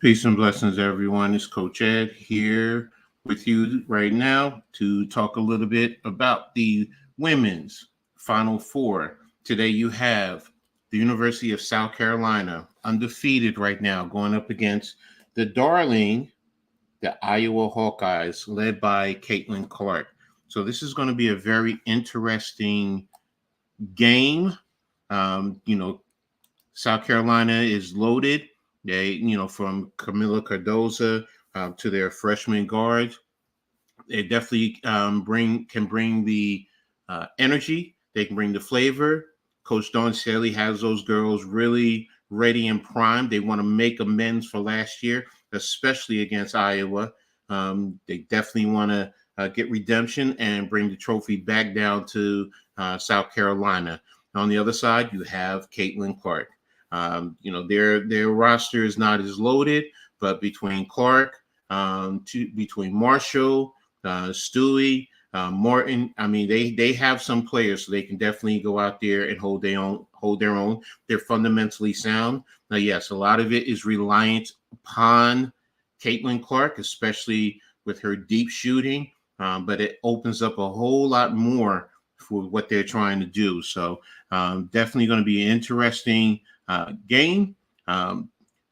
Peace and blessings, everyone. It's Coach Ed here with you right now to talk a little bit about the women's Final Four. Today, you have the University of South Carolina, undefeated right now, going up against the darling, the Iowa Hawkeyes, led by Caitlin Clark. So, this is going to be a very interesting game. Um, you know, South Carolina is loaded. From Camila Cardoza to their freshman guards, they definitely can bring the energy. They can bring the flavor. Coach Dawn Staley has those girls really ready and primed. They want to make amends for last year, especially against Iowa. They definitely want to get redemption and bring the trophy back down to South Carolina. On the other side, you have Caitlin Clark. Their roster is not as loaded, but between Clark, between Marshall, Stewie, Martin, they have some players, so they can definitely go out there and hold their own. They're fundamentally sound. Now, yes, a lot of it is reliant upon Caitlin Clark, especially with her deep shooting, but it opens up a whole lot more for what they're trying to do. So definitely going to be an interesting game.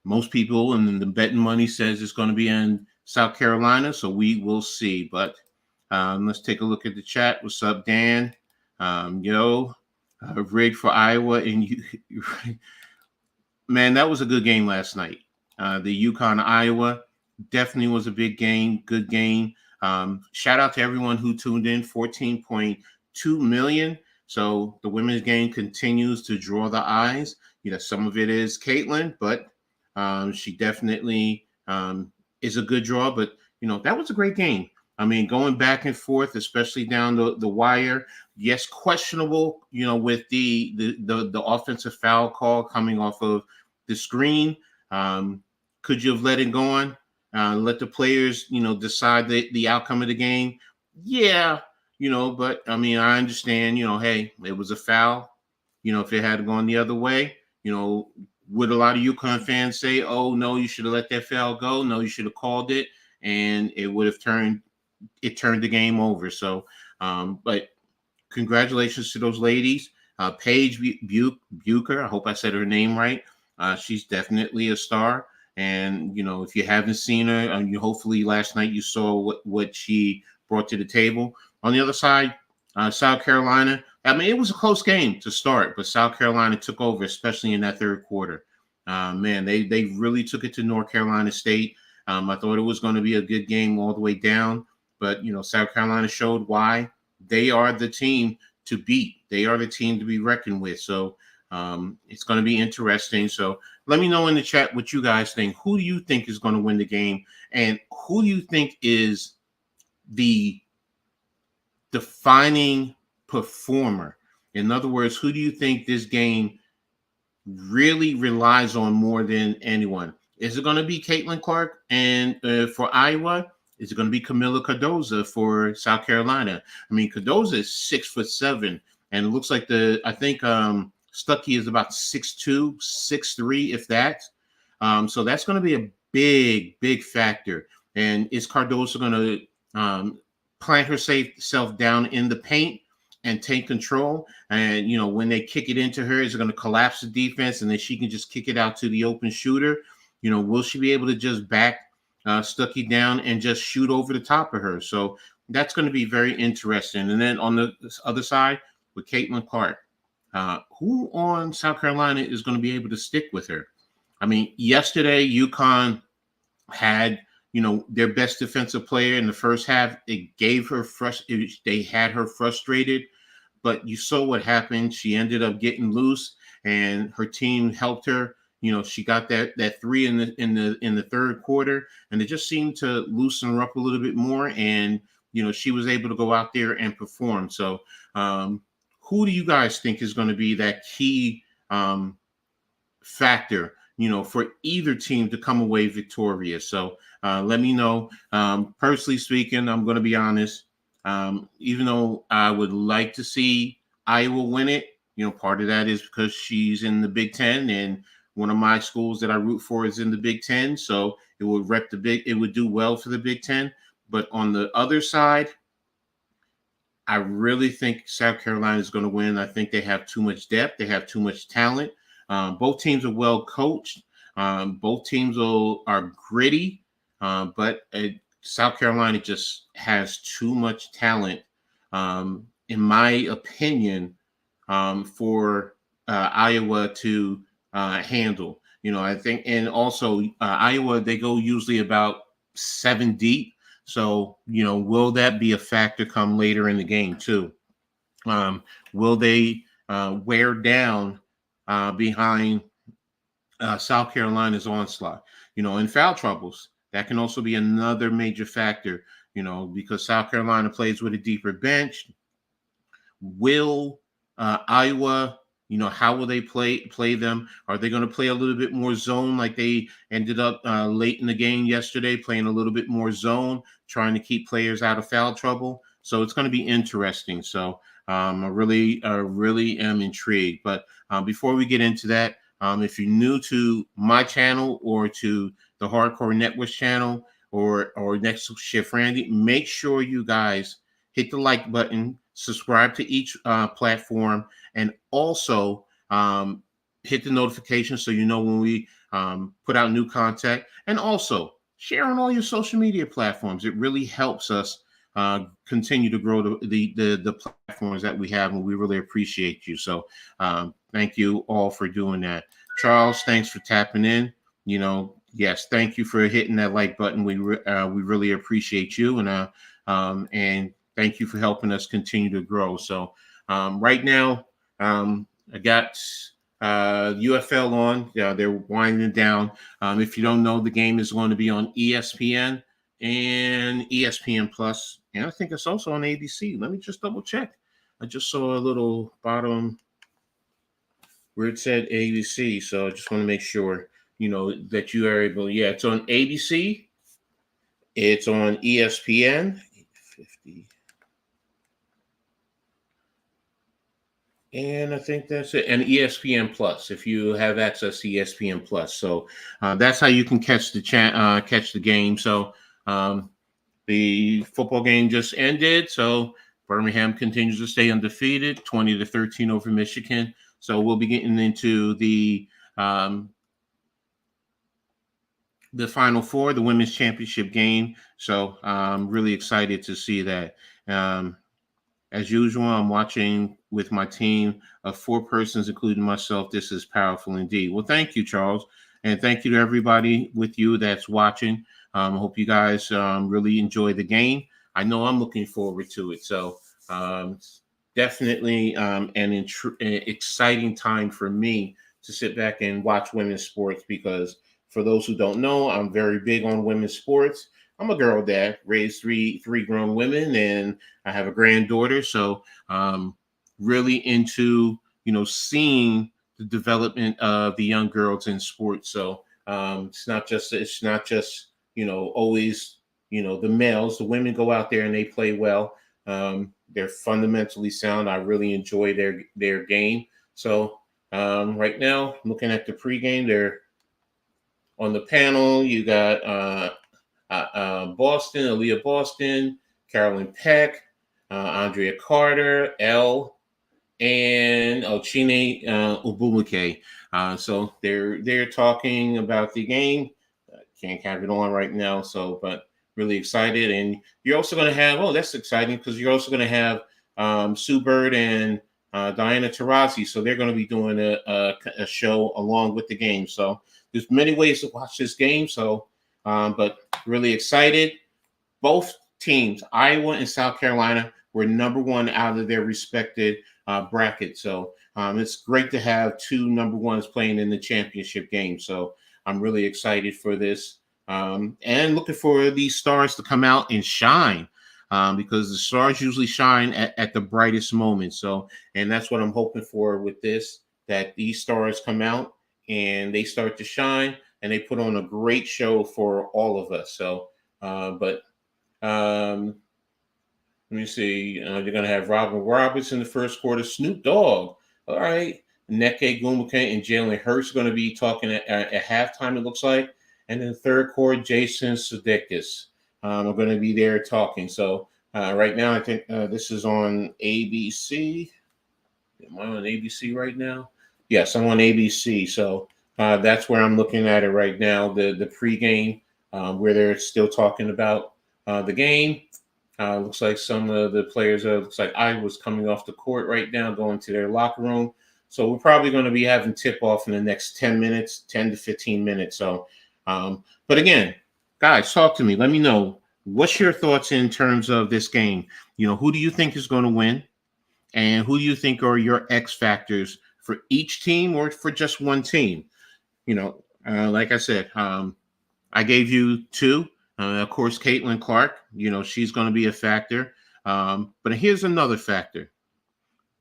Most people in the betting money says it's going to be in South Carolina, so we will see. But let's take a look at the chat. What's up, Dan? Rigged for Iowa, and man, that was a good game last night. The UConn Iowa definitely was a big game, good game. Shout out to everyone who tuned in. 14.2 million. So the women's game continues to draw the eyes. Some of it is Caitlin, but she definitely is a good draw. But, that was a great game. Going back and forth, especially down the wire. Yes, questionable, with the offensive foul call coming off of the screen. Could you have let it go on? Let the players, decide the outcome of the game? Yeah, but I understand, hey, it was a foul. If it had gone the other way, would a lot of UConn fans say, oh, no, you should have let that foul go? No, you should have called it, and it would have turned the game over. So, but congratulations to those ladies. Paige Bucher, I hope I said her name right. She's definitely a star. And, if you haven't seen her, hopefully last night you saw what she brought to the table. On the other side, South Carolina, it was a close game to start, but South Carolina took over, especially in that third quarter. They really took it to North Carolina State. I thought it was going to be a good game all the way down, but, South Carolina showed why they are the team to beat. They are the team to be reckoned with. So it's going to be interesting. So let me know in the chat what you guys think. Who do you think is going to win the game? And who do you think is the defining performer? In other words, who do you think this game really relies on more than anyone? Is it going to be Caitlin Clark and for Iowa? Is it going to be Camila Cardoza for South Carolina? Cardoza is 6'7", and it looks like Stuckey is about 6'2", 6'3", if that. So that's going to be a big, big factor. And is Cardoza going to plant herself down in the paint and take control? And, when they kick it into her, is it going to collapse the defense and then she can just kick it out to the open shooter? Will she be able to just back Stuckey down and just shoot over the top of her? So that's going to be very interesting. And then on the other side with Caitlin Clark, who on South Carolina is going to be able to stick with her? Yesterday UConn had their best defensive player in the first half. It gave her they had her frustrated, but you saw what happened. She ended up getting loose, and her team helped her. She got that three in the third quarter, and it just seemed to loosen her up a little bit more. And she was able to go out there and perform. So, who do you guys think is going to be that key factor? For either team to come away victorious. So let me know. Personally speaking, I'm going to be honest. Even though I would like to see Iowa win it, part of that is because she's in the Big Ten, and one of my schools that I root for is in the Big Ten, so it would do well for the Big Ten. But on the other side, I really think South Carolina is going to win. I think they have too much depth. They have too much talent. Both teams are well coached. Both teams are gritty, but South Carolina just has too much talent, in my opinion, for Iowa to handle. I think, and also Iowa, they go usually about 7 deep. So, will that be a factor come later in the game too? Will they wear down behind South Carolina's onslaught? In foul troubles, that can also be another major factor, because South Carolina plays with a deeper bench. Will Iowa, how will they play them? Are they going to play a little bit more zone like they ended up late in the game yesterday, playing a little bit more zone, trying to keep players out of foul trouble? So it's going to be interesting. So I really am intrigued. But before we get into that, if you're new to my channel or to the Hardcore Networks channel or Next Shift Randy, make sure you guys hit the like button, subscribe to each platform, and also hit the notification so you know when we put out new content, and also share on all your social media platforms. It really helps us continue to grow the platforms that we have, and we really appreciate you. So thank you all for doing that. Charles, thanks for tapping in. Yes, thank you for hitting that like button. We really appreciate you, and thank you for helping us continue to grow. So right now, I got UFL on. They're winding down. If you don't know, the game is going to be on ESPN and ESPN Plus, and I think it's also on ABC. Let me just double check. I just saw a little bottom where it said ABC, so I just want to make sure that you are able. Yeah, it's on ABC. It's on ESPN. 850. And I think that's it. And ESPN Plus, if you have access to ESPN Plus. So that's how you can catch the game. So the football game just ended. So Birmingham continues to stay undefeated, 20-13 over Michigan. So we'll be getting into the Final Four, the women's championship game. So I'm really excited to see that. As usual, I'm watching with my team of 4 persons, including myself. This is powerful indeed. Well, thank you, Charles. And thank you to everybody with you that's watching. I hope you guys really enjoy the game. I know I'm looking forward to it. So definitely an exciting time for me to sit back and watch women's sports, because for those who don't know, I'm very big on women's sports. I'm a girl dad, raised three grown women, and I have a granddaughter. So really into, seeing the development of the young girls in sports. So it's not just, always, the males. The women go out there and they play well. They're fundamentally sound. I really enjoy their game. So right now, looking at the pregame, they're on the panel. You got Boston, Aaliyah Boston, Carolyn Peck, Andrea Carter, and Ochine Ubumike. So they're talking about the game. Can't have it on right now, but really excited. And you're also going to have, that's exciting, because you're also going to have Sue Bird and Diana Taurasi. So they're going to be doing a show along with the game. So there's many ways to watch this game. So, but really excited. Both teams, Iowa and South Carolina, were number 1 out of their respected bracket. So it's great to have 2 number 1s playing in the championship game. So I'm really excited for this, and looking for these stars to come out and shine, because the stars usually shine at the brightest moment. So, and that's what I'm hoping for with this, that these stars come out and they start to shine, and they put on a great show for all of us. So, let me see. They're going to have Robin Roberts in the first quarter. Snoop Dogg. All right. Neke Gumake and Jalen Hurts going to be talking at halftime, it looks like. And then third quarter, Jason Sudeikis are going to be there talking. So right now, I think this is on ABC. Am I on ABC right now? Yes, I'm on ABC. So that's where I'm looking at it right now. The pregame, where they're still talking about the game. Looks like some of the players looks like I was coming off the court right now, going to their locker room. So we're probably going to be having tip off in the next 10 minutes, 10 to 15 minutes. So, but again, guys, talk to me. Let me know, what's your thoughts in terms of this game? Who do you think is going to win? And who do you think are your X factors for each team or for just one team? Like I said, I gave you two. Of course, Caitlin Clark, she's going to be a factor. But here's another factor.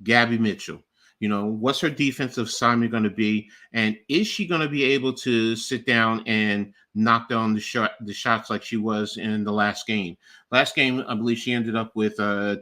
Gabby Mitchell. What's her defensive assignment going to be? And is she going to be able to sit down and knock down the shots like she was in the last game? Last game, I believe she ended up with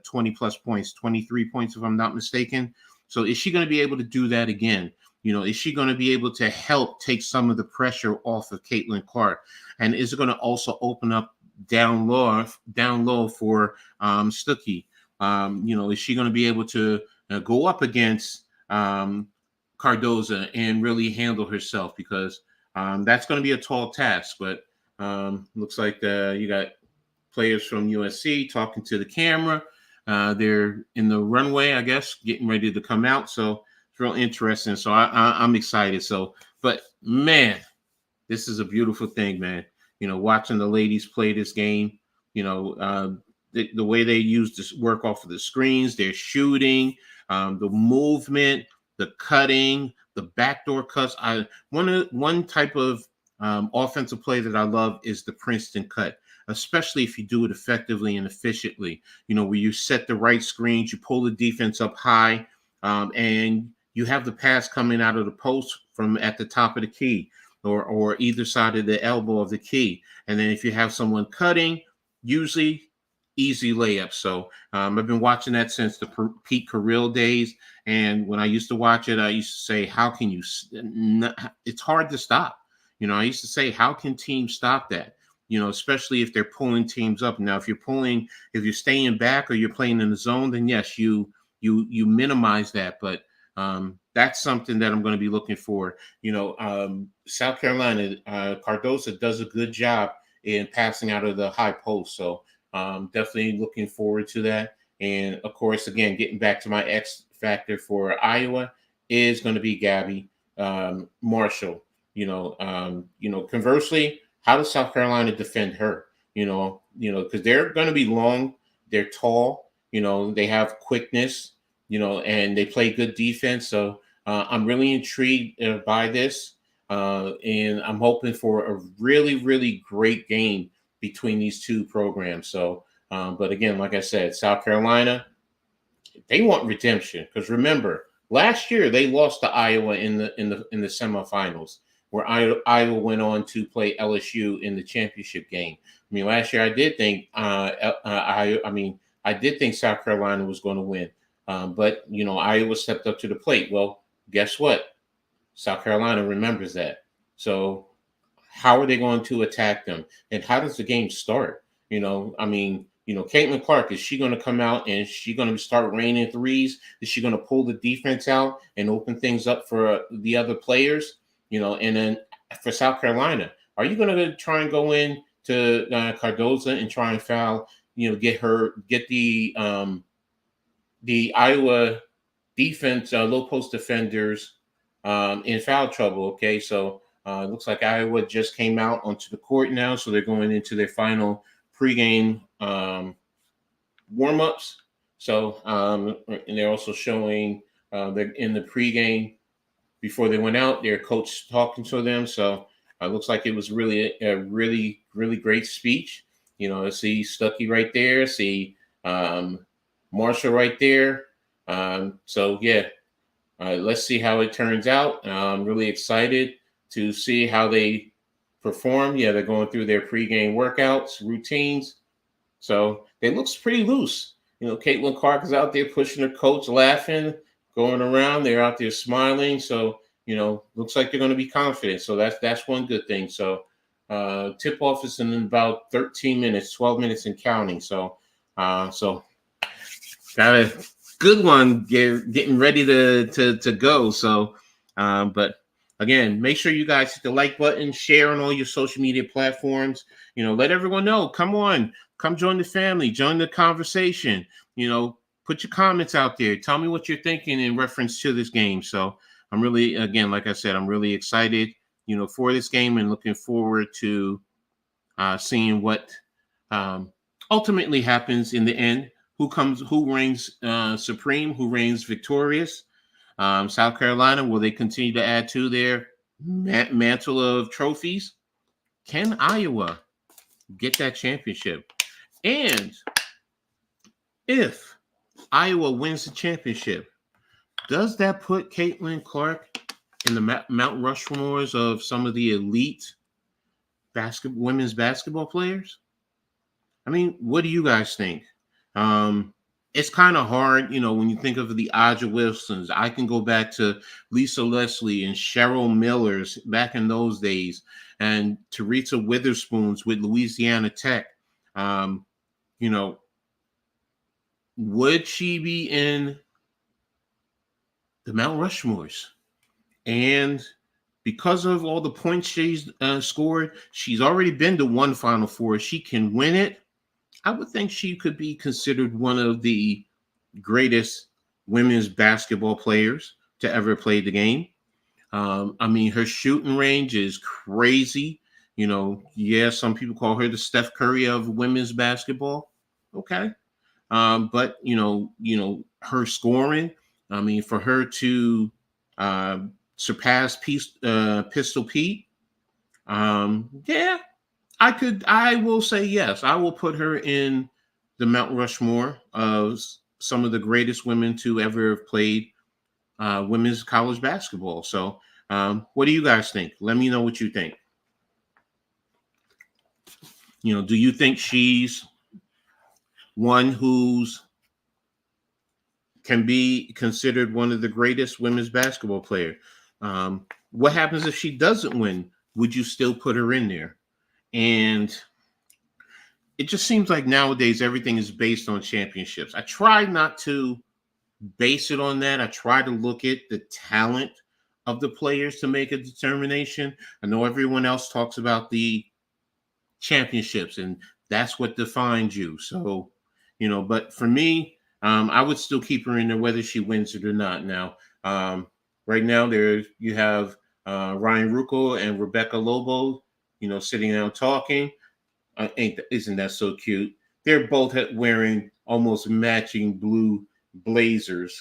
20 plus points, 23 points, if I'm not mistaken. So is she going to be able to do that again? Is she going to be able to help take some of the pressure off of Caitlin Clark? And is it going to also open up down low for Stuckey? Is she going to be able to go up against Cardoza and really handle herself? Because that's going to be a tall task. But looks like you got players from USC talking to the camera. They're in the runway, I guess, getting ready to come out. So it's real interesting. So I'm excited. So, but man, this is a beautiful thing, man. Watching the ladies play this game, the way they use this work off of the screens, their shooting, the movement, the cutting, the backdoor cuts. One type of offensive play that I love is the Princeton cut, especially if you do it effectively and efficiently. Where you set the right screens, you pull the defense up high, and you have the pass coming out of the post from at the top of the key or either side of the elbow of the key. And then if you have someone cutting, usually easy layup. So I've been watching that since the Pete Carril days. And when I used to watch it, I used to say, how can you, it's hard to stop. I used to say, how can teams stop that? Especially if they're pulling teams up. Now, if you're staying back or you're playing in the zone, then yes, you minimize that. But that's something that I'm going to be looking for. South Carolina, Cardoza does a good job in passing out of the high post. So definitely looking forward to that. And of course, again, getting back to my X factor for Iowa is going to be Gabby Marshall. Conversely, how does South Carolina defend her? Because they're going to be long, they're tall, they have quickness, and they play good defense. So I'm really intrigued by this. And I'm hoping for a really, really great game between these two programs. So, but again, like I said, South Carolina, they want redemption, because remember, last year they lost to Iowa in the semifinals, where Iowa went on to play LSU in the championship game. I mean, last year I did think I did think South Carolina was going to win, but Iowa stepped up to the plate. Well, guess what? South Carolina remembers that. So how are they going to attack them? And how does the game start? Caitlin Clark, is she going to come out and she going to start raining threes? Is she going to pull the defense out and open things up for the other players? And then for South Carolina, are you going to try and go in to Cardoza and try and foul, get the Iowa defense, low post defenders in foul trouble? Okay, so it looks like Iowa just came out onto the court now, so they're going into their final pregame warm-ups. So, and they're also showing they're in the pregame before they went out, their coach talking to them. So it looks like it was really a really, really great speech. I see Stuckey right there, see Marshall right there. So yeah, let's see how it turns out. I'm really excited to see how they perform. Yeah, they're going through their pregame workouts, routines. So it looks pretty loose. Caitlin Clark is out there pushing her coach, laughing. going around. They're out there smiling. So, looks like they're going to be confident. So that's one good thing. So tip off is in about 13 minutes, 12 minutes and counting. So got a good one getting ready to go. So, but again, make sure you guys hit the like button, share on all your social media platforms. Let everyone know. Come on, come join the family, join the conversation. Put your comments out there. Tell me what you're thinking in reference to this game. So I'm really, again, like I said, I'm really excited, for this game and looking forward to seeing what ultimately happens in the end. Who reigns supreme, who reigns victorious. South Carolina, will they continue to add to their mantle of trophies? Can Iowa get that championship? And if Iowa wins the championship, does that put Caitlin Clark in the Mount Rushmores of some of the elite women's basketball players? I mean, what do you guys think? It's kind of hard, when you think of the Aja Wilsons. I can go back to Lisa Leslie and Cheryl Millers back in those days, and Teresa Witherspoons with Louisiana Tech. Would she be in the Mount Rushmores? And because of all the points she's scored, she's already been to one Final Four. She can win it. I would think she could be considered one of the greatest women's basketball players to ever play the game. Her shooting range is crazy. Some people call her the Steph Curry of women's basketball. Okay. But her scoring, for her to surpass Pistol Pete, I will say yes. I will put her in the Mount Rushmore of some of the greatest women to ever have played women's college basketball. So, what do you guys think? Let me know what you think. Do you think she's one who's can be considered one of the greatest women's basketball players? What happens if she doesn't win? Would you still put her in there? And it just seems like nowadays everything is based on championships. I try not to base it on that. I try to look at the talent of the players to make a determination. I know everyone else talks about the championships, and that's what defines you. So, but for me, I would still keep her in there whether she wins it or not. Now, right now, you have Ryan Ruckel and Rebecca Lobo, sitting down talking. Isn't that so cute? They're both wearing almost matching blue blazers.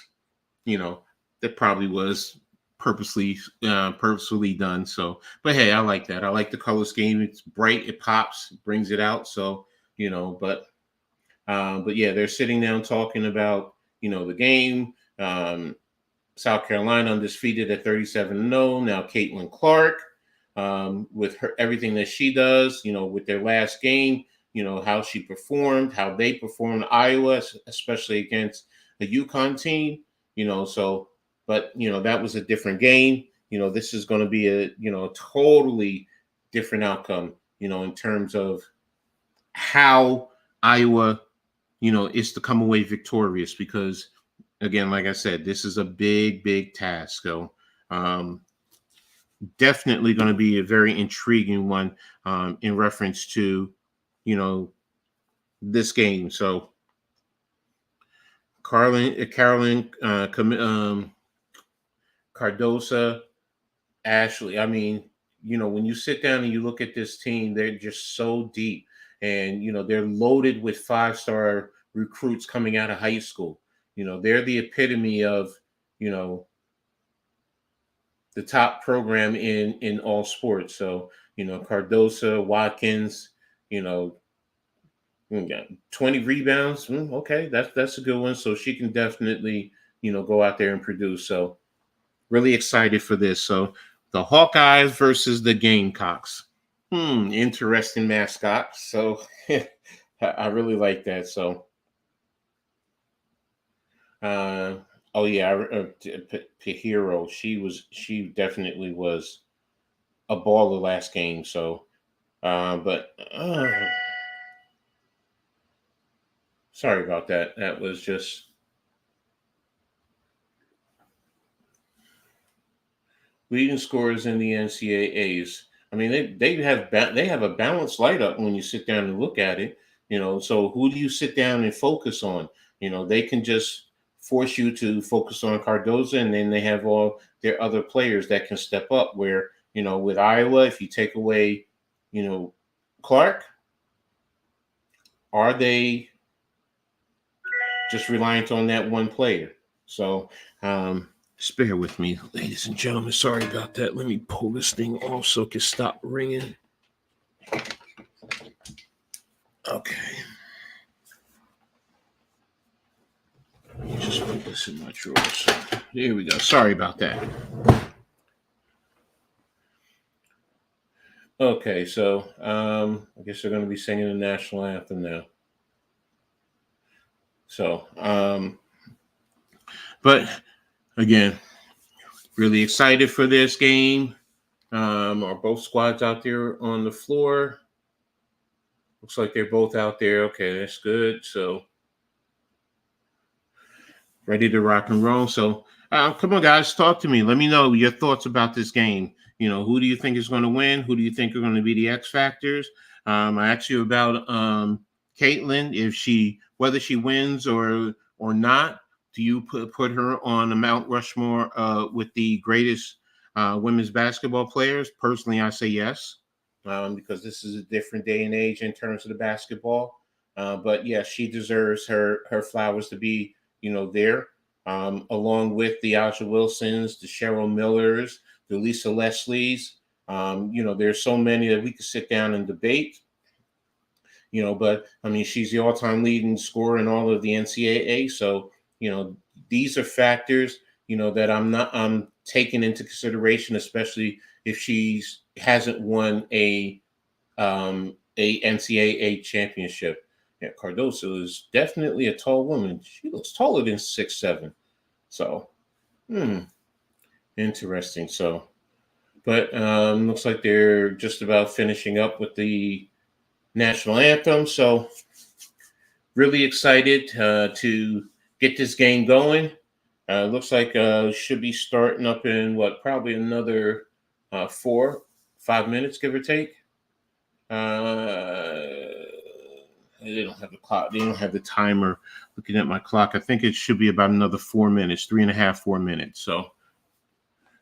That probably was purposely done. So, but hey, I like that. I like the color scheme. It's bright, it pops, brings it out. So, but yeah, they're sitting down talking about the game. South Carolina undefeated at 37-0. Now Caitlin Clark, with her everything that she does, with their last game, how she performed, how they performed Iowa, especially against the UConn team, so, but, that was a different game. This is going to be a totally different outcome, in terms of how Iowa, is to come away victorious, because again, like I said, this is a big, big task. So, definitely going to be a very intriguing one in reference to, this game. So, Carolyn Cardosa, Ashley. When you sit down and you look at this team, they're just so deep, and they're loaded with 5-star recruits coming out of high school. They're the epitome of the top program in all sports. So, Cardosa, Watkins, 20 rebounds. Okay, that's a good one. So she can definitely, go out there and produce. So really excited for this. So the Hawkeyes versus the Gamecocks. Interesting mascot. So I really like that. So Oh yeah, Pihiro. She definitely was a baller last game. So, but sorry about that. That was just leading scorers in the NCAAs. I mean, they have a balanced lineup when you sit down and look at it. So who do you sit down and focus on? They can just force you to focus on Cardoza, and then they have all their other players that can step up. Where with Iowa, if you take away, you know, Clark, are they just reliant on that one player? So, just bear with me, ladies and gentlemen. Sorry about that. Let me pull this thing off so it can stop ringing. Okay. Let me just put this in my drawers. There we go. Sorry about that. Okay, so I guess they're going to be singing the national anthem now. So, but again, really excited for this game. Are both squads out there on the floor? Looks like they're both out there. Okay, that's good. So, ready to rock and roll. So, come on, guys, talk to me. Let me know your thoughts about this game. Who do you think is going to win? Who do you think are going to be the X factors? I asked you about Caitlin, whether she wins or not. Do you put her on the Mount Rushmore with the greatest women's basketball players? Personally, I say yes, because this is a different day and age in terms of the basketball. But yeah, she deserves her flowers to be there, along with the Aja Wilsons, the Cheryl Millers, the Lisa Leslies. There's so many that we could sit down and debate. But I mean, she's the all-time leading scorer in all of the NCAA. So, these are factors, that I'm taking into consideration, especially if she hasn't won a NCAA championship. Yeah, Cardoso is definitely a tall woman. She looks taller than 6'7". So, interesting. So, but looks like they're just about finishing up with the national anthem. So, really excited to get this game going. Looks like should be starting up in probably another 4-5 minutes, give or take. They don't have the clock. They don't have the timer. Looking at my clock, I think it should be about another 4 minutes, 3.5, 4 minutes. So,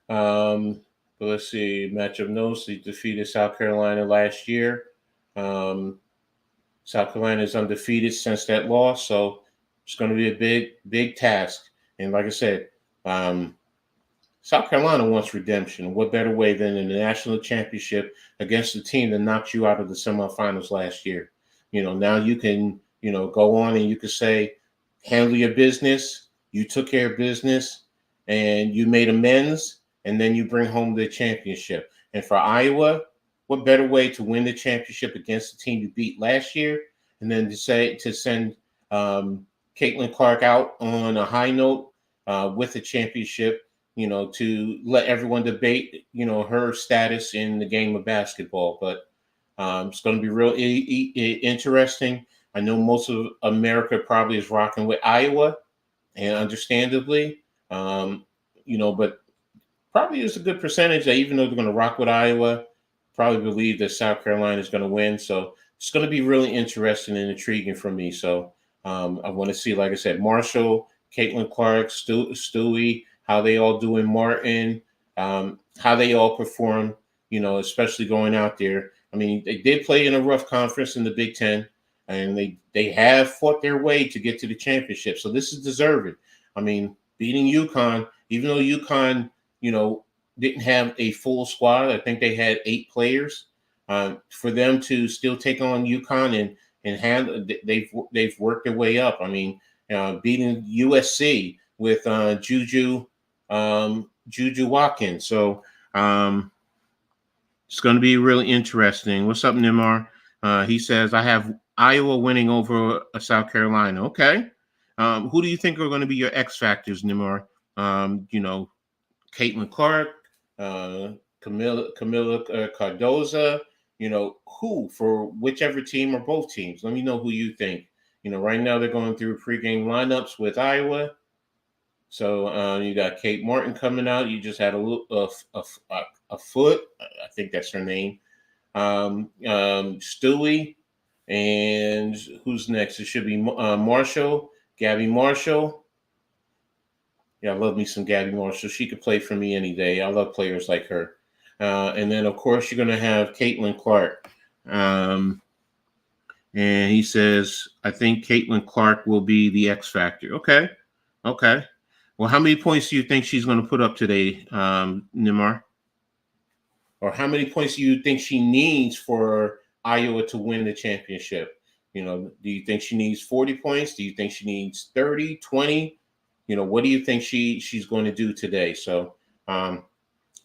but let's see. Matchup notes: they defeated South Carolina last year. South Carolina is undefeated since that loss, so it's going to be a big task. And like I said, South Carolina wants redemption. What better way than in the national championship against the team that knocked you out of the semifinals last year? Now you can, go on and you can say, handle your business. You took care of business and you made amends, and then you bring home the championship. And for Iowa, what better way to win the championship against the team you beat last year, and then to send Caitlin Clark out on a high note with a championship, to let everyone debate, her status in the game of basketball. But it's going to be real interesting. I know most of America probably is rocking with Iowa, and understandably, but probably is a good percentage that even though they're going to rock with Iowa, probably believe that South Carolina is going to win. So it's going to be really interesting and intriguing for me. So I want to see, like I said, Marshall, Caitlin Clark, Stewie, how they all do in Martin, how they all perform, especially going out there. I mean, they did play in a rough conference in the Big Ten, and they have fought their way to get to the championship. So this is deserving. I mean, beating UConn, even though UConn, didn't have a full squad. I think they had 8 players. For them to still take on UConn and handle, they've worked their way up. I mean, beating USC with Juju Watkins. So it's going to be really interesting. What's up, Nimar? He says, I have Iowa winning over South Carolina. Okay. Who do you think are going to be your X factors, Nimar? Caitlin Clark, uh, Camilla Cardoza. Who for whichever team or both teams. Let me know who you think. Right now they're going through pregame lineups with Iowa. So you got Kate Martin coming out. You just had a foot. I think that's her name. Stewie, and who's next? It should be Marshall, Gabby Marshall. Yeah, I love me some Gabby Marshall. She could play for me any day. I love players like her. And then, of course, you're going to have Caitlin Clark. And he says, I think Caitlin Clark will be the X factor. Okay. Well, how many points do you think she's going to put up today, Nimar? Or how many points do you think she needs for Iowa to win the championship? Do you think she needs 40 points? Do you think she needs 30, 20? What do you think she's going to do today? So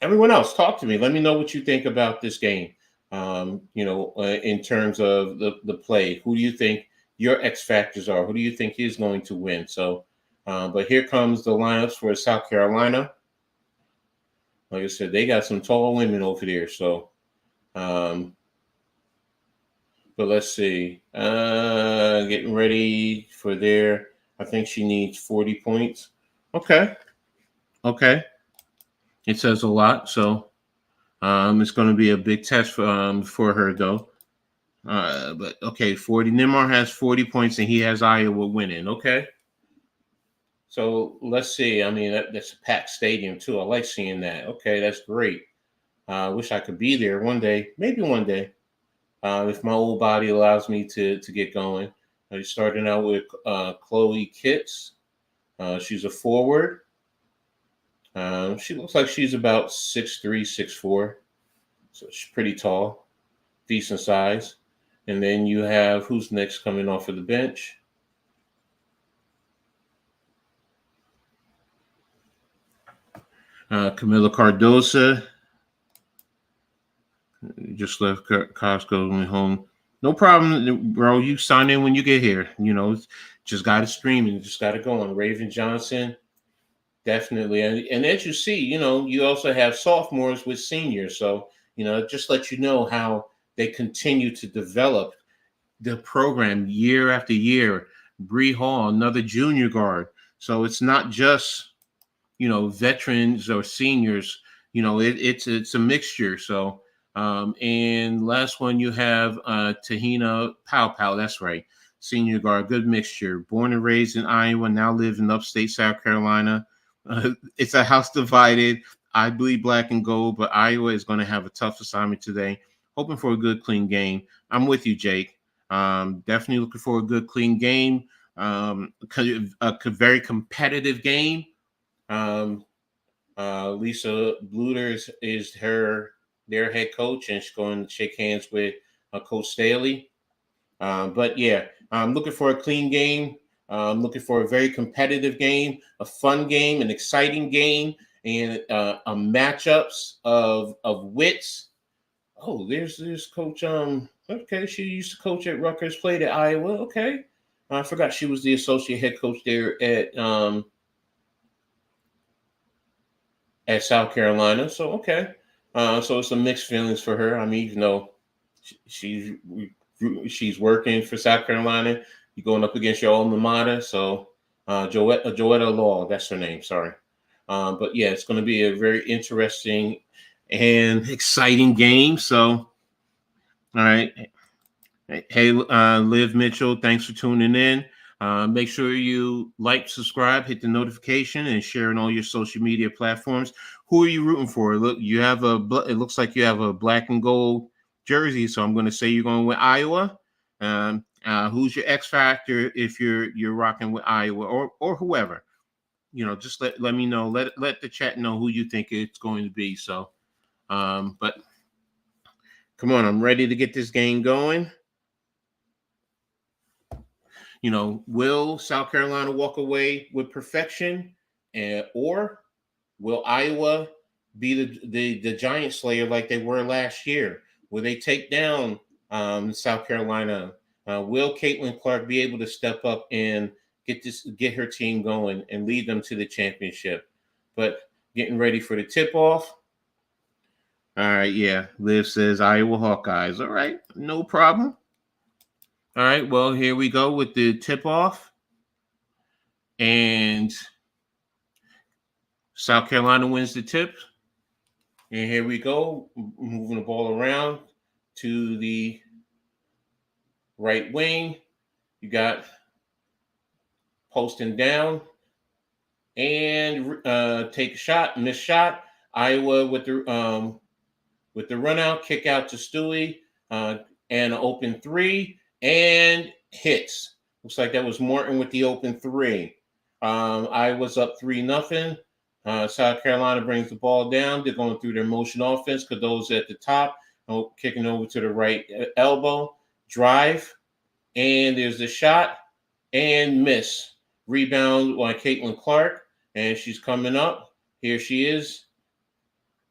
everyone else, talk to me. Let me know what you think about this game. In terms of the play, who do you think your X factors are? Who do you think is going to win? So, but here comes the lineups for South Carolina. Like I said, they got some tall women over there. So, but let's see. Getting ready for their. I think she needs 40 points. Okay. It says a lot. So, it's going to be a big test for her, though. But okay, 40. Nimar has 40 points, and he has Iowa winning. Okay. So let's see. I mean, that's a packed stadium too. I like seeing that. Okay, that's great. I wish I could be there one day. Maybe one day, if my old body allows me to get going. Starting out with Chloe Kitts. She's a forward. She looks like she's about 6'3", 6'4". So she's pretty tall, decent size. And then you have who's next coming off of the bench? Camilla Cardoza. Just left Costco, went home. No problem, bro. You sign in when you get here. Just got to stream and just got to go on. Raven Johnson, definitely. And as you see, you also have sophomores with seniors. So, just let you know how they continue to develop the program year after year. Bree Hall, another junior guard. So it's not just veterans or seniors. It's a mixture. So and last one you have Tahina Pow. That's right, senior guard, good mixture. Born and raised in Iowa, now live in upstate South Carolina. It's a house divided. I bleed black and gold, but Iowa is going to have a tough assignment today. Hoping for a good, clean game. I'm with you, Jake. Definitely looking for a good, clean game. A very competitive game. Lisa Bluter is their head coach, and she's going to shake hands with Coach Staley. But yeah, I'm looking for a clean game. I'm looking for a very competitive game, a fun game, an exciting game, and a matchups of wits. Oh, there's Coach. Okay, she used to coach at Rutgers, played at Iowa. Okay, I forgot she was the associate head coach there at South Carolina. So okay, so it's some mixed feelings for her. I mean, she's working for South Carolina. You're going up against your alma mater. So Joetta Law, that's her name. Sorry, but yeah, it's going to be a very interesting and exciting game. So, all right. Hey, Liv Mitchell, thanks for tuning in. Make sure you like, subscribe, hit the notification, and share on all your social media platforms. Who are you rooting for? Look, it looks like you have a black and gold jersey, so I'm going to say you're going with Iowa. Who's your X factor if you're rocking with Iowa or whoever? Just let me know. Let the chat know who you think it's going to be. So, but come on, I'm ready to get this game going. Will South Carolina walk away with perfection, or will Iowa be the giant slayer like they were last year? Will they take down South Carolina? Will Caitlin Clark be able to step up and get her team going and lead them to the championship. But getting ready for the tip-off. All right, yeah. Liv says Iowa Hawkeyes. All right, no problem. All right, well, here we go with the tip-off. And South Carolina wins the tip. And here we go, moving the ball around to the right wing. You got posting down and take a shot, miss shot. Iowa with the run out, kick out to Stewie, and an open three, and hits. Looks like that was Morton with the open three. Iowa's up 3-0. South Carolina brings the ball down. They're going through their motion offense. Cardozo at the top, kicking over to the right elbow, drive, and there's the shot and miss. Rebound by Caitlin Clark, and she's coming up. Here she is.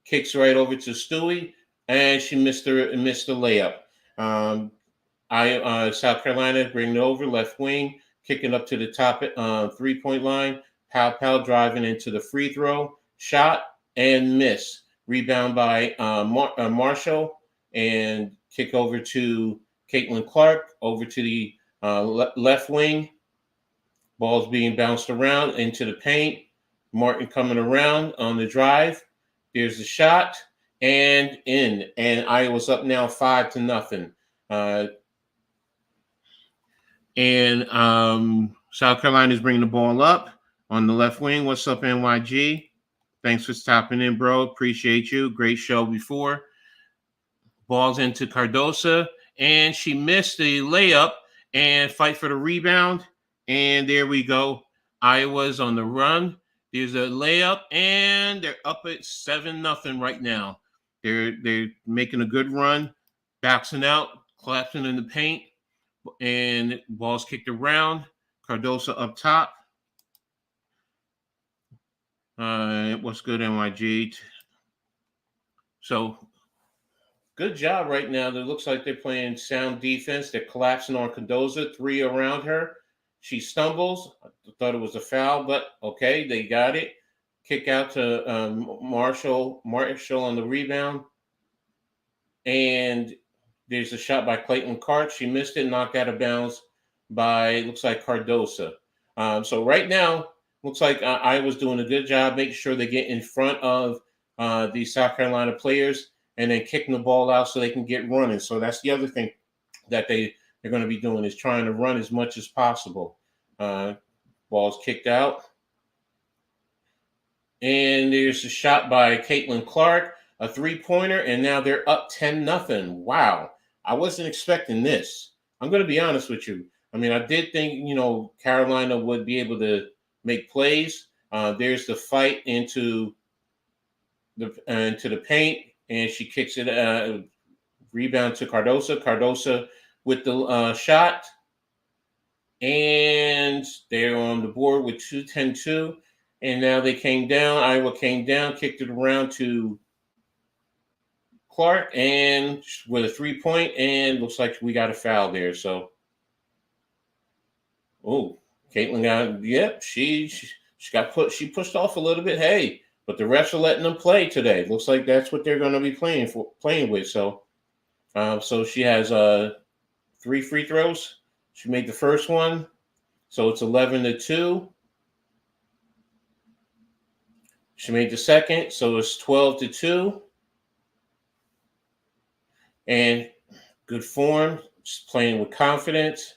Kicks right over to Stewie, and she missed the layup. South Carolina bringing it over, left wing, kicking up to the top 3-point line. Powell driving into the free throw, shot and miss. Rebound by Marshall, and kick over to Caitlin Clark, over to the left wing. Ball's being bounced around into the paint. Martin coming around on the drive. There's the shot and in. And Iowa's up now 5-0. South Carolina's bringing the ball up on the left wing. What's up, NYG? Thanks for stopping in, bro. Appreciate you. Great show before. Ball's into Cardozo, and she missed the layup and fight for the rebound. And there we go. Iowa's on the run. There's a layup, and they're up at 7-0 right now. They're making a good run, bouncing out, collapsing in the paint, and ball's kicked around. Cardozo up top. What's good, NYG? So, good job right now. It looks like they're playing sound defense. They're collapsing on Cardozo, 3 around her. She stumbles. I thought it was a foul, but okay, they got it. Kick out to Marshall on the rebound. And there's a shot by Clayton Clark. She missed it, knocked out of bounds by, looks like, Cardozo. So right now, looks like Iowa's doing a good job making sure they get in front of the South Carolina players and then kicking the ball out so they can get running. So that's the other thing that they're going to be doing, is trying to run as much as possible. Ball's kicked out. And there's a shot by Caitlin Clark, a 3-pointer, and now they're up 10-0. Wow. I wasn't expecting this. I'm going to be honest with you. I mean, I did think, Carolina would be able to make plays. There's the fight into the paint, and she kicks it, rebound to Cardozo. Cardozo with the shot, and they're on the board with 2-10-2. And now they came down. Iowa came down, kicked it around to Clark, and with a 3-point, and looks like we got a foul there. So, Caitlin got, she pushed off a little bit. Hey, but the refs are letting them play today. Looks like that's what they're going to be playing with. So, so she has 3 free throws. She made the first one, so it's 11-2. She made the second, so it's 12-2. And good form, just playing with confidence.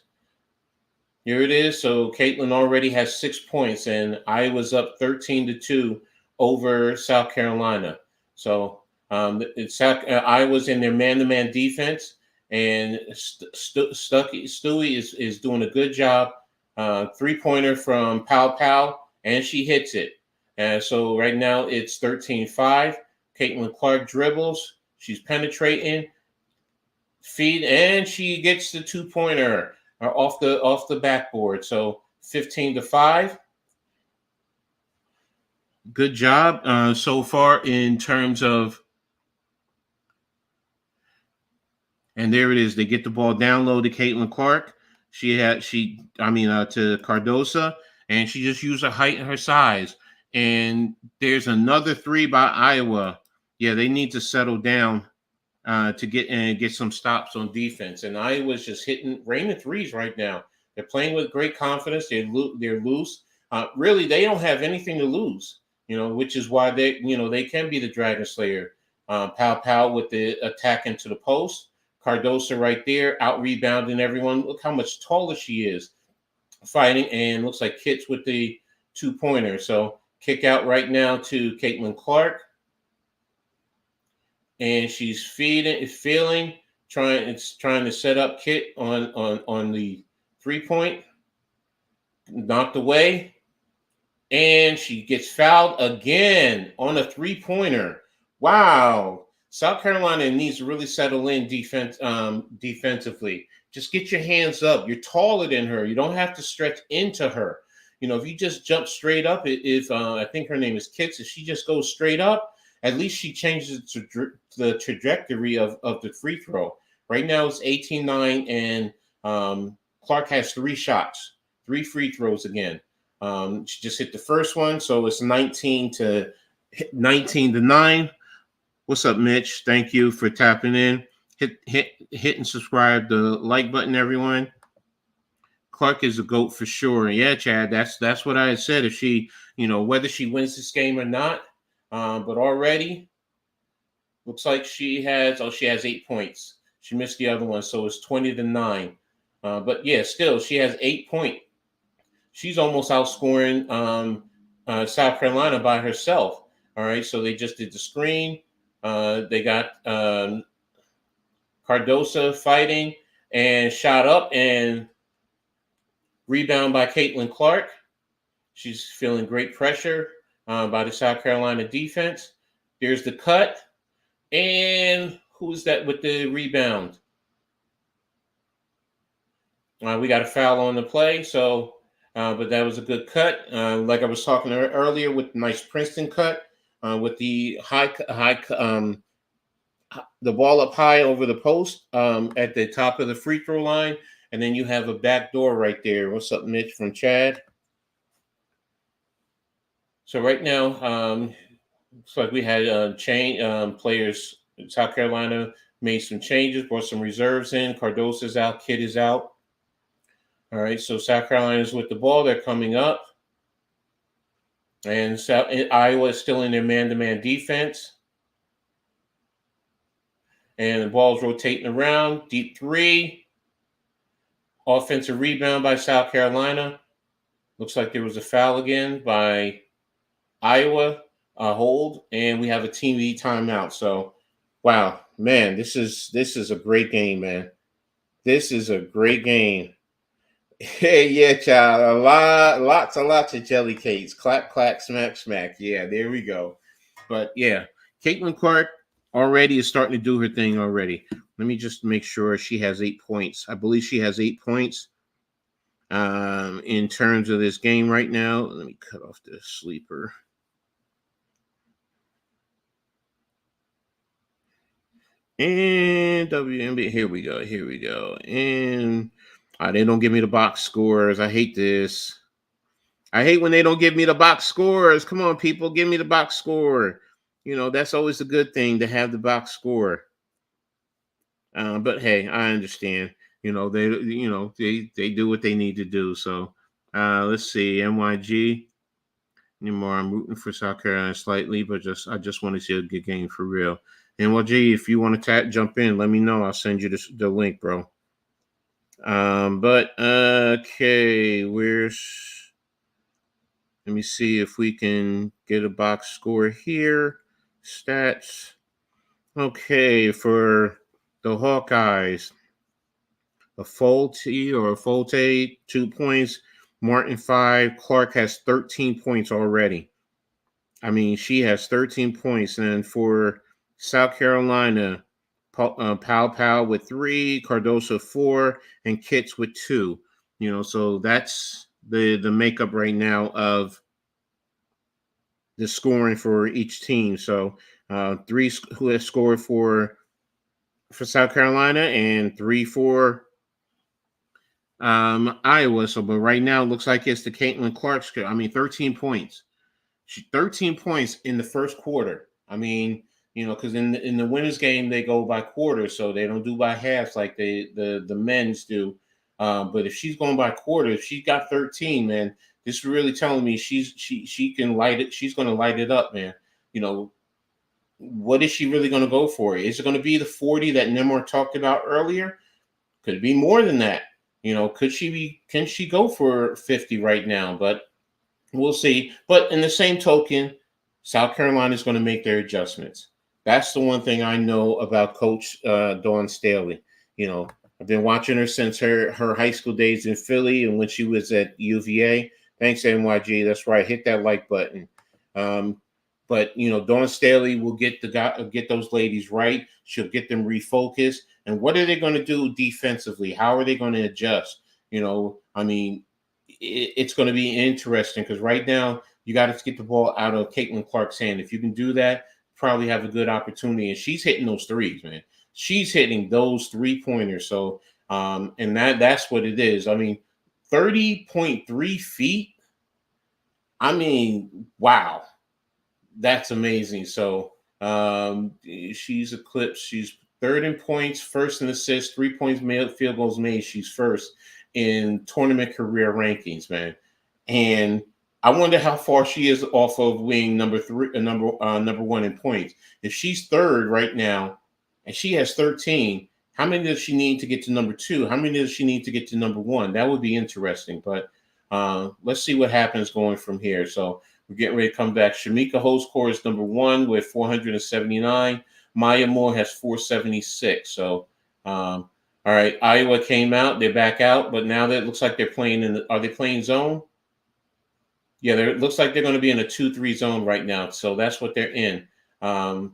Here it is. So Caitlin already has 6 points, and Iowa's up 13-2 over South Carolina. So Iowa's in their man-to-man defense, and Stewie is doing a good job. 3-pointer from Powell, and she hits it. So right now it's 13-5. Caitlin Clark dribbles. She's penetrating. Feed, and she gets the 2-pointer off the backboard. So 15-5. Good job so far in terms of. And there it is. They get the ball down low to Caitlin Clark. to Cardosa, and she just used her height and her size. And there's another three by Iowa. Yeah, they need to settle down to get some stops on defense. And Iowa's just raining threes right now. They're playing with great confidence. They're loose. Really, they don't have anything to lose. Which is why they can be the Dragon Slayer. Pow with the attack into the post. Cardosa right there, out rebounding everyone. Look how much taller she is, fighting, and looks like Kits with the 2-pointer. So kick out right now to Caitlin Clark. And she's trying to set up Kit on the 3-point, knocked away, and she gets fouled again on a 3-pointer. Wow, South Carolina needs to really settle in defensively. Just get your hands up. You're taller than her. You don't have to stretch into her. If you just jump straight up, if I think her name is Kits, if she just goes straight up, at least she changes the trajectory of the free throw. Right now it's 18-9, and Clark has 3 shots, 3 free throws again. She just hit the first one, so it's 19-9. What's up, Mitch? Thank you for tapping in. Hit and subscribe, the like button, everyone. Clark is a GOAT for sure. Yeah, Chad, that's what I had said. If she, whether she wins this game or not. But already looks like she has 8 points. She missed the other one, so it's 20-9. But yeah, still she has 8 points. She's almost outscoring South Carolina by herself. All right, so they just did the screen. They got Cardosa fighting and shot up and rebound by Caitlin Clark. She's feeling great pressure by the South Carolina defense. There's the cut. And who's that with the rebound? We got a foul on the play, so but that was a good cut. Like I was talking earlier, with nice Princeton cut, with the the ball up high over the post at the top of the free throw line, and then you have a back door right there. What's up, Mitch from Chad? So right now, looks like we had players. South Carolina made some changes, brought some reserves in. Cardosa's out, Kidd is out. All right, so South Carolina's with the ball. They're coming up. And Iowa is still in their man-to-man defense. And the ball's rotating around. Deep 3. Offensive rebound by South Carolina. Looks like there was a foul again by Iowa. Hold, and we have a TV timeout. So, wow, man, this is a great game, man. This is a great game. Hey, yeah, child, lots of jelly cakes. Clap, clap, smack, smack. Yeah, there we go. But yeah, Caitlin Clark already is starting to do her thing already. Let me just make sure she has 8 points. I believe she has 8 points in terms of this game right now. Let me cut off the sleeper. And WNBA, here we go. And they don't give me the box scores. I hate this. I hate when they don't give me the box scores. Come on, people, give me the box score. That's always a good thing to have the box score. But hey, I understand. They do what they need to do. So let's see, NYG. Anymore, I'm rooting for South Carolina slightly, but I just want to see a good game for real. NYG, if you want to jump in, let me know. I'll send you the link, bro. But okay, let me see if we can get a box score here. Stats. Okay, for the Hawkeyes, a Folte, 2 points. Martin 5. Clark has 13 points already. I mean, she has 13 points. And for South Carolina, Pow with 3, Cardosa 4, and Kits with 2. So that's the makeup right now of the scoring for each team. So 3 who has scored for South Carolina, and 3 for Iowa. So, but right now it looks like it's the Caitlin Clark. 13 points. 13 points in the first quarter. I mean, because in the women's game they go by quarters, so they don't do by halves like the men's do. But if she's going by quarters, if she got 13, man, this is really telling me she can light it. She's going to light it up, man. What is she really going to go for? Is it going to be the 40 that Nemor talked about earlier? Could it be more than that? Can she go for 50 right now? But we'll see. But in the same token, South Carolina is going to make their adjustments. That's the one thing I know about Coach Dawn Staley. I've been watching her since her high school days in Philly and when she was at UVA. Thanks, NYG. That's right. Hit that like button. But Dawn Staley will get those ladies right. She'll get them refocused. And what are they going to do defensively? How are they going to adjust? It's going to be interesting because right now you got to get the ball out of Caitlin Clark's hand. If you can do that, probably have a good opportunity. And she's hitting those threes, man. She's hitting those 3-pointers. So, and that's what it is. 30.3 feet. Wow. That's amazing. So she's eclipsed. She's third in points, first in assists, 3 points made, field goals made. She's first in tournament career rankings, man. And I wonder how far she is off of being number one in points. If she's third right now and she has 13, how many does she need to get to number 2? How many does she need to get to number 1? That would be interesting. But let's see what happens going from here. So we're getting ready to come back. Shamika Hoscore is number 1 with 479. Maya Moore has 476. So, all right, Iowa came out. They're back out, but now that it looks like they're playing are they playing zone? Yeah, it looks like they're going to be in a 2-3 zone right now. So that's what they're in. Number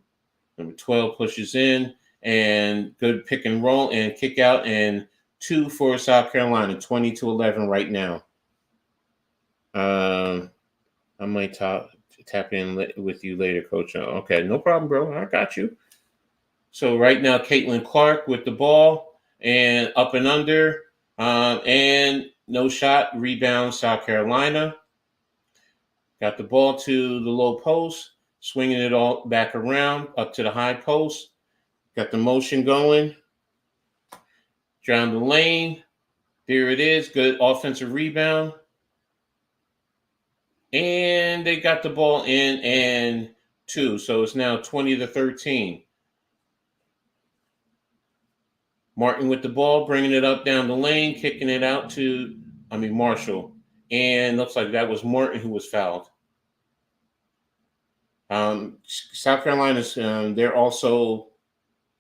12 pushes in and good pick and roll and kick out and 2 for South Carolina, 20-11 right now. I might tap in with you later, Coach. Okay, no problem, bro. I got you. So right now, Caitlin Clark with the ball and up and under and no shot. Rebound, South Carolina. Got the ball to the low post, swinging it all back around up to the high post. Got the motion going. Down the lane. There it is. Good offensive rebound. And they got the ball in and 2. So it's now 20-13. Martin with the ball, bringing it up down the lane, kicking it out to, Marshall. And looks like that was Martin who was fouled. South Carolina's, they're also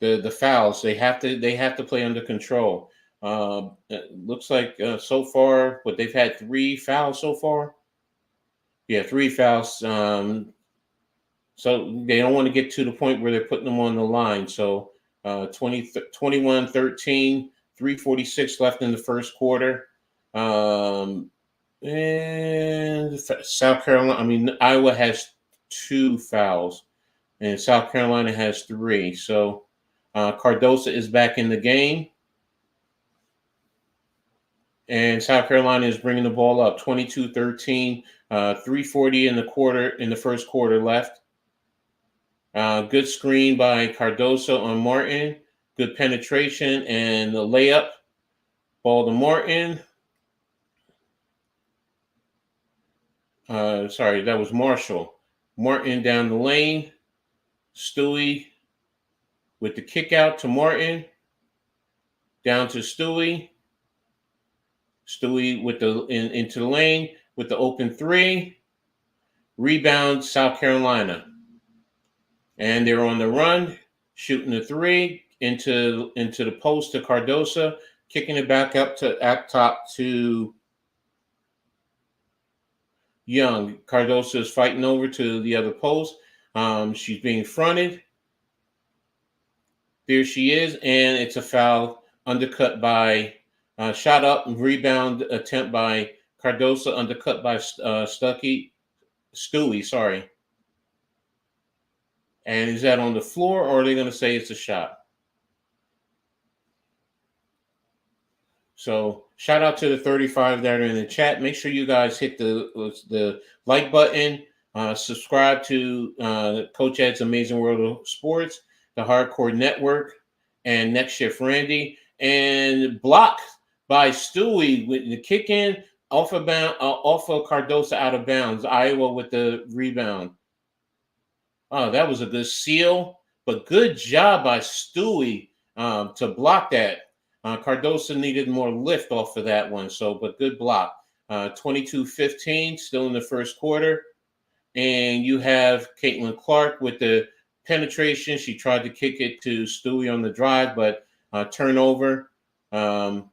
the fouls. They have to play under control. It looks like so far, they've had 3 fouls so far. Yeah, 3 fouls. So they don't want to get to the point where they're putting them on the line. So 21-13, 3:46 left in the first quarter. And South Carolina, Iowa has 2 fouls, and South Carolina has 3. So Cardoso is back in the game. And South Carolina is bringing the ball up, 22-13, 3:40 in the first quarter left. Good screen by Cardoso on Martin. Good penetration and the layup. Ball to Martin. Sorry, that was Marshall. Martin down the lane. Stewie with the kick out to Martin. Down to Stewie. Stewie with into the lane with the open 3. Rebound, South Carolina. And they're on the run, shooting the 3 into the post to Cardoso, kicking it back up top to Young. Cardoso is fighting over to the other post. She's being fronted. There she is, and it's a foul, undercut by shot up, rebound attempt by Cardoso, undercut by Stewie, sorry. And is that on the floor, or are they going to say it's a shot? So shout out to the 35 that are in the chat. Make sure you guys hit the like button. Subscribe to Coach Ed's Amazing World of Sports, the Hardcore Network, and Next Shift Randy. And blocked by Stewie with the kick in off of Cardosa out of bounds. Iowa with the rebound. Oh, that was a good seal, but good job by Stewie to block that. Cardosa needed more lift off of that one, but good block. 22-15, still in the first quarter. And you have Caitlin Clark with the penetration. She tried to kick it to Stewie on the drive, but turnover. Right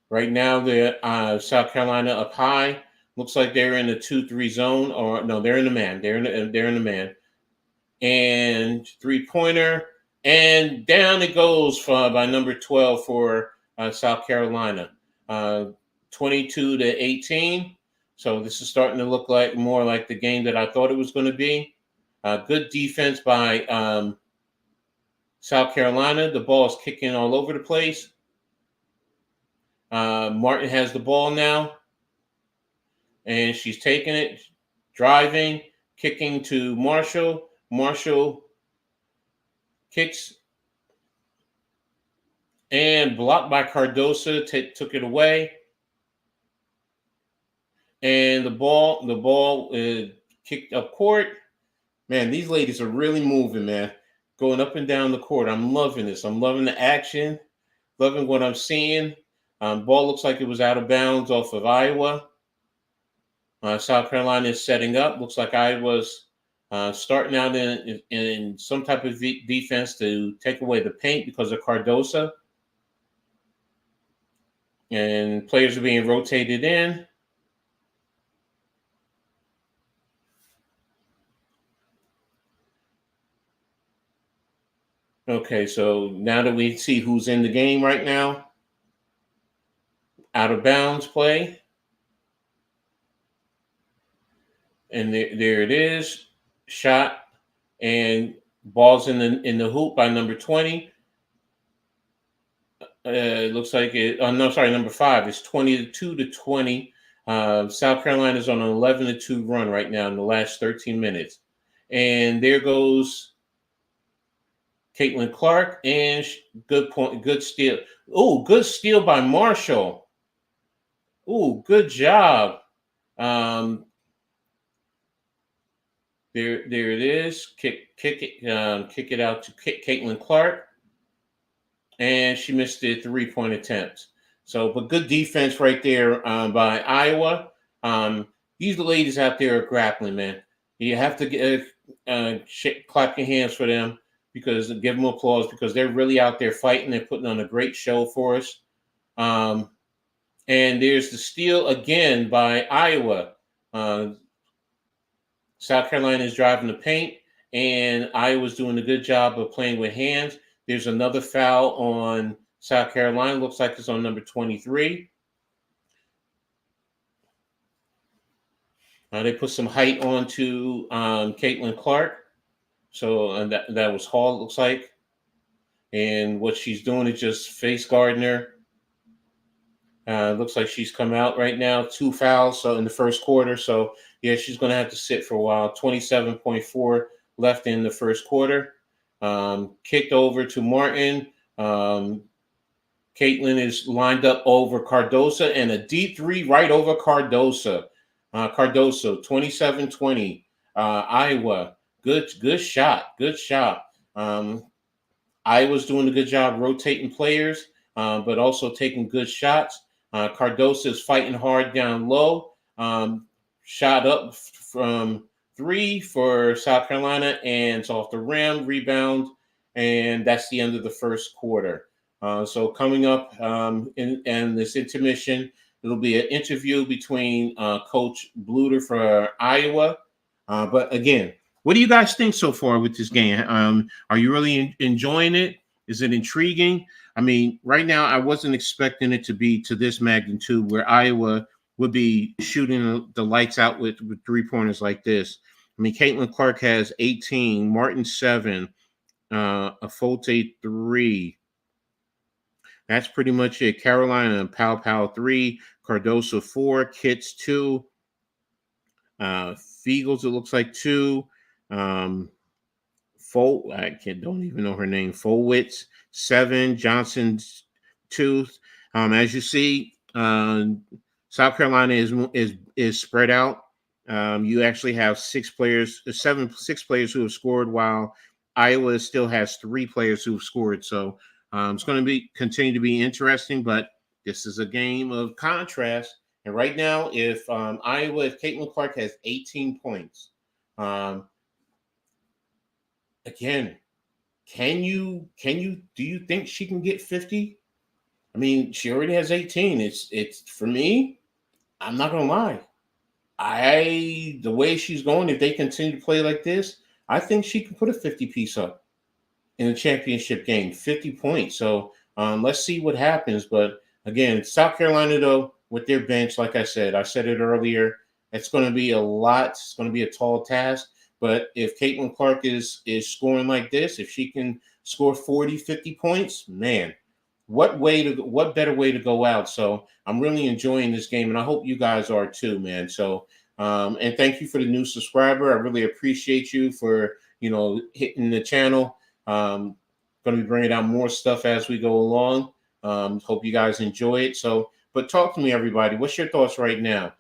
now, the South Carolina up high. Looks like they're in the 2-3 zone, or no, they're in the man. They're in the man. And three-pointer, and down it goes by number 12 for South Carolina, 22-18. So this is starting to look like more like the game that I thought it was going to be. Good defense by South Carolina. The ball is kicking all over the place. Martin has the ball now, and she's taking it, driving, kicking to Marshall. Marshall kicks and blocked by Cardosa, took it away. And the ball kicked up court. Man, these ladies are really moving, man. Going up and down the court. I'm loving this. I'm loving the action. Loving what I'm seeing. Ball looks like it was out of bounds off of Iowa. South Carolina is setting up. Looks like Iowa's starting out in some type of defense to take away the paint because of Cardosa. And players are being rotated in. Okay, so now that we see who's in the game right now, out of bounds play. And there it is, shot, and ball's in the hoop by number 20. It looks like it. Oh no, sorry, number 5. It's 22-20. South Carolina's on an 11-2 run right now in the last 13 minutes. And there goes Caitlin Clark, and good point, good steal. Oh, good steal by Marshall. Oh, good job. There it is. Kick it out to Caitlin Clark, and she missed the 3-point attempt. So, but good defense right there by Iowa. These ladies out there are grappling, man. You have to clap your hands for them, because give them applause, because they're really out there fighting. They're putting on a great show for us. And there's the steal again by Iowa. South Carolina is driving the paint, and Iowa's doing a good job of playing with hands. There's another foul on South Carolina. Looks like it's on number 23. They put some height onto Caitlin Clark. So and that was Hall, looks like. And what she's doing is just face guarding her. Looks like she's come out right now. 2 fouls in the first quarter. So, yeah, she's going to have to sit for a while. 27.4 left in the first quarter. Kicked over to Martin. Caitlin is lined up over Cardosa, and a deep 3 right over Cardosa. Cardoso, 27-20. Iowa, good shot. Good shot. Iowa's doing a good job rotating players, but also taking good shots. Cardosa is fighting hard down low. Shot up from 3 for South Carolina, and it's off the rim, rebound, and that's the end of the first quarter. So coming up in this intermission, it'll be an interview between Coach Bluter for Iowa. But again, what do you guys think so far with this game? Are you really enjoying it? Is it intriguing? I mean, right now, I wasn't expecting it to be to this magnitude where Iowa would be shooting the lights out with 3-pointers like this. I mean, Caitlin Clark has 18, Martin 7, a Folte 3. that's pretty much it. Carolina, Pow 3, Cardoso 4, Kits 2, Fiegels, it looks like 2, don't even know her name. Folwitz 7, Johnson's 2. As you see, South Carolina is spread out. You actually have 6 players who have scored, while Iowa still has 3 players who have scored. So it's going to continue to be interesting, but this is a game of contrast. And right now, if Caitlin Clark has 18 points, again, do you think she can get 50? I mean, she already has 18. It's for me, I'm not gonna lie. The way she's going, if they continue to play like this, I think she can put a 50 piece up in a championship game, 50 points. So let's see what happens. But again, South Carolina, though, with their bench, like I said it earlier, it's going to be a lot. It's going to be a tall task. But if Caitlin Clark is scoring like this, if she can score 40, 50 points, man, what better way to go out? So I'm really enjoying this game, and I hope you guys are too, man. So and thank you for the new subscriber. I really appreciate you for hitting the channel. Going to be bringing out more stuff as we go along. Hope you guys enjoy it. So, but talk to me, everybody. What's your thoughts right now?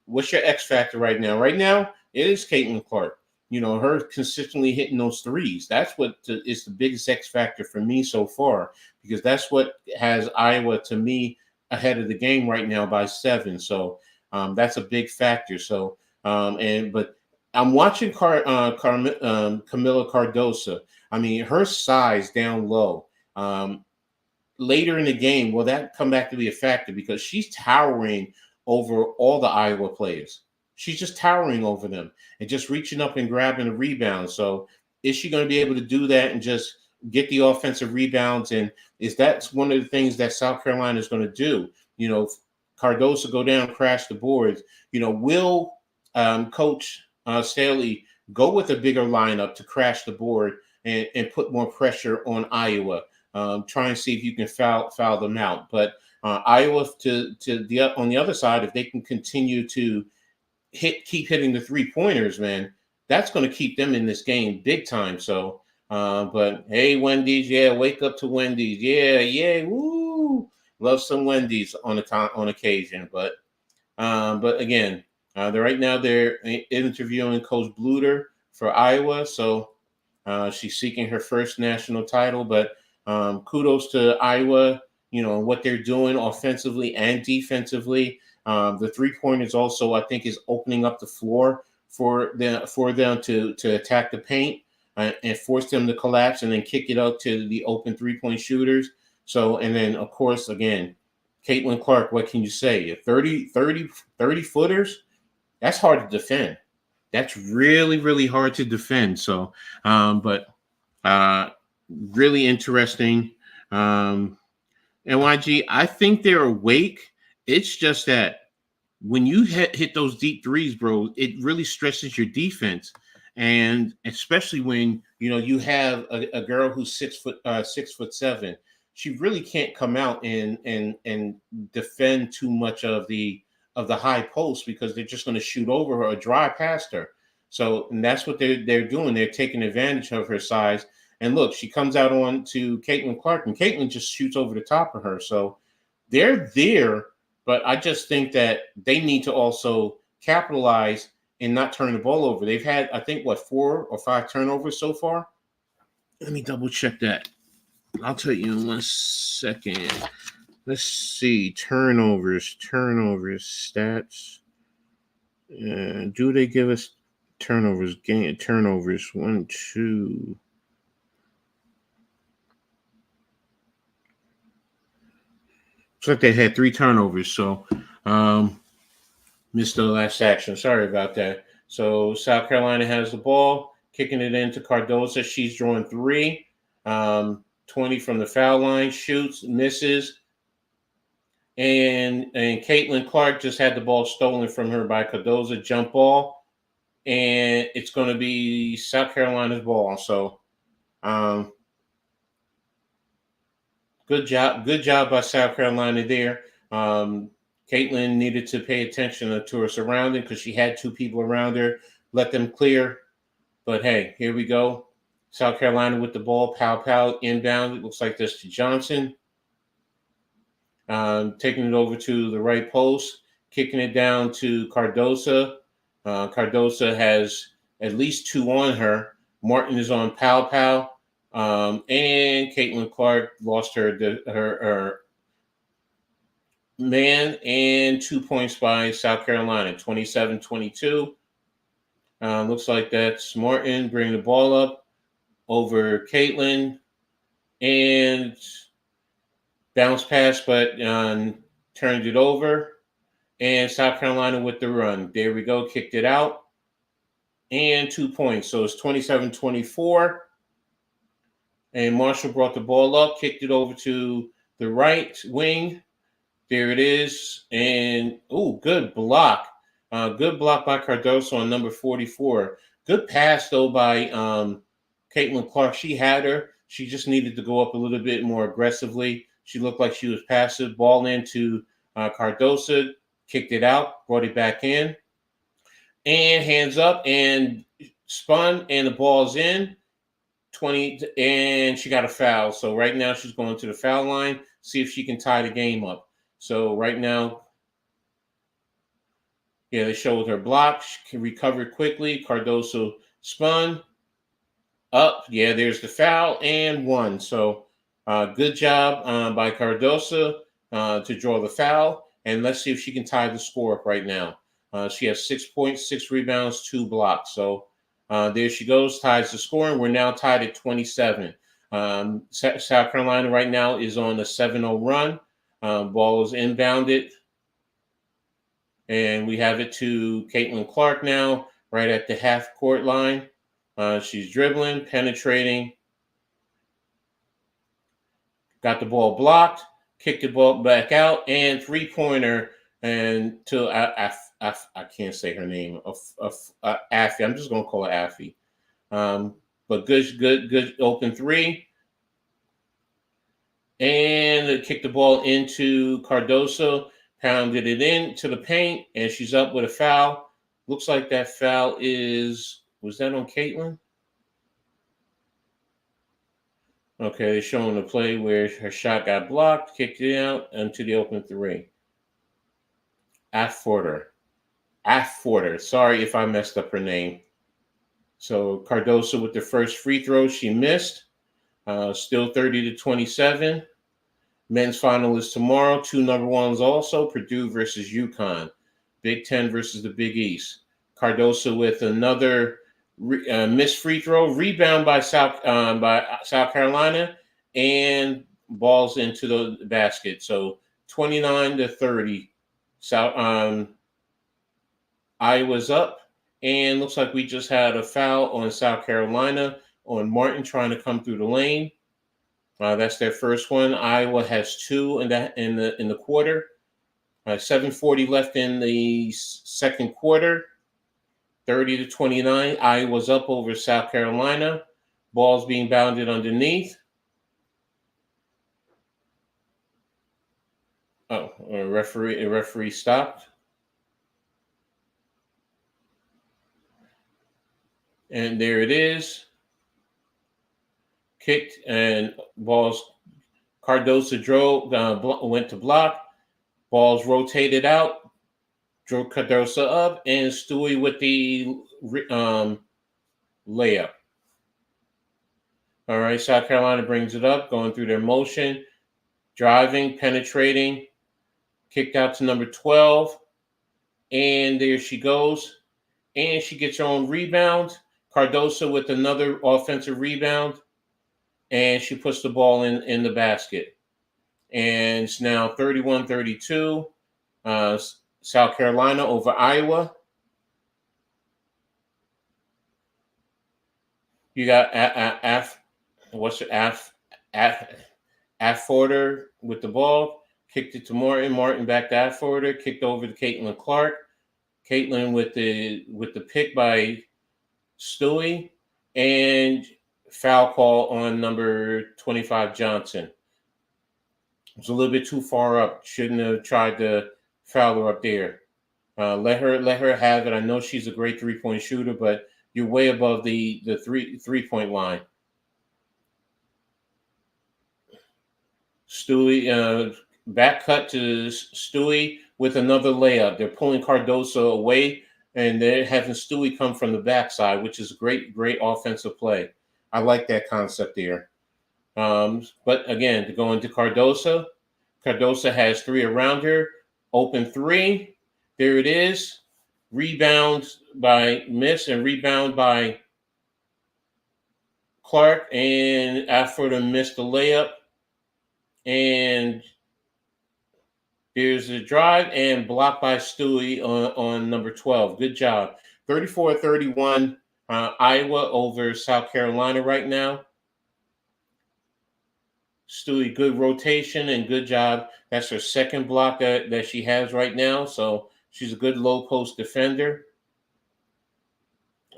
What's your X factor right now? Right now, it is Caitlin Clark. Her consistently hitting those threes. That's what is the biggest X factor for me so far, because that's what has Iowa, to me, ahead of the game right now by 7. So that's a big factor. So but I'm watching Camila Cardoso. I mean, her size down low. Later in the game, will that come back to be a factor? Because she's towering over all the Iowa players. She's just towering over them and just reaching up and grabbing a rebound. So is she going to be able to do that and just get the offensive rebounds? And is that one of the things that South Carolina is going to do? Cardoso go down, crash the boards. Will Coach Staley go with a bigger lineup to crash the board and put more pressure on Iowa? Try and see if you can foul them out. But Iowa on the other side, if they can continue to keep hitting the 3-pointers, man, that's going to keep them in this game big time. So, but hey, Wendy's, yeah, wake up to Wendy's, yeah, woo, love some Wendy's on occasion. But again, they're interviewing Coach Bluter for Iowa, so she's seeking her first national title. But kudos to Iowa, what they're doing offensively and defensively. The 3-pointers also, I think, is opening up the floor for them to attack the paint and force them to collapse and then kick it out to the open 3-point shooters. So, and then, of course, again, Caitlin Clark, what can you say? 30 footers, that's hard to defend. That's really, really hard to defend. So, but really interesting. NYG, I think they're awake. It's just that when you hit those deep threes, bro, it really stresses your defense, and especially when you have a girl who's 6'7". She really can't come out and defend too much of the high post, because they're just going to shoot over her or drive past her. So, and that's what they're doing. They're taking advantage of her size. And look, she comes out on to Caitlin Clark, and Caitlin just shoots over the top of her. So they're there. But I just think that they need to also capitalize and not turn the ball over. They've had, I think, 4 or 5 turnovers so far? Let me double check that. I'll tell you in 1 second. Let's see. Turnovers, stats. Do they give us turnovers? Turnovers. 1, 2. Looks like they had 3 turnovers, so missed the last action. Sorry about that. So South Carolina has the ball, kicking it into Cardoso. She's drawing 3, 20 from the foul line, shoots, misses. And Caitlin Clark just had the ball stolen from her by Cardoso, jump ball. And it's going to be South Carolina's ball. So going Good job by South Carolina there. Caitlin needed to pay attention to her surrounding because she had two people around her. Let them clear. But hey, here we go. South Carolina with the ball. Pow, inbound. It looks like this to Johnson. Taking it over to the right post. Kicking it down to Cardosa. Cardosa has at least two on her. Martin is on Pow. And Caitlin Clark lost her man, and 2 points by South Carolina, 27-22. Looks like that's Martin bringing the ball up over Caitlin, and bounce pass, but turned it over. And South Carolina with the run. There we go, kicked it out, and 2 points. So it's 27-24. And Marshall brought the ball up, kicked it over to the right wing. There it is. And, good block. Good block by Cardoso on number 44. Good pass, though, by Caitlin Clark. She had her. She just needed to go up a little bit more aggressively. She looked like she was passive. Ball into Cardoso. Kicked it out. Brought it back in. And hands up and spun. And the ball's in. 20. And she got a foul. So right now she's going to the foul line. See if she can tie the game up. So right now, they showed her block. She can recover quickly. Cardoso spun up. Yeah, there's the foul and one. So good job by Cardoso to draw the foul. And let's see if she can tie the score up right now. She has 6 points, 6 rebounds, 2 blocks. So there she goes, ties the score. And we're now tied at 27. South Carolina right now is on a 7-0 run. Ball is inbounded. And we have it to Caitlin Clark now, right at the half-court line. She's dribbling, penetrating. Got the ball blocked, kicked the ball back out, and three-pointer. And to I can't say her name. Affy. I'm just going to call her Affy. But good open three. And kicked the ball into Cardoso, pounded it into the paint, and she's up with a foul. Looks like that foul was that on Caitlin? Okay, they're showing the play where her shot got blocked, kicked it out into the open three. Afforder. Sorry if I messed up her name. So Cardoso with the first free throw, she missed. Still 30-27. Men's final is tomorrow. 2 number ones also. Purdue versus UConn. Big Ten versus the Big East. Cardoso with another missed free throw. Rebound by South Carolina. And balls into the basket. So 29-30. Iowa's up. And looks like we just had a foul on South Carolina on Martin trying to come through the lane. That's their first one. Iowa has 2 in the quarter. 7:40 left in the second quarter. 30-29. Iowa's up over South Carolina. Ball's being bounded underneath. A referee stopped. And there it is. Kicked and balls. Cardoso drove, went to block. Balls rotated out. Drove Cardoso up, and Stewie with the layup. All right, South Carolina brings it up, going through their motion, driving, penetrating, kicked out to number 12, and there she goes. And she gets her own rebound. Cardoso with another offensive rebound. And she puts the ball in the basket. And it's now 31-32. South Carolina over Iowa. You got Afforder with the ball. Kicked it to Martin. Martin back to Afforder. Kicked over to Caitlin Clark. Caitlin with the pick by Stewie. And foul call on number 25, Johnson. It's a little bit too far up. Shouldn't have tried to foul her up there. Let her have it. I know she's a great 3-point shooter, but you're way above the three-point line. Stewie, back cut to Stewie with another layup. They're pulling Cardoso away, and they're having Stewie come from the backside, which is a great offensive play. I like that concept there. But again, to go into Cardoso, Cardoso has three around her. Open three. There it is. Rebound by Miss and rebound by Clark. And Alfredo missed the layup. And there's a drive and blocked by Stewie on number 12. Good job. 34-31, Iowa over South Carolina right now. Stewie, good rotation and good job. That's her second block that she has right now. So she's a good low post defender.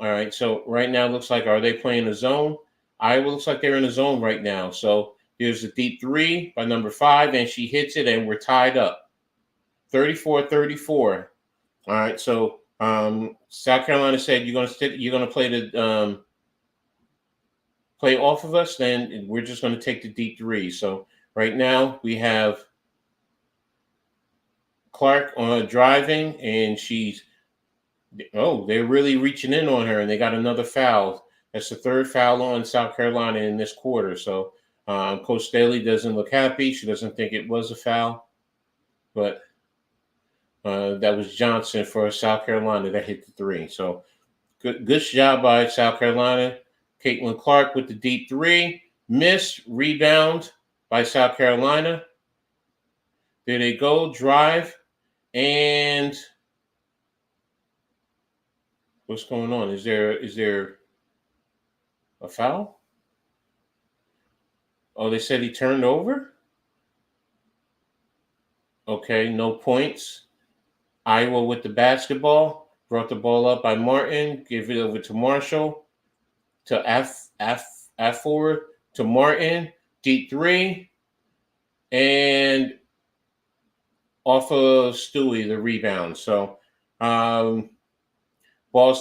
All right. So right now it looks like, are they playing a zone? Iowa looks like they're in a zone right now. So there's a deep three by number 5, and she hits it, and we're tied up. 34-34. All right. So South Carolina said you're gonna play the play off of us, then we're just going to take the deep three. So right now we have Clark on driving, and they're really reaching in on her, and they got another foul. That's the third foul on South Carolina in this quarter. So Coach Staley doesn't look happy. She doesn't think it was a foul, but that was Johnson for South Carolina that hit the three. So good job by South Carolina. Caitlin Clark with the deep three. Miss, rebound by South Carolina. There they go, drive. And what's going on? Is there a foul? Oh, they said he turned over? Okay, no points. Iowa with the basketball. Brought the ball up by Martin. Give it over to Marshall. To F forward to Martin, deep three, and off of Stewie, the rebound. So ball's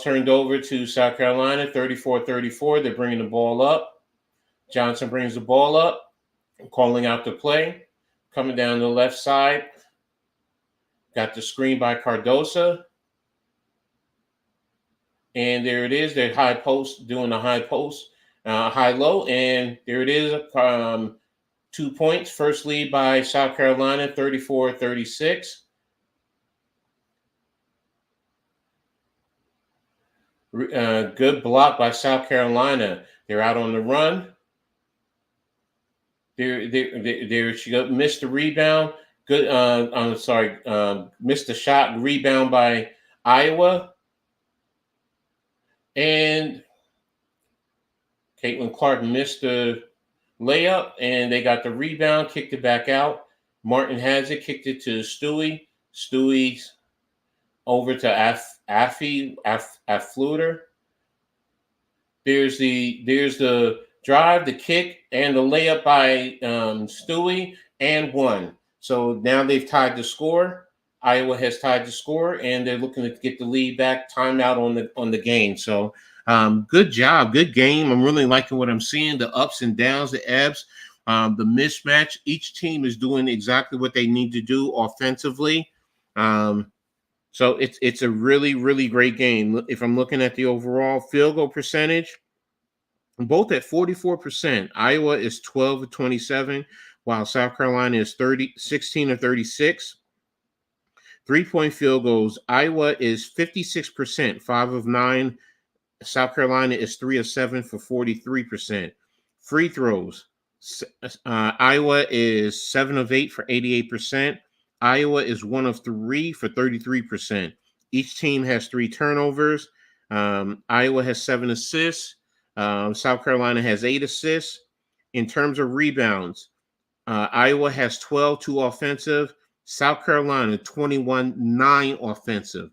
turned over to South Carolina, 34-34. They're bringing the ball up. Johnson brings the ball up, calling out the play, coming down the left side. Got the screen by Cardoso. And there it is. They're high post, doing the high post, high-low. And there it is, 2 points. First lead by South Carolina, 34-36. Good block by South Carolina. They're out on the run. She missed the rebound. Good. Missed the shot. Rebound by Iowa. And Caitlin Clark missed the layup, and they got the rebound, kicked it back out. Martin has it, kicked it to Stewie. Stewie's over to Affluter. There's the drive, the kick, and the layup by Stewie, and one. So now they've tied the score. Iowa has tied the score, and they're looking to get the lead back. Timeout on the game. So good job, good game. I'm really liking what I'm seeing. The ups and downs, the ebbs, the mismatch. Each team is doing exactly what they need to do offensively. So it's a really great game. If I'm looking at the overall field goal percentage, both at 44%. Iowa is 12 of 27, while South Carolina is 16 of 36. 3-point field goals, Iowa is 56%, 5 of 9. South Carolina is 3 of 7 for 43%. Free throws, Iowa is 7 of 8 for 88%. Iowa is 1 of 3 for 33%. Each team has 3 turnovers. Iowa has 7 assists. South Carolina has 8 assists. In terms of rebounds, Iowa has 12, 2 offensive. South Carolina, 21, 9 offensive.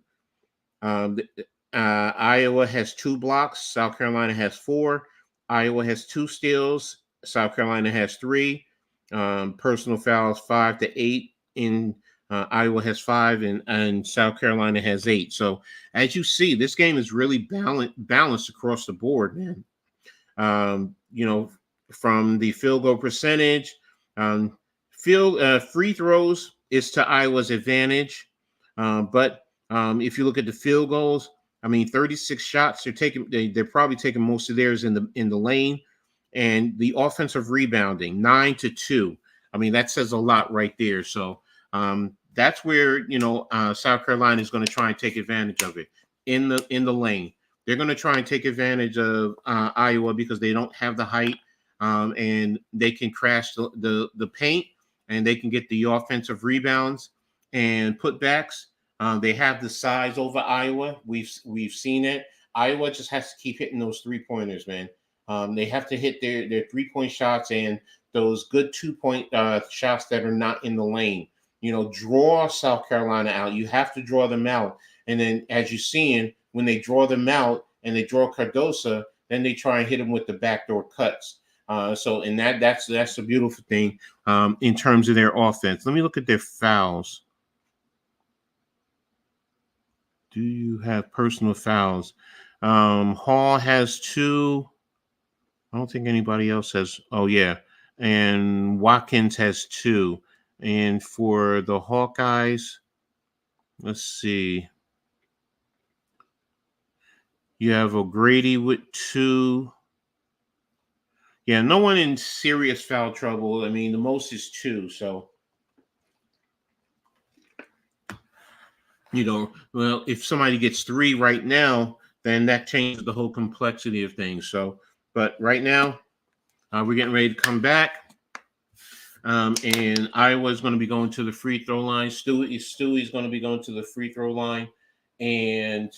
Iowa has 2 blocks. South Carolina has 4. Iowa has 2 steals. South Carolina has 3. Personal fouls 5 to 8 in Iowa has 5, and South Carolina has 8. So as you see, this game is really balanced across the board, man. You know, from the field goal percentage, free throws is to Iowa's advantage. But if you look at the field goals, I mean, 36 shots. They're probably taking most of theirs in the lane, and the offensive rebounding 9-2. I mean, that says a lot right there. So that's where South Carolina is going to try and take advantage of it in the lane. They're going to try and take advantage of Iowa because they don't have the height, and they can crash the paint, and they can get the offensive rebounds and putbacks. They have the size over Iowa. We've seen it. Iowa just has to keep hitting those 3-pointers, man. They have to hit their 3-point shots and those good 2-point shots that are not in the lane. Draw South Carolina out. You have to draw them out. And then, as you're seeing, when they draw them out and they draw Cardoso, then they try and hit them with the backdoor cuts. That's the beautiful thing in terms of their offense. Let me look at their fouls. Do you have personal fouls? Hall has 2. I don't think anybody else has. Oh, yeah. And Watkins has 2. And for the Hawkeyes, let's see. You have O'Grady with 2. Yeah, no one in serious foul trouble. I mean, the most is 2. So, well, if somebody gets 3 right now, then that changes the whole complexity of things. So, but right now, we're getting ready to come back. And Iowa's going to be going to the free throw line. Stewie's going to be going to the free throw line and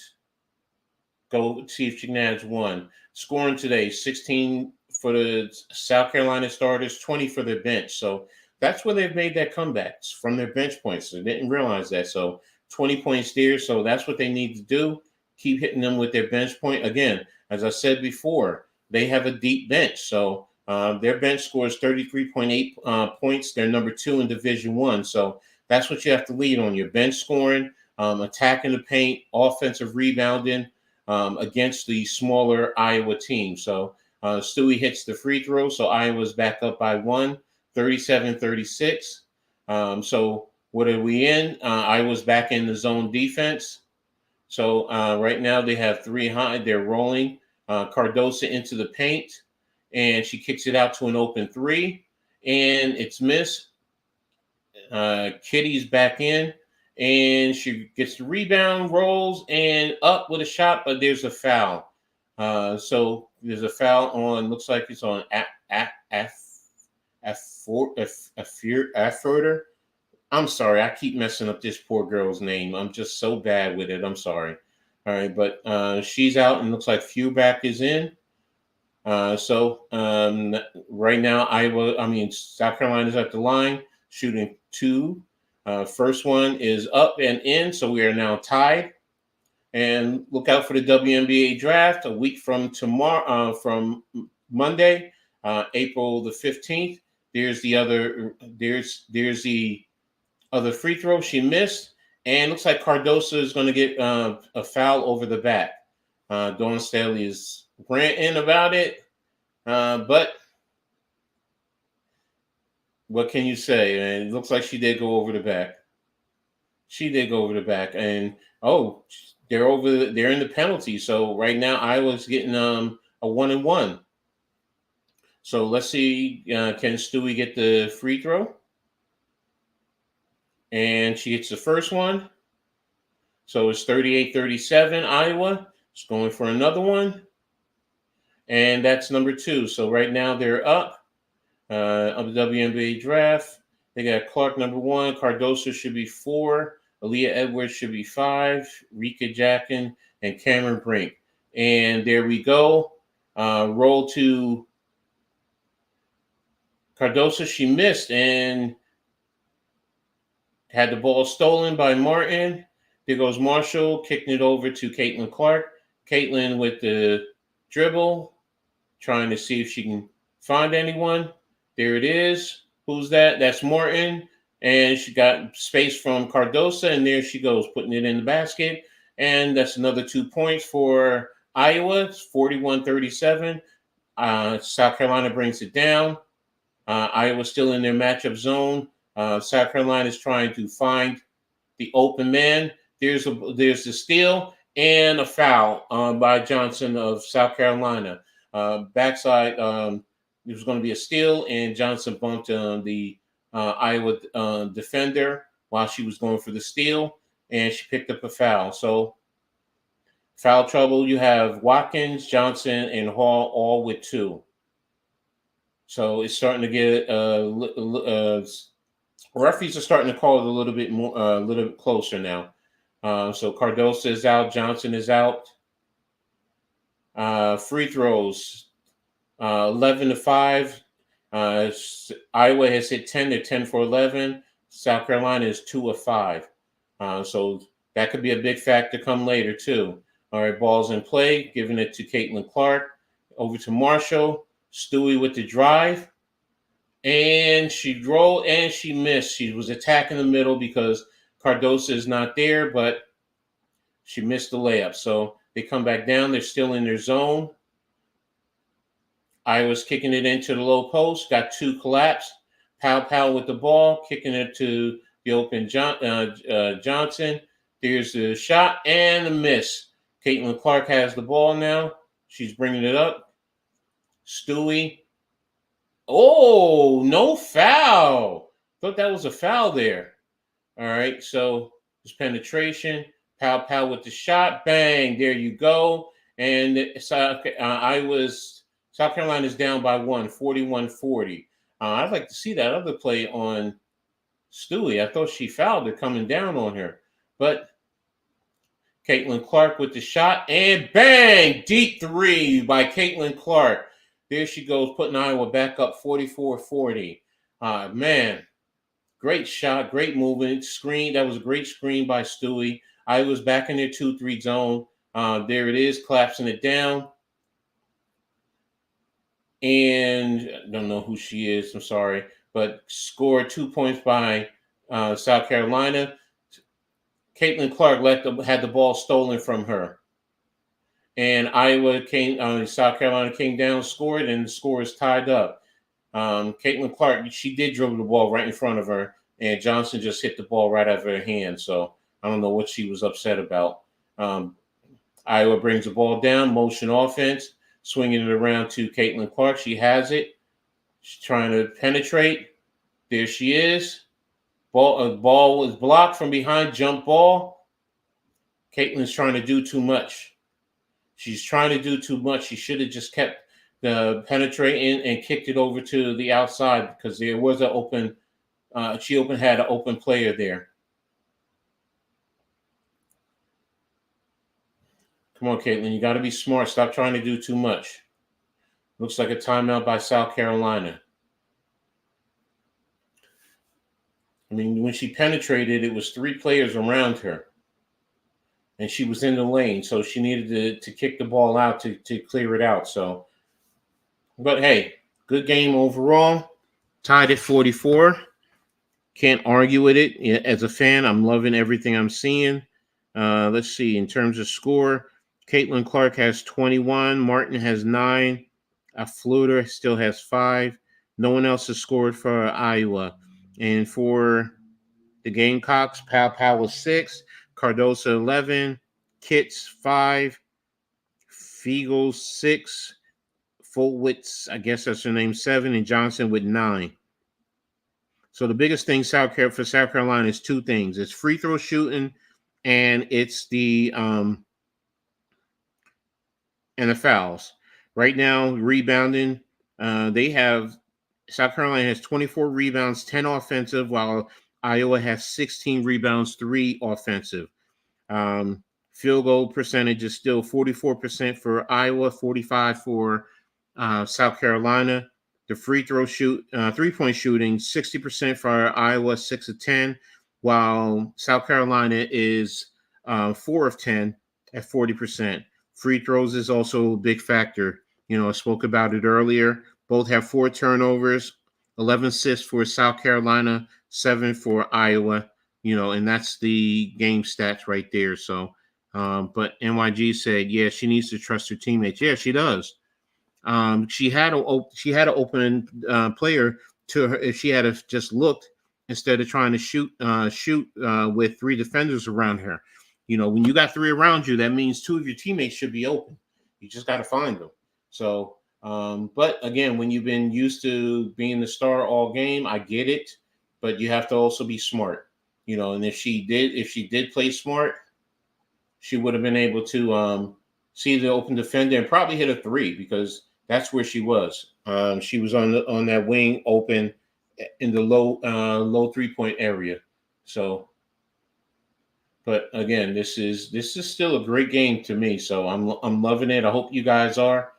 go see if she can add 1. Scoring today, 16 for the South Carolina starters, 20 for their bench. So that's where they've made that comeback, from their bench points. They didn't realize that. So 20 points there. So that's what they need to do. Keep hitting them with their bench point. Again, as I said before, they have a deep bench. So their bench scores 33.8 points. They're number 2 in Division I. So that's what you have to lead on, your bench scoring, attacking the paint, offensive rebounding against the smaller Iowa team. So Stewie hits the free throw. So Iowa's back up by 1, 37-36. So what are we in? Iowa's back in the zone defense. So right now they have 3 high. They're rolling Cardoso into the paint, and she kicks it out to an open 3, and it's missed. Kitty's back in, and she gets the rebound, rolls, and up with a shot, but there's a foul. So there's a foul on, looks like it's on Afferter. I'm sorry, I keep messing up this poor girl's name. I'm just so bad with it. I'm sorry. All right, but she's out, and looks like Fewback is in. So right now, South Carolina's at the line, shooting 2. First one is up and in, so we are now tied. And look out for the WNBA draft a week from tomorrow, from Monday, April the 15th. There's the other free throw she missed, and looks like Cardoso is going to get a foul over the back. Dawn Staley is ranting about it, but what can you say? And it looks like she did go over the back. And they're in the penalty. So right now Iowa's getting a 1-and-1. So let's see, can Stewie get the free throw? And she gets the first one. So it's 38-37, Iowa. It's going for another one. And that's number 2. So right now they're up on the WNBA draft. They got Clark number 1. Cardoso should be 4. Aaliyah Edwards should be 5. Rika Jackin and Cameron Brink. And there we go. Roll to Cardoso. She missed and had the ball stolen by Martin. There goes Marshall, kicking it over to Caitlin Clark. Caitlin with the dribble, trying to see if she can find anyone. There it is. Who's that? That's Morton. And she got space from Cardosa, and there she goes, putting it in the basket. And that's another 2 points for Iowa. It's 41-37. South Carolina brings it down. Iowa's still in their matchup zone. South Carolina is trying to find the open man. There's the steal and a foul by Johnson of South Carolina. Backside, it was going to be a steal, and Johnson bumped the Iowa defender while she was going for the steal, and she picked up a foul. So foul trouble, you have Watkins, Johnson, and Hall all with 2. So it's starting to get referees are starting to call it a little bit more, a little bit closer now. So Cardosa is out, Johnson is out. Free throws, 11-5. Iowa has hit 10. They're 10 for 11. South Carolina is 2 of 5. So that could be a big factor come later too. All right, ball's in play, giving it to Caitlin Clark. Over to Marshall. Stewie with the drive. And she drove and she missed. She was attacking the middle because Cardosa is not there, but she missed the layup. So they come back down. They're still in their zone. Iowa's kicking it into the low post. Got 2 collapsed. Powell with the ball, kicking it to the open Johnson. There's the shot and the miss. Caitlin Clark has the ball now. She's bringing it up. Stewie. Oh, no foul. Thought that was a foul there. All right, so it's penetration. Powell with the shot. Bang, there you go. And South Carolina is down by 1, 41-40. I'd like to see that other play on Stewie. I thought she fouled her coming down on her. But Caitlin Clark with the shot. And bang, deep 3 by Caitlin Clark. There she goes, putting Iowa back up 44-40. Man, great shot, great movement. Screen, that was a great screen by Stewie. Iowa's back in their 2-3 zone. There it is, collapsing it down. And I don't know who she is, I'm sorry, but scored 2 points by South Carolina. Caitlin Clark had the ball stolen from her. And South Carolina came down, scored, and the score is tied up. Caitlin Clark, she did dribble the ball right in front of her, and Johnson just hit the ball right out of her hand. So I don't know what she was upset about. Iowa brings the ball down, motion offense, swinging it around to Caitlin Clark. She has it. She's trying to penetrate. There she is. Ball was blocked from behind, jump ball. Caitlin's trying to do too much. She's trying to do too much. She should have just kept the penetrating and kicked it over to the outside because there was an open. She had an open player there. Come on, Caitlin. You got to be smart. Stop trying to do too much. Looks like a timeout by South Carolina. I mean, when she penetrated, it was 3 players around her. And she was in the lane, so she needed to kick the ball out to clear it out. So, but hey, good game overall. Tied at 44. Can't argue with it. As a fan, I'm loving everything I'm seeing. Let's see. In terms of score, Caitlin Clark has 21. Martin has 9. Fluter still has 5. No one else has scored for Iowa. And for the Gamecocks, Powell was 6. Cardosa 11, Kitts 5, Fiegel 6, Fulwitz, I guess that's her name, 7, and Johnson with 9. So the biggest thing for South Carolina is 2 things. It's free throw shooting and it's the and the fouls. Right now, rebounding, South Carolina has 24 rebounds, 10 offensive, while Iowa has 16 rebounds, 3 offensive. Field goal percentage is still 44% for Iowa, 45% for South Carolina. The free throw 3-point shooting, 60% for Iowa, 6 of 10, while South Carolina is 4 of 10 at 40%. Free throws is also a big factor. I spoke about it earlier. Both have 4 turnovers. 11 assists for South Carolina, 7 for Iowa. And that's the game stats right there. So, but NYG said, yeah, she needs to trust her teammates. Yeah, she does. She had an open player to her if she had just looked instead of trying to shoot with 3 defenders around her. When you got 3 around you, that means 2 of your teammates should be open. You just got to find them. So, but again, when you've been used to being the star all game, I get it, but you have to also be smart. And if she did play smart, she would have been able to see the open defender and probably hit a 3 because that's where she was. She was on that wing open in the low 3-point area. So, but again, this is still a great game to me. So I'm loving it. I hope you guys are.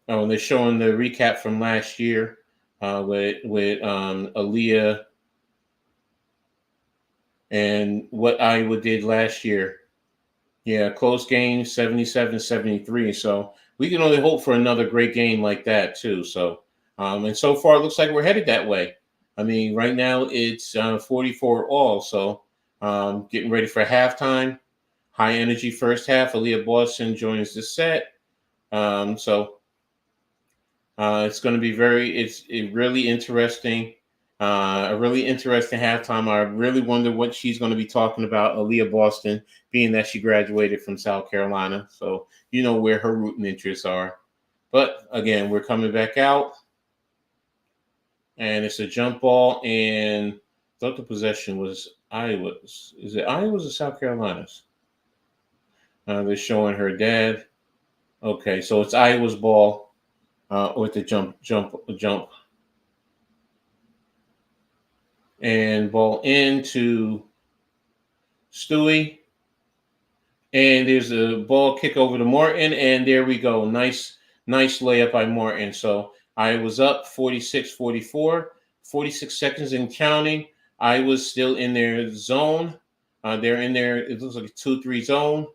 Oh, they're showing the recap from last year with Aaliyah and what Iowa did last year. Yeah, close game, 77-73. So we can only hope for another great game like that too. So, and so far it looks like we're headed that way. I mean, right now it's 44 all. So getting ready for halftime. High energy first half. Aaliyah Boston joins the set. So it's going to be really interesting. A really interesting halftime. I really wonder what she's going to be talking about, Aaliyah Boston, being that she graduated from South Carolina. So where her rooting interests are. But again, we're coming back out. And it's a jump ball. And I thought the possession was Iowa's. Is it Iowa's or South Carolina's? They're showing her dad. Okay, so it's Iowa's ball with the jump. And ball into Stewie. And there's a ball kick over to Martin. And there we go. Nice layup by Martin. So I was up 46-44, 46 seconds and counting. I was still in their zone. They're in there. It looks like a 2-3 zone.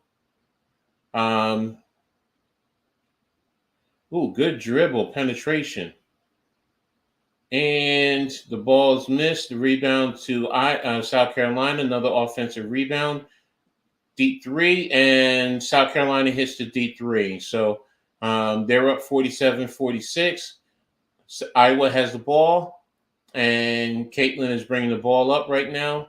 Good dribble, penetration. And the ball is missed. The rebound to South Carolina. Another offensive rebound. Deep 3. And South Carolina hits the deep 3. So they're up 47-46. So Iowa has the ball. And Caitlin is bringing the ball up right now.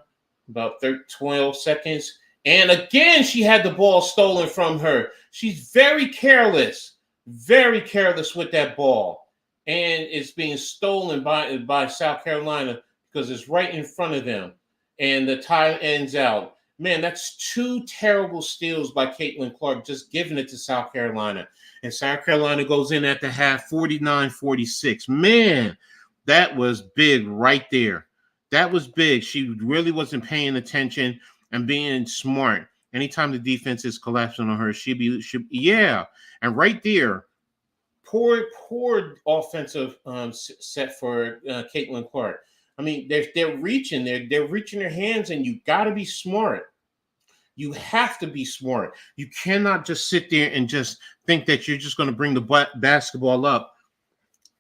About 12 seconds. And again, she had the ball stolen from her. She's very careless with that ball. And it's being stolen by South Carolina because it's right in front of them. And the tie ends out. Man, that's 2 terrible steals by Caitlin Clark, just giving it to South Carolina. And South Carolina goes in at the half, 49-46. Man, that was big right there. That was big. She really wasn't paying attention and being smart. Anytime the defense is collapsing on her, yeah. And right there, poor offensive set for Caitlin Clark. I mean, they're reaching their hands, and you got to be smart. You have to be smart. You cannot just sit there and just think that you're just going to bring the basketball up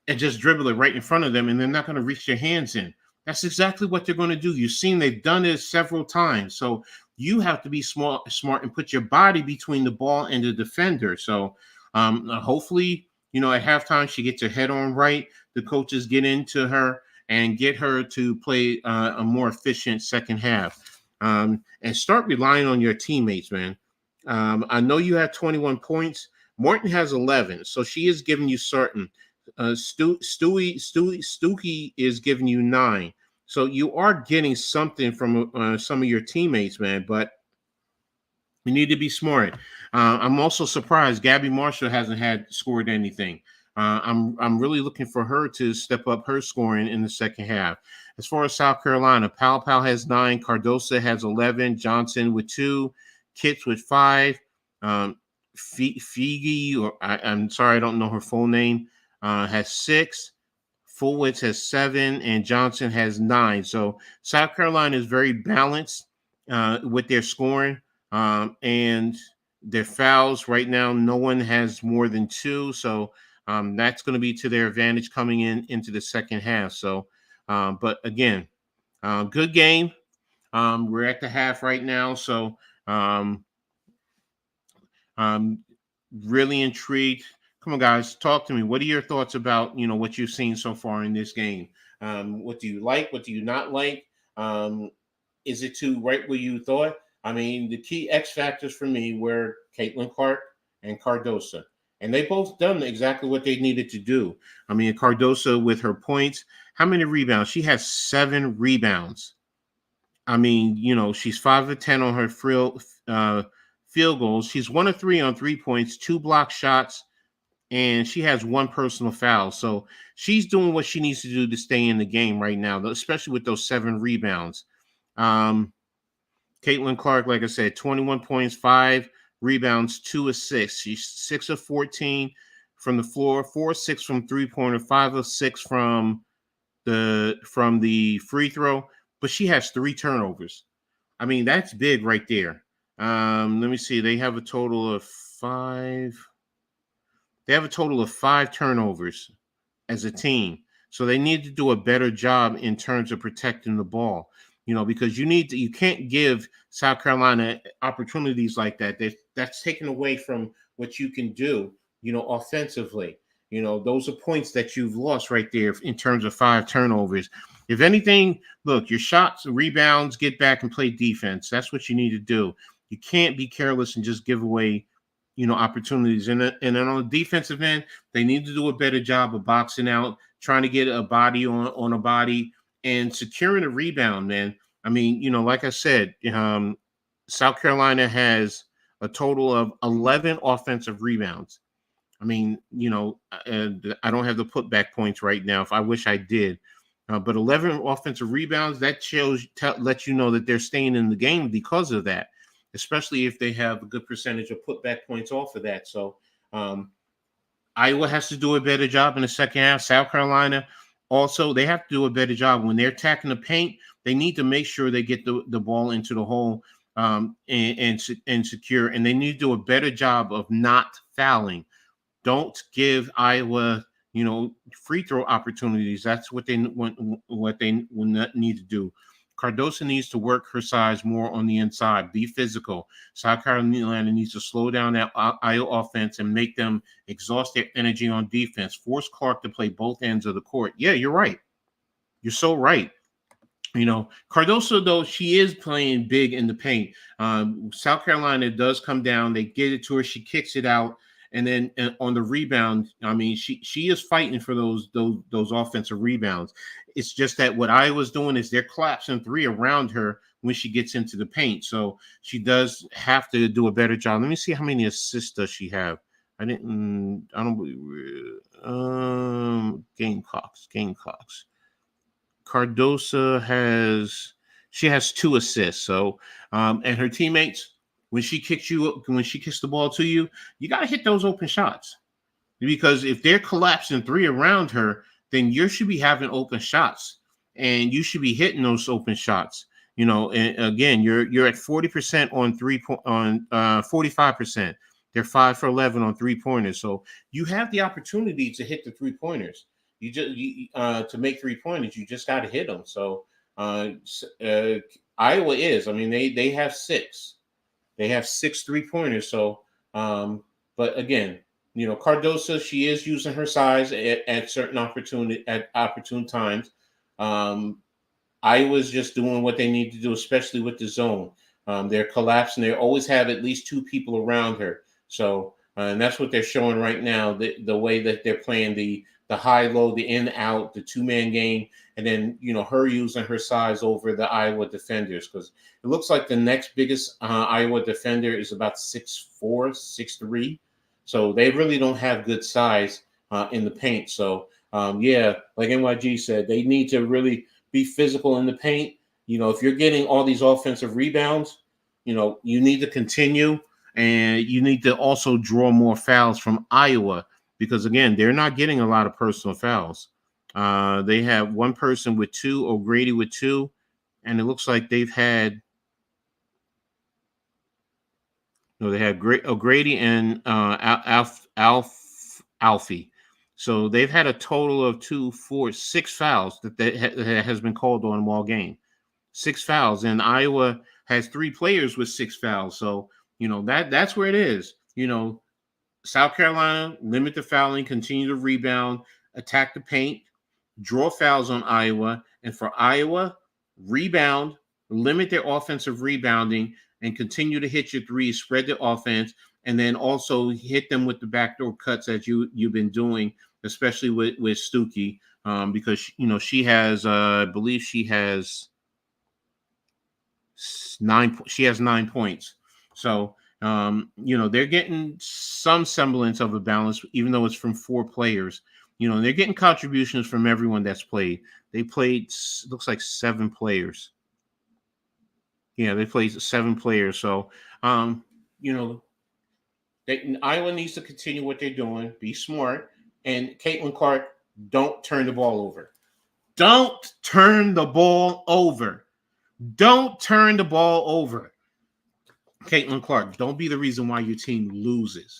and just dribble it right in front of them, and they're not going to reach their hands in. That's exactly what they're going to do. You've seen they've done it several times. So you have to be smart and put your body between the ball and the defender. So hopefully, at halftime, she gets her head on right. The coaches get into her and get her to play a more efficient second half. And start relying on your teammates, man. I know you have 21 points. Morton has 11, so she is giving you certain. Stewie is giving you 9. So you are getting something from some of your teammates, man, but you need to be smart. I'm also surprised Gabby Marshall hasn't scored anything. I'm really looking for her to step up her scoring in the second half. As far as South Carolina, Pal has 9, Cardosa has 11, Johnson with 2, Kitts with 5, Figi, I'm sorry, I don't know her full name, has 6, Fulwitz has 7, and Johnson has 9. So South Carolina is very balanced with their scoring, and their fouls right now. No one has more than 2. So that's going to be to their advantage coming into the second half. So, but again, good game. We're at the half right now, so um, I'm really intrigued. Come on, guys, talk to me. What are your thoughts about what you've seen so far in this game? What do you like? What do you not like? Is it too right where you thought? I mean, the key X factors for me were Caitlin Clark and Cardosa, and they both done exactly what they needed to do. I mean, Cardosa with her points, how many rebounds? She has 7 rebounds. I mean, she's 5 of 10 on her field goals. She's 1 of 3 on 3 points, 2 block shots, and she has 1 personal foul. So she's doing what she needs to do to stay in the game right now, especially with those 7 rebounds. Caitlin Clark, like I said, 21 points, 5 rebounds, 2 assists. She's 6 of 14 from the floor, 4 of 6 from 3-pointer, 5 of 6 from the free throw, but she has 3 turnovers. I mean, that's big right there. Let me see. They have a total of 5. They have a total of 5 turnovers as a team. So they need to do a better job in terms of protecting the ball. Because you can't give South Carolina opportunities like that. That's taken away from what you can do, offensively. Those are points that you've lost right there in terms of 5 turnovers. If anything, look, your shots, rebounds, get back and play defense. That's what you need to do. You can't be careless and just give away, opportunities. And then on the defensive end, they need to do a better job of boxing out, trying to get a body on a body and securing a rebound, man. I mean, like I said, South Carolina has a total of 11 offensive rebounds. I mean, I don't have the putback points right now. If I wish I did, but 11 offensive rebounds, that lets you know that they're staying in the game because of that, especially if they have a good percentage of putback points off of that. So Iowa has to do a better job in the second half. South Carolina also, they have to do a better job when they're attacking the paint. They need to make sure they get the ball into the hole and secure, and they need to do a better job of not fouling. Don't give Iowa, free throw opportunities. That's what they need to do. Cardosa needs to work her size more on the inside. Be physical. South Carolina needs to slow down that Iowa offense and make them exhaust their energy on defense. Force Clark to play both ends of the court. Yeah, you're right. You're so right. Cardosa, though, she is playing big in the paint. South Carolina does come down. They get it to her. She kicks it out. And then on the rebound, I mean, she is fighting for those offensive rebounds. It's just that what Iowa's doing is they're collapsing 3 around her when she gets into the paint. So she does have to do a better job. Let me see how many assists does she have. I don't believe Gamecocks. Cardosa has 2 assists. So and her teammates, when she kicks the ball to you, you got to hit those open shots, because if they're collapsing 3 around her, then you should be having open shots and you should be hitting those open shots. And again, you're at 40% on 45%. They're 5 for 11 on 3-pointers. So you have the opportunity to hit the 3-pointers. To make 3-pointers, you just got to hit them. So Iowa is. I mean, they have 6. They have 6 3-pointers. So, but again, Cardosa, she is using her size at certain opportune times. Iowa's just doing what they need to do, especially with the zone. They're collapsing. They always have at least 2 people around her. So, and that's what they're showing right now. The way that they're playing the high-low, the in-out, the 2-man game, and then, her using her size over the Iowa defenders, because it looks like the next biggest Iowa defender is about 6'4", 6'3". So they really don't have good size in the paint. So, yeah, like NYG said, they need to really be physical in the paint. If you're getting all these offensive rebounds, you need to continue, and you need to also draw more fouls from Iowa, because, again, they're not getting a lot of personal fouls. They have 1 person with 2, O'Grady with 2, and it looks like they've had O'Grady and Alfie. So they've had a total of 2, 4, 6 fouls that has been called on them all game. 6 fouls, and Iowa has 3 players with 6 fouls. So that's where it is. South Carolina limit the fouling, continue to rebound, attack the paint, draw fouls on Iowa, and for Iowa, rebound, limit their offensive rebounding, and continue to hit your threes, spread the offense, and then also hit them with the backdoor cuts as you've been doing, especially with Stuckey, because she has, I believe she has 9. She has 9 points. So they're getting some semblance of a balance, even though it's from 4 players. They're getting contributions from everyone that's played. They played, looks like 7 players. Yeah, they played 7 players. So, Iowa needs to continue what they're doing, be smart, and Caitlin Clark, don't turn the ball over. Don't turn the ball over. Don't turn the ball over. Caitlin Clark, don't be the reason why your team loses.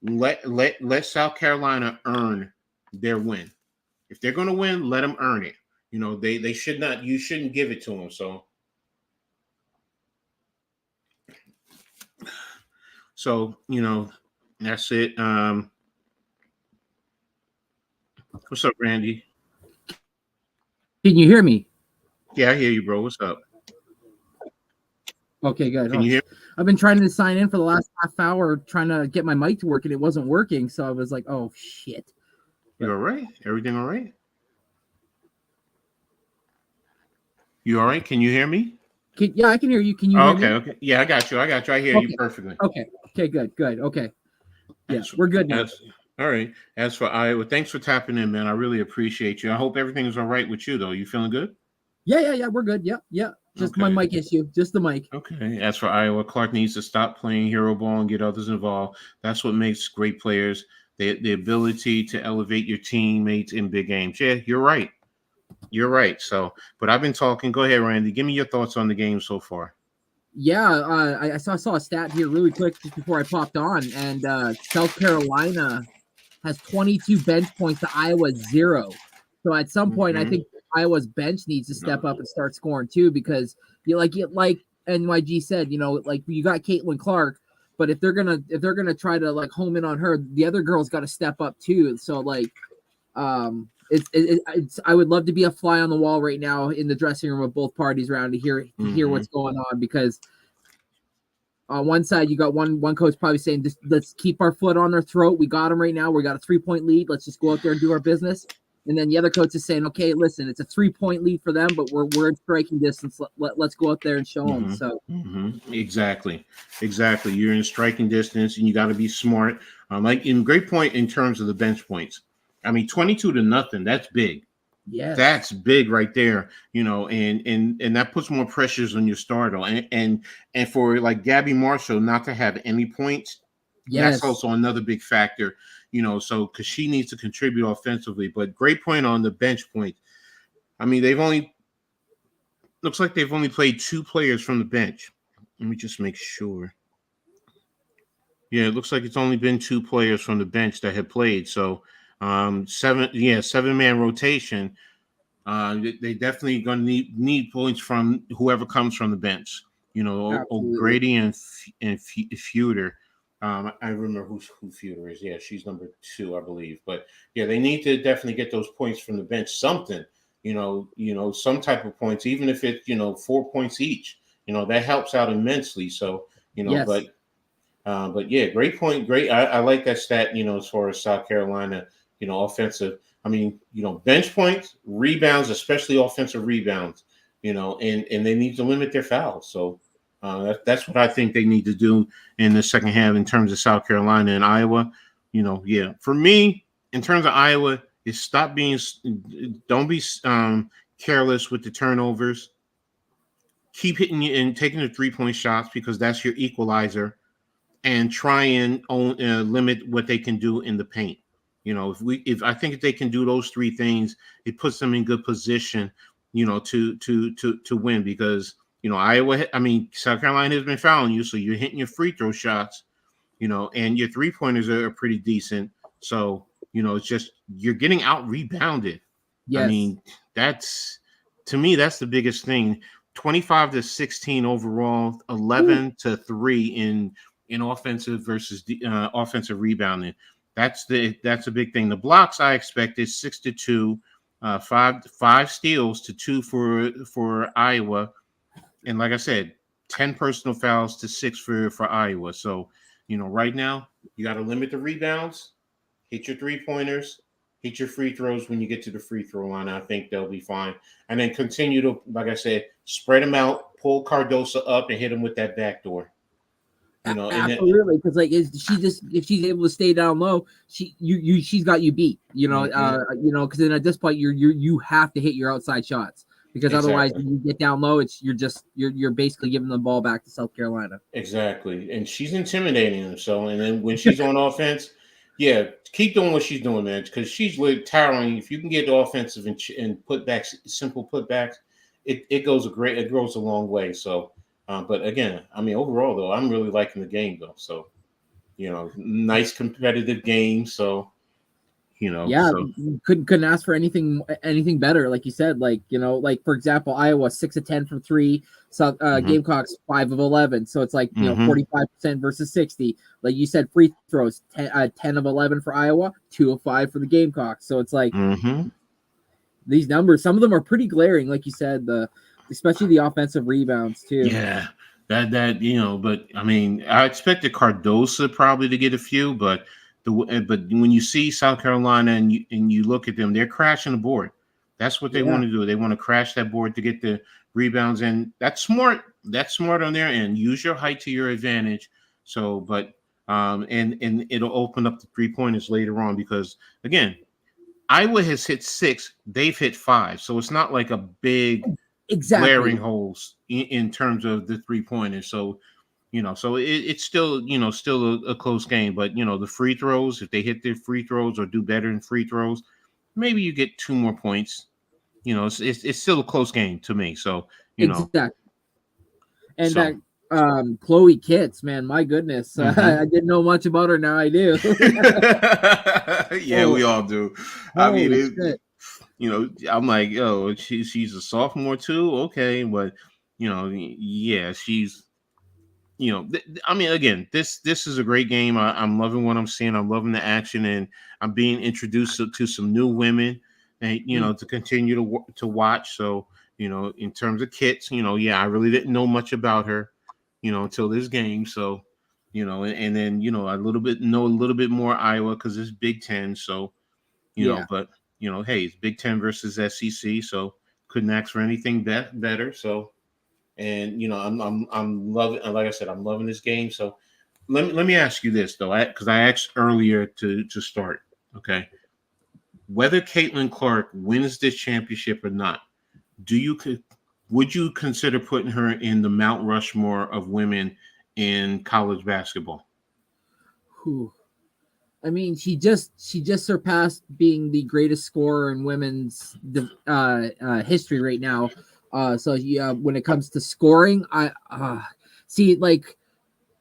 Let South Carolina earn their win. If they're going to win, let them earn it. They should not. You shouldn't give it to them. So that's it. What's up, Randy? Can you hear me? Yeah, I hear you, bro. What's up? Okay, good. Can you hear? I've been trying to sign in for the last half hour, trying to get my mic to work, and it wasn't working. So I was like, "Oh shit!" You all right? Everything all right? You all right? Can you hear me? Yeah, I can hear you. Can you hear me? Okay. Yeah, I got you. I hear you perfectly. Okay, good. Okay. Yeah, we're good now. All right. As for Iowa, thanks for tapping in, man. I really appreciate you. I hope everything is all right with you, though. You feeling good? Yeah. We're good. Yeah. Just my mic issue. Just the mic. Okay. As for Iowa, Clark needs to stop playing hero ball and get others involved. That's what makes great players. The ability to elevate your teammates in big games. Yeah, you're right. You're right. So, but I've been talking. Go ahead, Randy. Give me your thoughts on the game so far. Yeah, I saw a stat here really quick just before I popped on, and South Carolina has 22 bench points to Iowa's 0. So at some point, I think Iowa's bench needs to step up and start scoring too, because like NYG said, like you got Caitlin Clark, but if they're gonna try to like home in on her, the other girls got to step up too. So like, it's I would love to be a fly on the wall right now in the dressing room of both parties around to hear what's going on, because on one side you got one coach probably saying, just let's keep our foot on their throat. We got them right now. We got a 3-point lead. Let's just go out there and do our business. And then the other coach is saying, okay, listen, it's a 3-point lead for them, but we're in striking distance. Let's go out there and show them. So exactly. You're in striking distance, and you got to be smart. Like in great point in terms of the bench points. I mean, 22-0. That's big. Yeah, that's big right there. And that puts more pressures on your starter. And for like Gabby Marshall not to have any points, that's also another big factor. So because she needs to contribute offensively. But great point on the bench point. I mean, looks like they've only played 2 players from the bench. Let me just make sure. Yeah, it looks like it's only been 2 players from the bench that have played. So 7-man rotation. They definitely gonna need points from whoever comes from the bench. O'Grady and Feuder. I remember who Feuder is. Yeah, she's number 2, I believe. But yeah, they need to definitely get those points from the bench. Something, some type of points, even if it's 4 points each. That helps out immensely. So but yeah, great point. Great. I like that stat. As far as South Carolina, offensive. I mean, bench points, rebounds, especially offensive rebounds. And they need to limit their fouls. So that's what I think they need to do in the second half in terms of South Carolina and Iowa. For me, in terms of Iowa, is don't be careless with the turnovers. Keep hitting and taking the 3-point shots, because that's your equalizer, and try and limit what they can do in the paint. If I think if they can do those 3 things, it puts them in good position, to win, because South Carolina has been fouling you, so you're hitting your free throw shots, and your 3-pointers are pretty decent. So it's just you're getting out rebounded. I Yes. mean, to me, that's the biggest thing. 25-16 overall, 11-3 in offensive versus offensive rebounding. That's a big thing. The blocks I expected 6-2, five steals to 2 for Iowa, and like I said, 10 personal fouls to 6 for Iowa. So right now you got to limit the rebounds, hit your 3-pointers, hit your free throws when you get to the free throw line. I think they'll be fine. And then continue to, like I said, spread them out, pull Cardosa up, and hit him with that backdoor. Absolutely, because if she's able to stay down low, she's got you beat. Because then at this point you have to hit your outside shots, because otherwise when you get down low, you're basically giving the ball back to South Carolina. Exactly, and she's intimidating them. So, and then when she's on offense, yeah, keep doing what she's doing, man, because she's really towering. If you can get offensive and putbacks, simple putbacks, it goes a long way. So. But again, I mean, overall, though, I'm really liking the game, though. So, nice competitive game. So, couldn't ask for anything better. Like you said, like for example, Iowa 6 of 10 from 3, so Gamecocks 5 of 11. So it's like 45% versus 60. Like you said, free throws 10 of 11 for Iowa, 2 of 5 for the Gamecocks. So it's like these numbers, some of them are pretty glaring, like you said, especially the offensive rebounds too. Yeah, but I mean, I expected Cardosa probably to get a few, but when you see South Carolina and you look at them, they're crashing the board. That's what they want to do. They want to crash that board to get the rebounds, and that's smart. That's smart on their end. Use your height to your advantage. So, but and it'll open up the 3-pointers later on, because again, Iowa has hit 6, they've hit 5, so it's not like a big glaring holes in terms of the 3-pointers. So, so it's still, still a close game. But, the free throws, if they hit their free throws or do better in free throws, maybe you get 2 more points. It's still a close game to me. So, exactly. And that Chloe Kitts, man, my goodness, I didn't know much about her. Now I do. Yeah, we all do. I mean, I'm like, oh, she's a sophomore too. Okay. But, yeah, she's, I mean, again, this is a great game. I'm loving what I'm seeing. I'm loving the action, and I'm being introduced to some new women, and, to continue to watch. So, in terms of Kitts, I really didn't know much about her, until this game. So, and then, a little bit more Iowa, because it's Big Ten. So, but hey, it's Big Ten versus SEC, so couldn't ask for anything better. So, and I'm loving, like I said, I'm loving this game. So let me ask you this though, because I asked earlier to start. Okay, whether Caitlin Clark wins this championship or not, would you consider putting her in the Mount Rushmore of women in college basketball? Whew. I mean, she just surpassed being the greatest scorer in women's history right now. So when it comes to scoring, I see, like,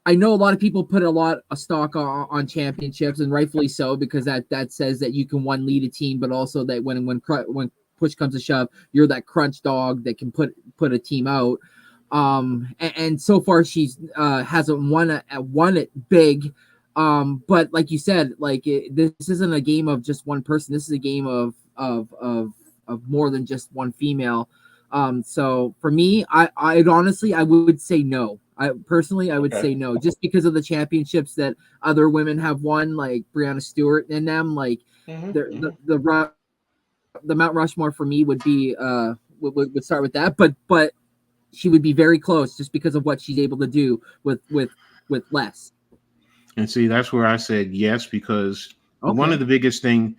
I know a lot of people put a lot of stock on championships, and rightfully so, because that says that you can lead a team, but also that when push comes to shove, you're that crunch dog that can put a team out. And so far she's hasn't won it big. But like you said, like this isn't a game of just one person. This is a game of more than just one female. So for me, I'd honestly, I would say no. I would say no, just because of the championships that other women have won, like Breanna Stewart and them. Like the Mount Rushmore for me would be would start with that, but she would be very close just because of what she's able to do with less. And see, that's where I said yes, because one of the biggest thing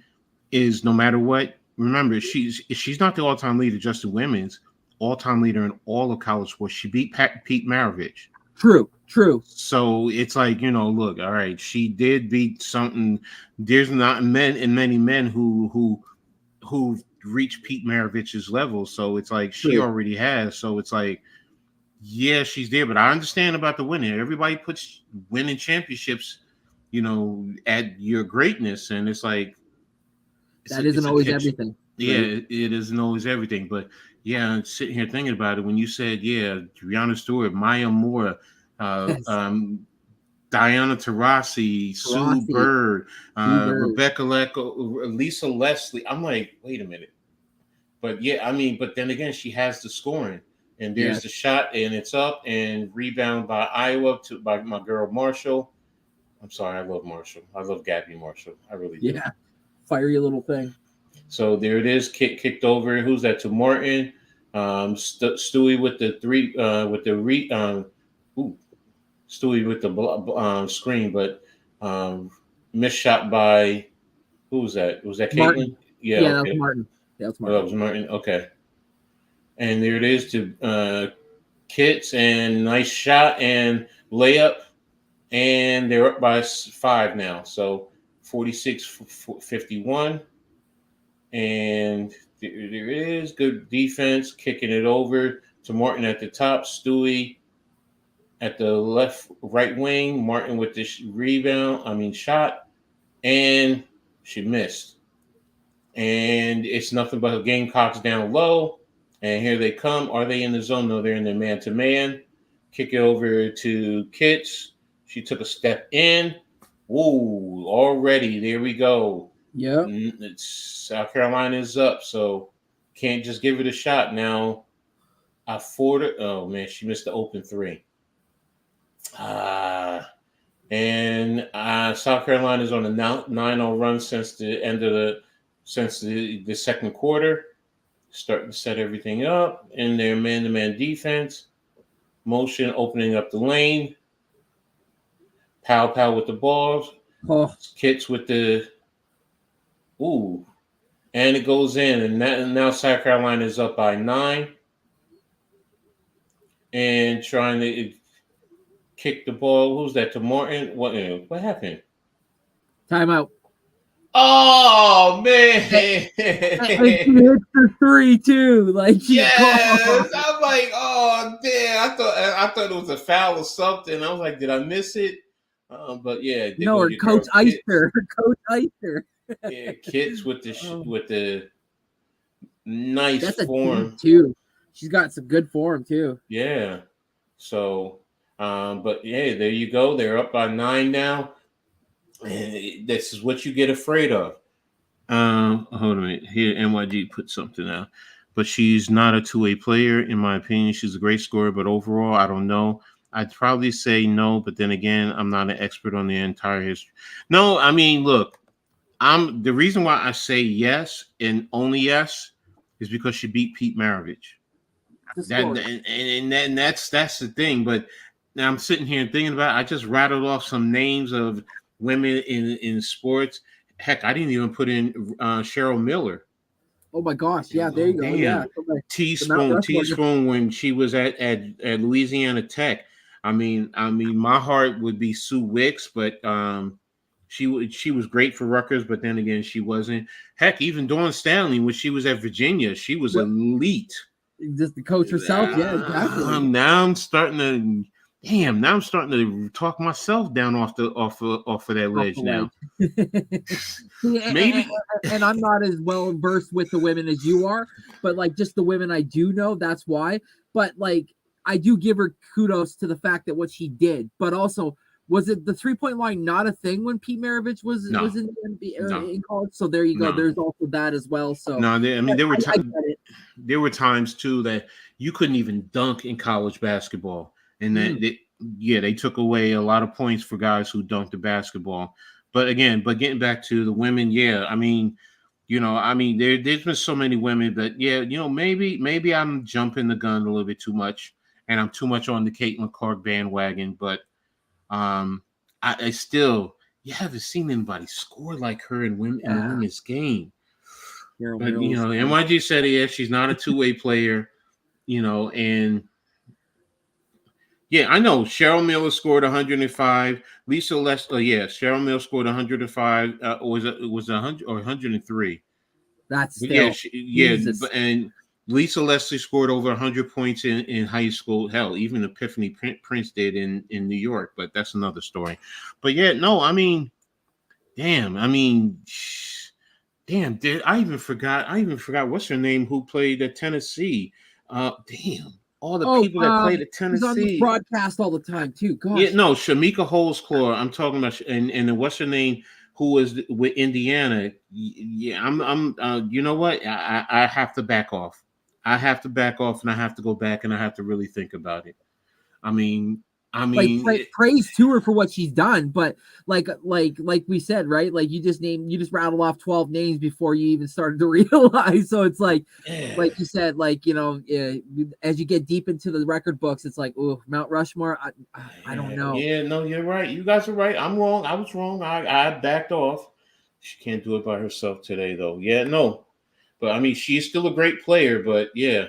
is, no matter what, remember, she's not the all-time leader just in women's, all-time leader in all of college sports. She beat Pete Maravich. True. So it's like, look, all right, she did beat something. There's not many men who reached Pete Maravich's level. So it's like she already has. So it's like, yeah, she's there, but I understand about the winning. Everybody puts winning championships, at your greatness, and it's like, That isn't always everything. Yeah, right? it isn't always everything. But yeah, I'm sitting here thinking about it when you said, yeah, Brianna Stewart, Maya Moore, Yes. Diana Taurasi, Sue Rossi, Bird, Bird. Rebecca Lecco, Lisa Leslie. I'm like, wait a minute. But yeah, I mean, but then again, she has the scoring. And there's Yes. the shot, and it's up, and rebound by Iowa by my girl Marshall. I'm sorry, I love Marshall. I love Gabby Marshall. I really do. Yeah. Fiery little thing. So there it is, kicked over. Who's that to Martin? Stewie with the three, with the ooh, Stewie with the screen, but missed shot by who was that? Was that Martin. Caitlin? Yeah, Yeah, that was okay. Martin. Yeah, that was Oh, Martin. that was Martin. Okay. And there it is to Kits, and nice shot and layup, and they're up by 5 now. So 46-51. And there is good defense, kicking it over to Martin at the top, Stewie at the right wing, Martin with this shot, and she missed. And it's nothing but Gamecocks down low. And here they come. Are they in the zone? No, they're in the man-to-man. Kick it over to Kits. She took a step in. Whoa, already. There we go. Yep. South Carolina is up, so can't just give it a shot. Now, oh man, she missed the open 3. And South Carolina is on a 9-0 run since the end of the second quarter. Starting to set everything up in their man-to-man defense. Motion opening up the lane. Pow with the balls. Oh. Kits with the and it goes in, and now South Carolina is up by 9, and trying to kick the ball. Who's that to Martin? What happened? Timeout. Oh man! And she hits the 3 too. Like yes, I'm like, oh damn! I thought it was a foul or something. I was like, did I miss it? But yeah, no, or Coach Eister. Coach Eister. Yeah, Kits with the nice That's form too. She's got some good form too. Yeah. So, but yeah, there you go. They're up by 9 now. And this is what you get afraid of. Hold on a minute. Here, NYG put something out. But she's not a two-way player, in my opinion. She's a great scorer, but overall, I don't know. I'd probably say no, but then again, I'm not an expert on the entire history. No, I mean, look, the reason why I say yes and only yes is because she beat Pete Maravich. And that's the thing. But now I'm sitting here and thinking about it. I just rattled off some names of women in sports. Heck, I didn't even put in Cheryl Miller. Oh my gosh! Yeah, there you go. Yeah, Teaspoon when she was at Louisiana Tech. I mean, my heart would be Sue Wicks, but she was great for Rutgers, but then again, she wasn't. Heck, even Dawn Stanley when she was at Virginia, she was elite. Just the coach herself, yeah, exactly. Now I'm starting to talk myself down off of that ledge now. Maybe, and I'm not as well versed with the women as you are, but like just the women I do know, that's why. But like I do give her kudos to the fact that what she did, but also was it the 3-point line not a thing when Pete Maravich was in the NBA in college? So there you go. There's also that as well. So there were times too that you couldn't even dunk in college basketball, and they took away a lot of points for guys who dunked the basketball. But getting back to the women, there's been so many women that maybe I'm jumping the gun a little bit too much, and I'm too much on the Caitlin Clark bandwagon, but. I still, you haven't seen anybody score like her in the women's game. But NYG said she's not a two-way player, and I know Cheryl Miller scored 105. Lisa Leslie, Cheryl Miller scored 105. Was it 100 or 103? That's still and Lisa Leslie scored over 100 points in high school. Hell, even Epiphany Prince did in New York, but that's another story. But damn. Damn, I even forgot what's her name who played at Tennessee. Damn, all the people that played at She's on the Tennessee. broadcast all the time too. Gosh. Yeah, no, Shamika Holesclaw. I'm talking about, and what's her name? Who was with Indiana? Yeah, I'm. You know what? I have to back off. I have to back off, and I have to go back, and I have to really think about it. I mean, like praise to her for what she's done, but like we said, right? Like you just rattled off 12 names before you even started to realize. So it's like you said, like, you know, as you get deep into the record books, it's like, oh, Mount Rushmore. I don't know. Yeah, no, you're right. You guys are right. I'm wrong. I was wrong. I backed off. She can't do it by herself today, though. Yeah, no, but I mean, she's still a great player. But yeah.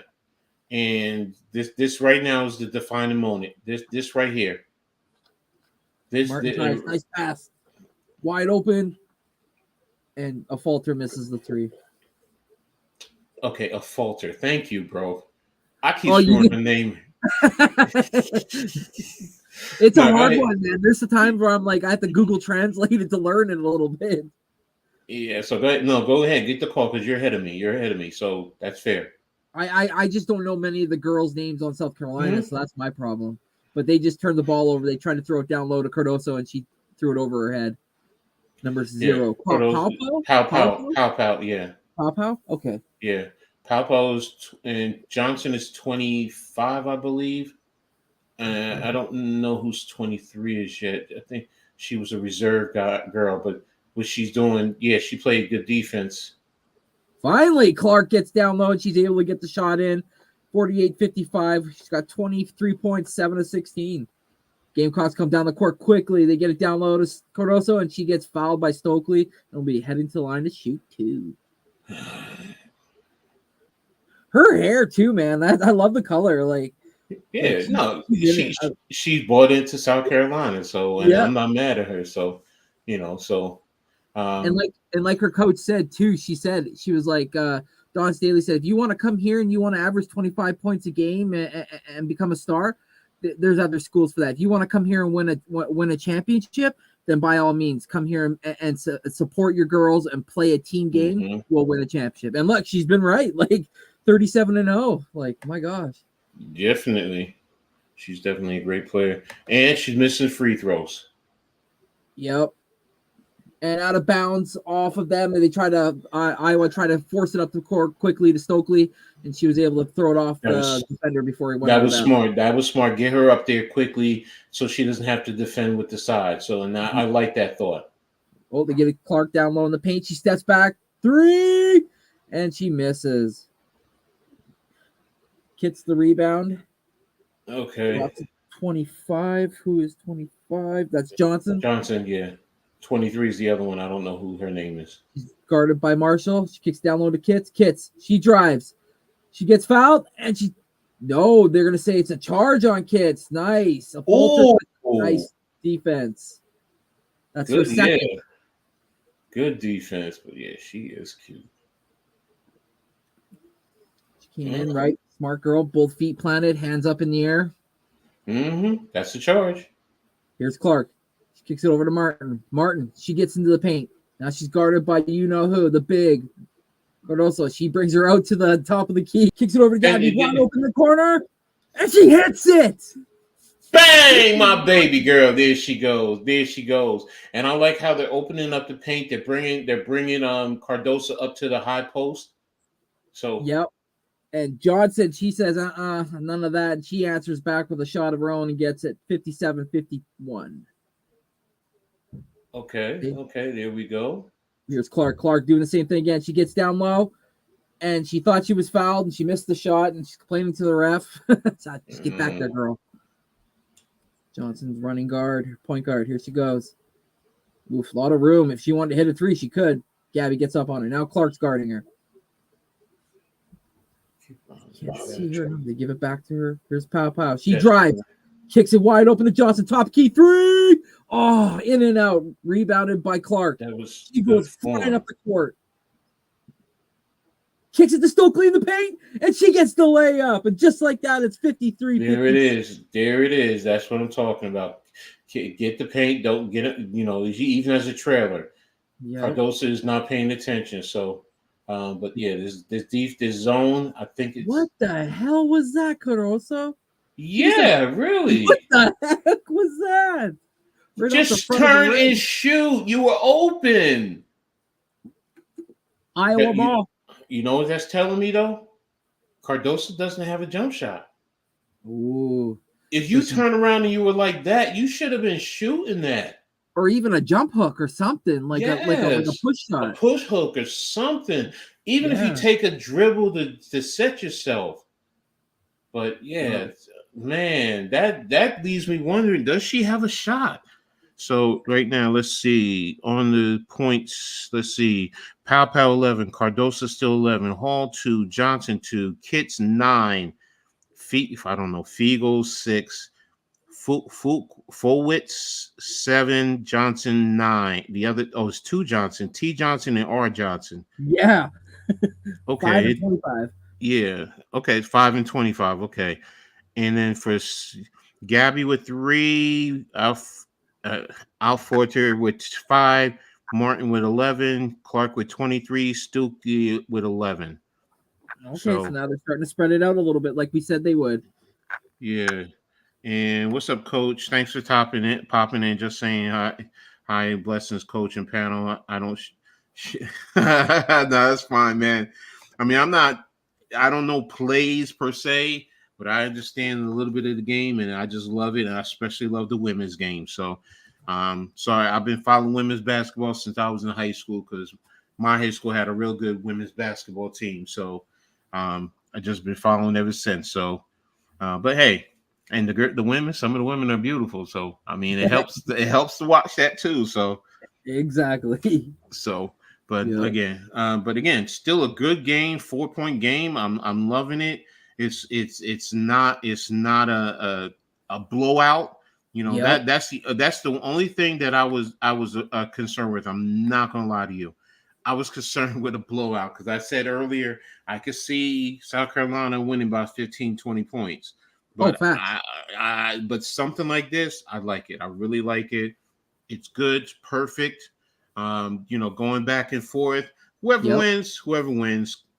And this right now is the defining moment. This right here. Nice pass, wide open, and a falter misses the three. Okay, a falter. Thank you, bro. I keep throwing the name. It's a hard one, man. There's the times where I'm like, I have to Google Translate it to learn it a little bit. Yeah, so go ahead. No, go ahead. Get the call because you're ahead of me. So that's fair. I just don't know many of the girls' names on South Carolina, so that's my problem. But they just turned the ball over. They tried to throw it down low to Cardoso, and she threw it over her head. Number 0. Pow, yeah. Pow? Okay. Yeah. Pow and Johnson is 25, I believe. I don't know who's 23 is yet. I think she was a reserve girl, but what she's doing, yeah, she played good defense. Finally, Clark gets down low and she's able to get the shot in. 48-55. She's got 23 points, 7 of 16. Gamecocks come down the court quickly. They get it down low to Cardoso, and she gets fouled by Stokely. And will be heading to the line to shoot 2. Her hair too, man. I love the color. Like, yeah, no, she's bought into South Carolina, so I'm not mad at her. So, you know, and like her coach said too, she was like, Dawn Staley said, if you want to come here and you want to average 25 points a game and become a star, there's other schools for that. If you want to come here and win a championship, then by all means come here and support your girls and play a team game. Mm-hmm. We'll win a championship. And look, she's been right. Like 37-0. Like, my gosh. Definitely. She's definitely a great player. And she's missing free throws. Yep. And out of bounds off of them, and Iowa tried to force it up the court quickly to Stokely, and she was able to throw it off the defender before he went. That was smart. That was smart. Get her up there quickly so she doesn't have to defend with the side. So, and I like that thought. Oh, they get it Clark down low in the paint. She steps back, 3, and she misses. Gets the rebound. Okay. 25. Who is 25? That's Johnson. Johnson, yeah. 23 is the other one. I don't know who her name is. She's guarded by Marshall. She kicks down low to Kitts. Kitts. She drives. She gets fouled, and they're going to say it's a charge on Kitts. Nice. Nice defense. That's her second. Yeah. Good defense, but yeah, she is cute. She came in right. Smart girl. Both feet planted, hands up in the air. Mm-hmm. That's the charge. Here's Clark. She kicks it over to Martin. Martin, she gets into the paint. Now she's guarded by you-know-who, the big Cardoso. She brings her out to the top of the key. Kicks it over to Gabby. Wide open the corner. And she hits it. Bang, my baby girl. There she goes. And I like how they're opening up the paint. They're bringing Cardoso up to the high post. So yep. And Johnson, she says, none of that. And she answers back with a shot of her own and gets it 57-51. Okay, there we go. Here's Clark. Clark doing the same thing again. She gets down low, and she thought she was fouled, and she missed the shot, and she's complaining to the ref. Just get back there, girl. Johnson's running guard, point guard. Here she goes. Oof, a lot of room. If she wanted to hit a 3, she could. Gabby gets up on her. Now Clark's guarding her. Can't see her. They give it back to her. Here's Pow. She drives. Kicks it wide open to Johnson. Top key 3. Oh, in and out. Rebounded by Clark. She goes flying up the court. Kicks it to Stokely in the paint, and she gets the layup. And just like that, it's 53. There it is. That's what I'm talking about. Get the paint. Don't get it. You know, even as a trailer, Yeah. Cardoso is not paying attention. So, but yeah, this zone, I think it's. What the hell was that, Caruso? Yeah, What really. the heck was that? Right off the Just front of the turn and ring. shoot. You were open. Iowa ball. You know what that's telling me though? Cardoso doesn't have a jump shot. Ooh. If you turn around and you were like that, you should have been shooting that. Or even a jump hook or something, like a push shot. A push hook or something. Even if you take a dribble to set yourself. But yeah, man, that leaves me wondering, does she have a shot? So right now, let's see. On the points, let's see. Pow 11, Cardoso still 11, Hall 2, Johnson 2, Kitts 9, Fiegel 6, Fulwitz 7, Johnson 9. The other, it's 2 Johnson, T Johnson and R Johnson. Yeah. Okay. 5 and 25. Yeah. Okay. 5 and 25. Okay. And then for Gabby with 3, Alforter with 5, Martin with 11, Clark with 23, Stuckey with 11. Okay, so now they're starting to spread it out a little bit, like we said they would. Yeah. And what's up, Coach? Thanks for popping in. Just saying hi, blessings, Coach and panel. I don't. No, that's fine, man. I mean, I don't know plays per se, but I understand a little bit of the game, and I just love it. And I especially love the women's game. So, sorry, I've been following women's basketball since I was in high school because my high school had a real good women's basketball team. So, I just been following ever since. So, but hey, and the women, some of the women are beautiful. So, I mean, it helps. It helps to watch that too. So, exactly. So. But again, still a good game, 4-point game. I'm loving it. It's not a blowout. You know, that's the only thing that I was concerned with. I'm not gonna lie to you. I was concerned with a blowout because I said earlier I could see South Carolina winning by 15, 20 points. But but something like this, I like it. I really like it. It's good. It's perfect. Going back and forth. Whoever wins,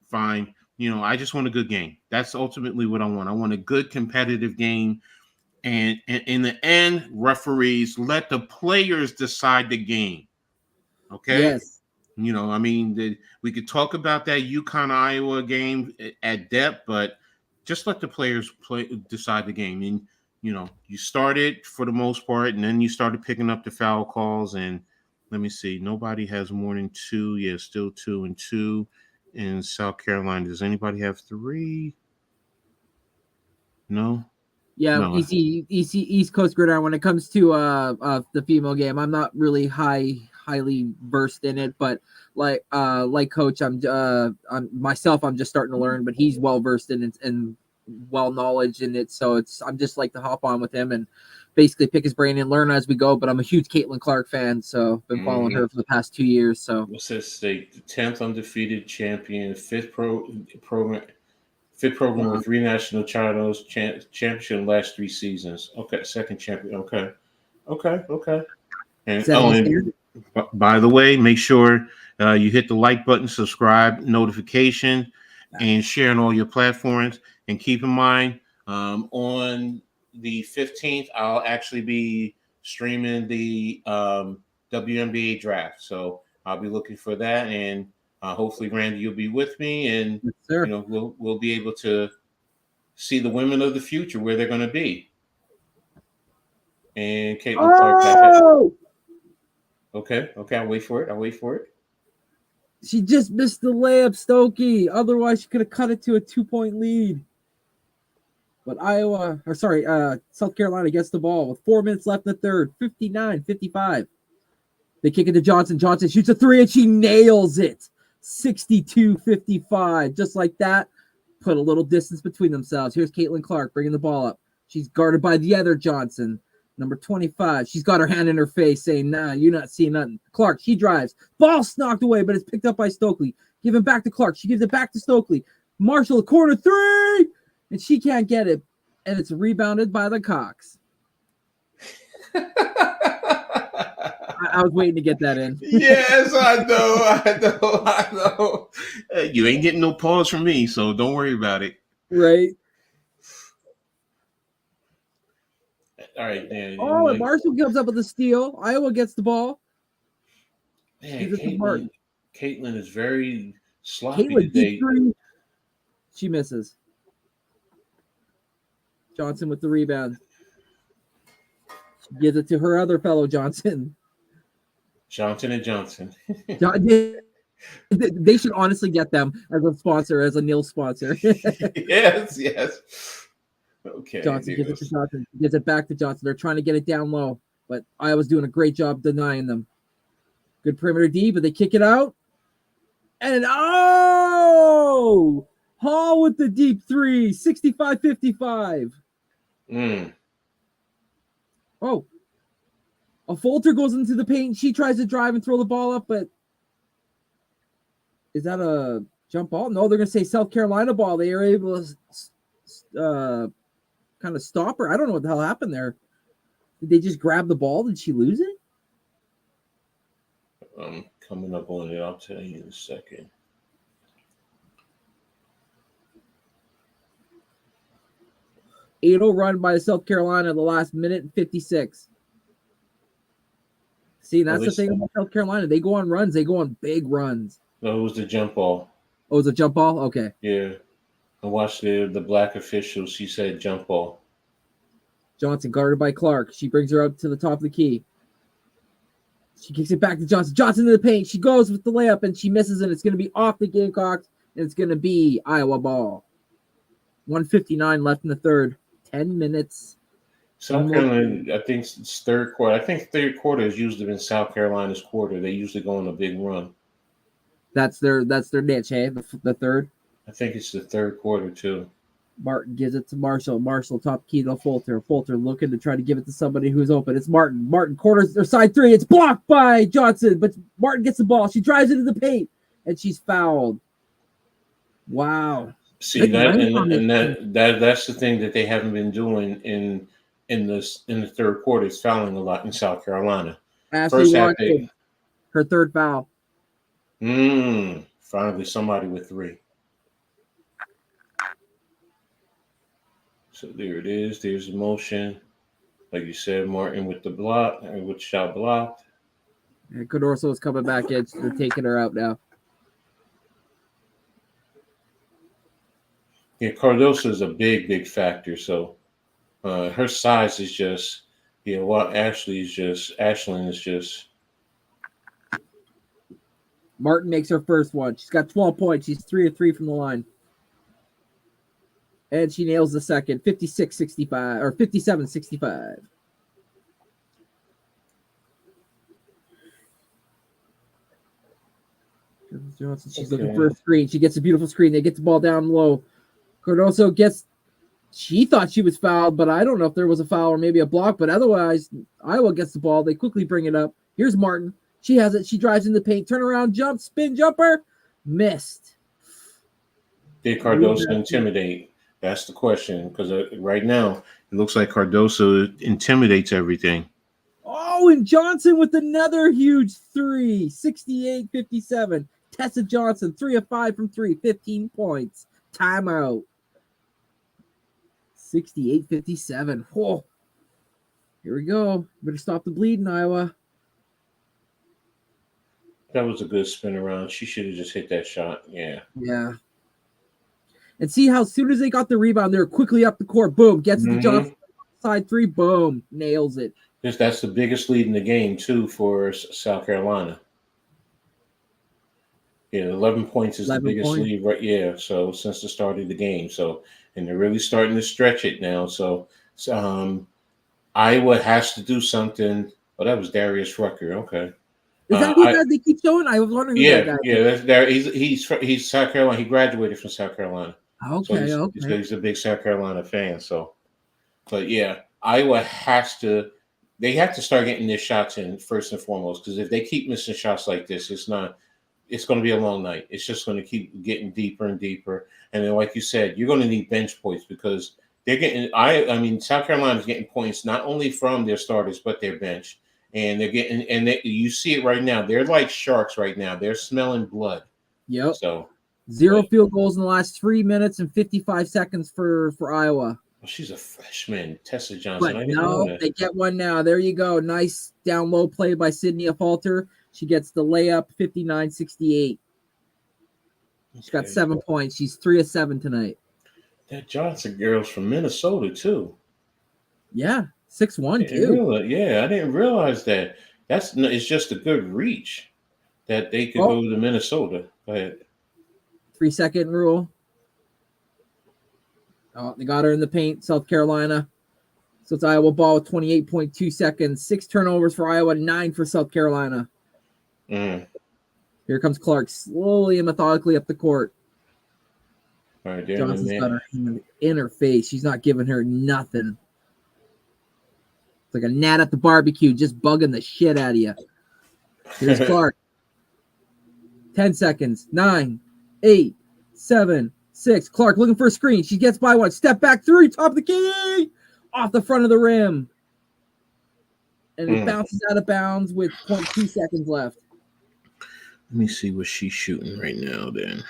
fine. I just want a good game. That's ultimately what I want. I want a good competitive game. And in the end, referees let the players decide the game. Okay? Yes. We could talk about that UConn-Iowa game at depth, but just let the players decide the game. And, you started for the most part, and then you started picking up the foul calls. And let me see. Nobody has more than 2. Yeah, still 2 and 2 in South Carolina. Does anybody have 3? No? Yeah, no. East Coast Gridiron. When it comes to the female game, I'm not really highly versed in it, but like Coach, I'm just starting to learn, but he's well versed in it and well knowledge in it. So I'm just like to hop on with him and basically pick his brain and learn as we go. But I'm a huge Caitlin Clark fan, so I've been following her for the past 2 years. So what's at stake? The 10th undefeated champion, fifth program with 3 national titles, championship in the last 3 seasons. Okay, second champion. Okay. And by the way, make sure you hit the like button, subscribe, notification, and share on all your platforms. And keep in mind, on the 15th, I'll actually be streaming the WNBA draft. So I'll be looking for that, and hopefully, Randy, you'll be with me, and we'll be able to see the women of the future where they're going to be. And Caitlin Clark. Okay. I'll wait for it. She just missed the layup, Stokey. Otherwise, she could have cut it to a 2-point lead. But South Carolina gets the ball with 4 minutes left in the third, 59-55. They kick it to Johnson. Johnson shoots a 3, and she nails it. 62-55. Just like that, put a little distance between themselves. Here's Caitlin Clark bringing the ball up. She's guarded by the other Johnson, number 25. She's got her hand in her face saying, nah, you're not seeing nothing. Clark, she drives. Ball knocked away, but it's picked up by Stokely. Give it back to Clark. She gives it back to Stokely. Marshall, a corner 3, and she can't get it. And it's rebounded by the Cocks. I was waiting to get that in. Yes, I know. You ain't getting no pause from me, so don't worry about it. Right. All right, man. Oh, and Marshall comes up with a steal. Iowa gets the ball. Man, Gives it to Martin. Caitlin is very sloppy Caitlin, deep today. three. She misses. Johnson with the rebound. She gives it to her other fellow Johnson. Johnson and Johnson. They should honestly get them as a sponsor, as a Neil sponsor. Yes. Okay. Johnson gives it to Johnson. Gives it back to Johnson. They're trying to get it down low, but Iowa's doing a great job denying them. Good perimeter D, but they kick it out. And Hall with the deep three, 65-55. Oh, a Folter goes into the paint. She tries to drive and throw the ball up, but is that a jump ball? No, they're going to say South Carolina ball. They are able to kind of stop her. I don't know what the hell happened there. Did they just grab the ball? Did she lose it? I'm coming up on it. I'll tell you in a second. Run by South Carolina the last minute and 56. See, that's the thing about South Carolina. They go on runs. They go on big runs. No, it was the jump ball. Oh, it was a jump ball? Okay. Yeah. I watched the black official. She said jump ball. Johnson guarded by Clark. She brings her up to the top of the key. She kicks it back to Johnson. Johnson in the paint. She goes with the layup, and she misses, and it's going to be off the Gamecocks, and it's going to be Iowa ball. 1:59 left in the third. 10 minutes. South Carolina, I think it's third quarter. I think third quarter has usually been South Carolina's quarter. They usually go on a big run. That's their niche, hey? The third? I think it's the third quarter, too. Martin gives it to Marshall. Marshall, top key to Folter. Folter looking to try to give it to somebody who's open. It's Martin. Martin corners their side three. It's blocked by Johnson, but Martin gets the ball. She drives into the paint, and she's fouled. Wow. See, that's the thing that they haven't been doing in the third quarter. It's fouling a lot in South Carolina. Ashley Watson, her third foul. Finally somebody with three. So there it is. There's the motion. Like you said, Martin with the block, with shot blocked. And Cordorso is coming back in. They're taking her out now. Yeah, Cardoso is a big factor. So her size is just, Ashlyn is just. Martin makes her first one. She's got 12 points. She's 3 of 3 from the line. And she nails the second, 56-65 or 57-65. Johnson, she's looking for a screen. She gets a beautiful screen. They get the ball down low. Cardoso she thought she was fouled, but I don't know if there was a foul or maybe a block, but otherwise, Iowa gets the ball. They quickly bring it up. Here's Martin. She has it. She drives in the paint. Turnaround jump, spin jumper. Missed. Did Cardoso intimidate? That's the question, because right now, it looks like Cardoso intimidates everything. Oh, and Johnson with another huge three, 68-57. Tessa Johnson, 3 of 5 from 3, 15 points. Timeout. 68-57. Oh, here we go. Better stop the bleeding, Iowa. That was a good spin around. She should have just hit that shot. Yeah. Yeah. And see how as soon as they got the rebound, they're quickly up the court. Boom. Gets the Johnson side three. Boom. Nails it. That's the biggest lead in the game, too, for South Carolina. Yeah, 11 points is the biggest lead, right? Yeah, so since the start of the game. So, and they're really starting to stretch it now. So Iowa has to do something. Oh, that was Darius Rucker. Okay. Is that who they keep showing? I was wondering who that guy is. Yeah, he's South Carolina. He graduated from South Carolina. Okay, so he's a big South Carolina fan. So, but yeah, Iowa they have to start getting their shots in first and foremost, because if they keep missing shots like this, it's going to be a long night. It's just going to keep getting deeper and deeper. And then, like you said, you're going to need bench points, because they're getting. South Carolina is getting points not only from their starters but their bench. and they're getting, and you see it right now. They're like sharks right now. They're smelling blood. Yep. So 0 field goals in the last 3 minutes and 55 seconds for Iowa. Well, she's a freshman, Tessa Johnson. But I didn't know no, that. they get one now. There you go. Nice down low play by Sydney Falter. She gets the layup, 59-68. She's got 7 points. She's 3 of 7 tonight. That Johnson girl's from Minnesota too. Yeah, 6'1" too. Yeah, I didn't realize that. It's just a good reach that they could go to Minnesota. Go ahead. 3-second rule. Oh, they got her in the paint, South Carolina. So it's Iowa ball with 28.2 seconds. 6 turnovers for Iowa, 9 for South Carolina. Here comes Clark slowly and methodically up the court. All right, Johnson's got her in her face. She's not giving her nothing. It's like a gnat at the barbecue, just bugging the shit out of you. Here's Clark. 10 seconds. 9, 8, 7, 6. Clark looking for a screen. She gets by one. Step back 3. Top of the key. Off the front of the rim. And it bounces out of bounds with 0.2 seconds left. Let me see what she's shooting right now then.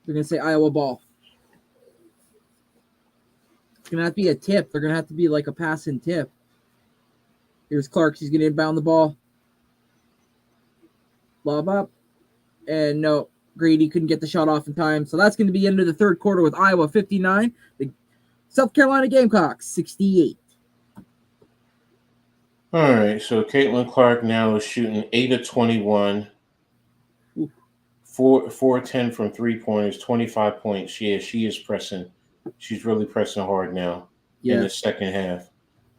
They're going to say Iowa ball. It's going to have to be a tip. They're going to have to be like a passing tip. Here's Clark. She's going to inbound the ball. Lob up. And no, Grady couldn't get the shot off in time. So that's going to be into the third quarter with Iowa 59. The South Carolina Gamecocks 68. All right, so Caitlin Clark now is shooting 8 of 21. 4-10 from 3-pointers, 25 points. She is pressing. She's really pressing hard now in the second half.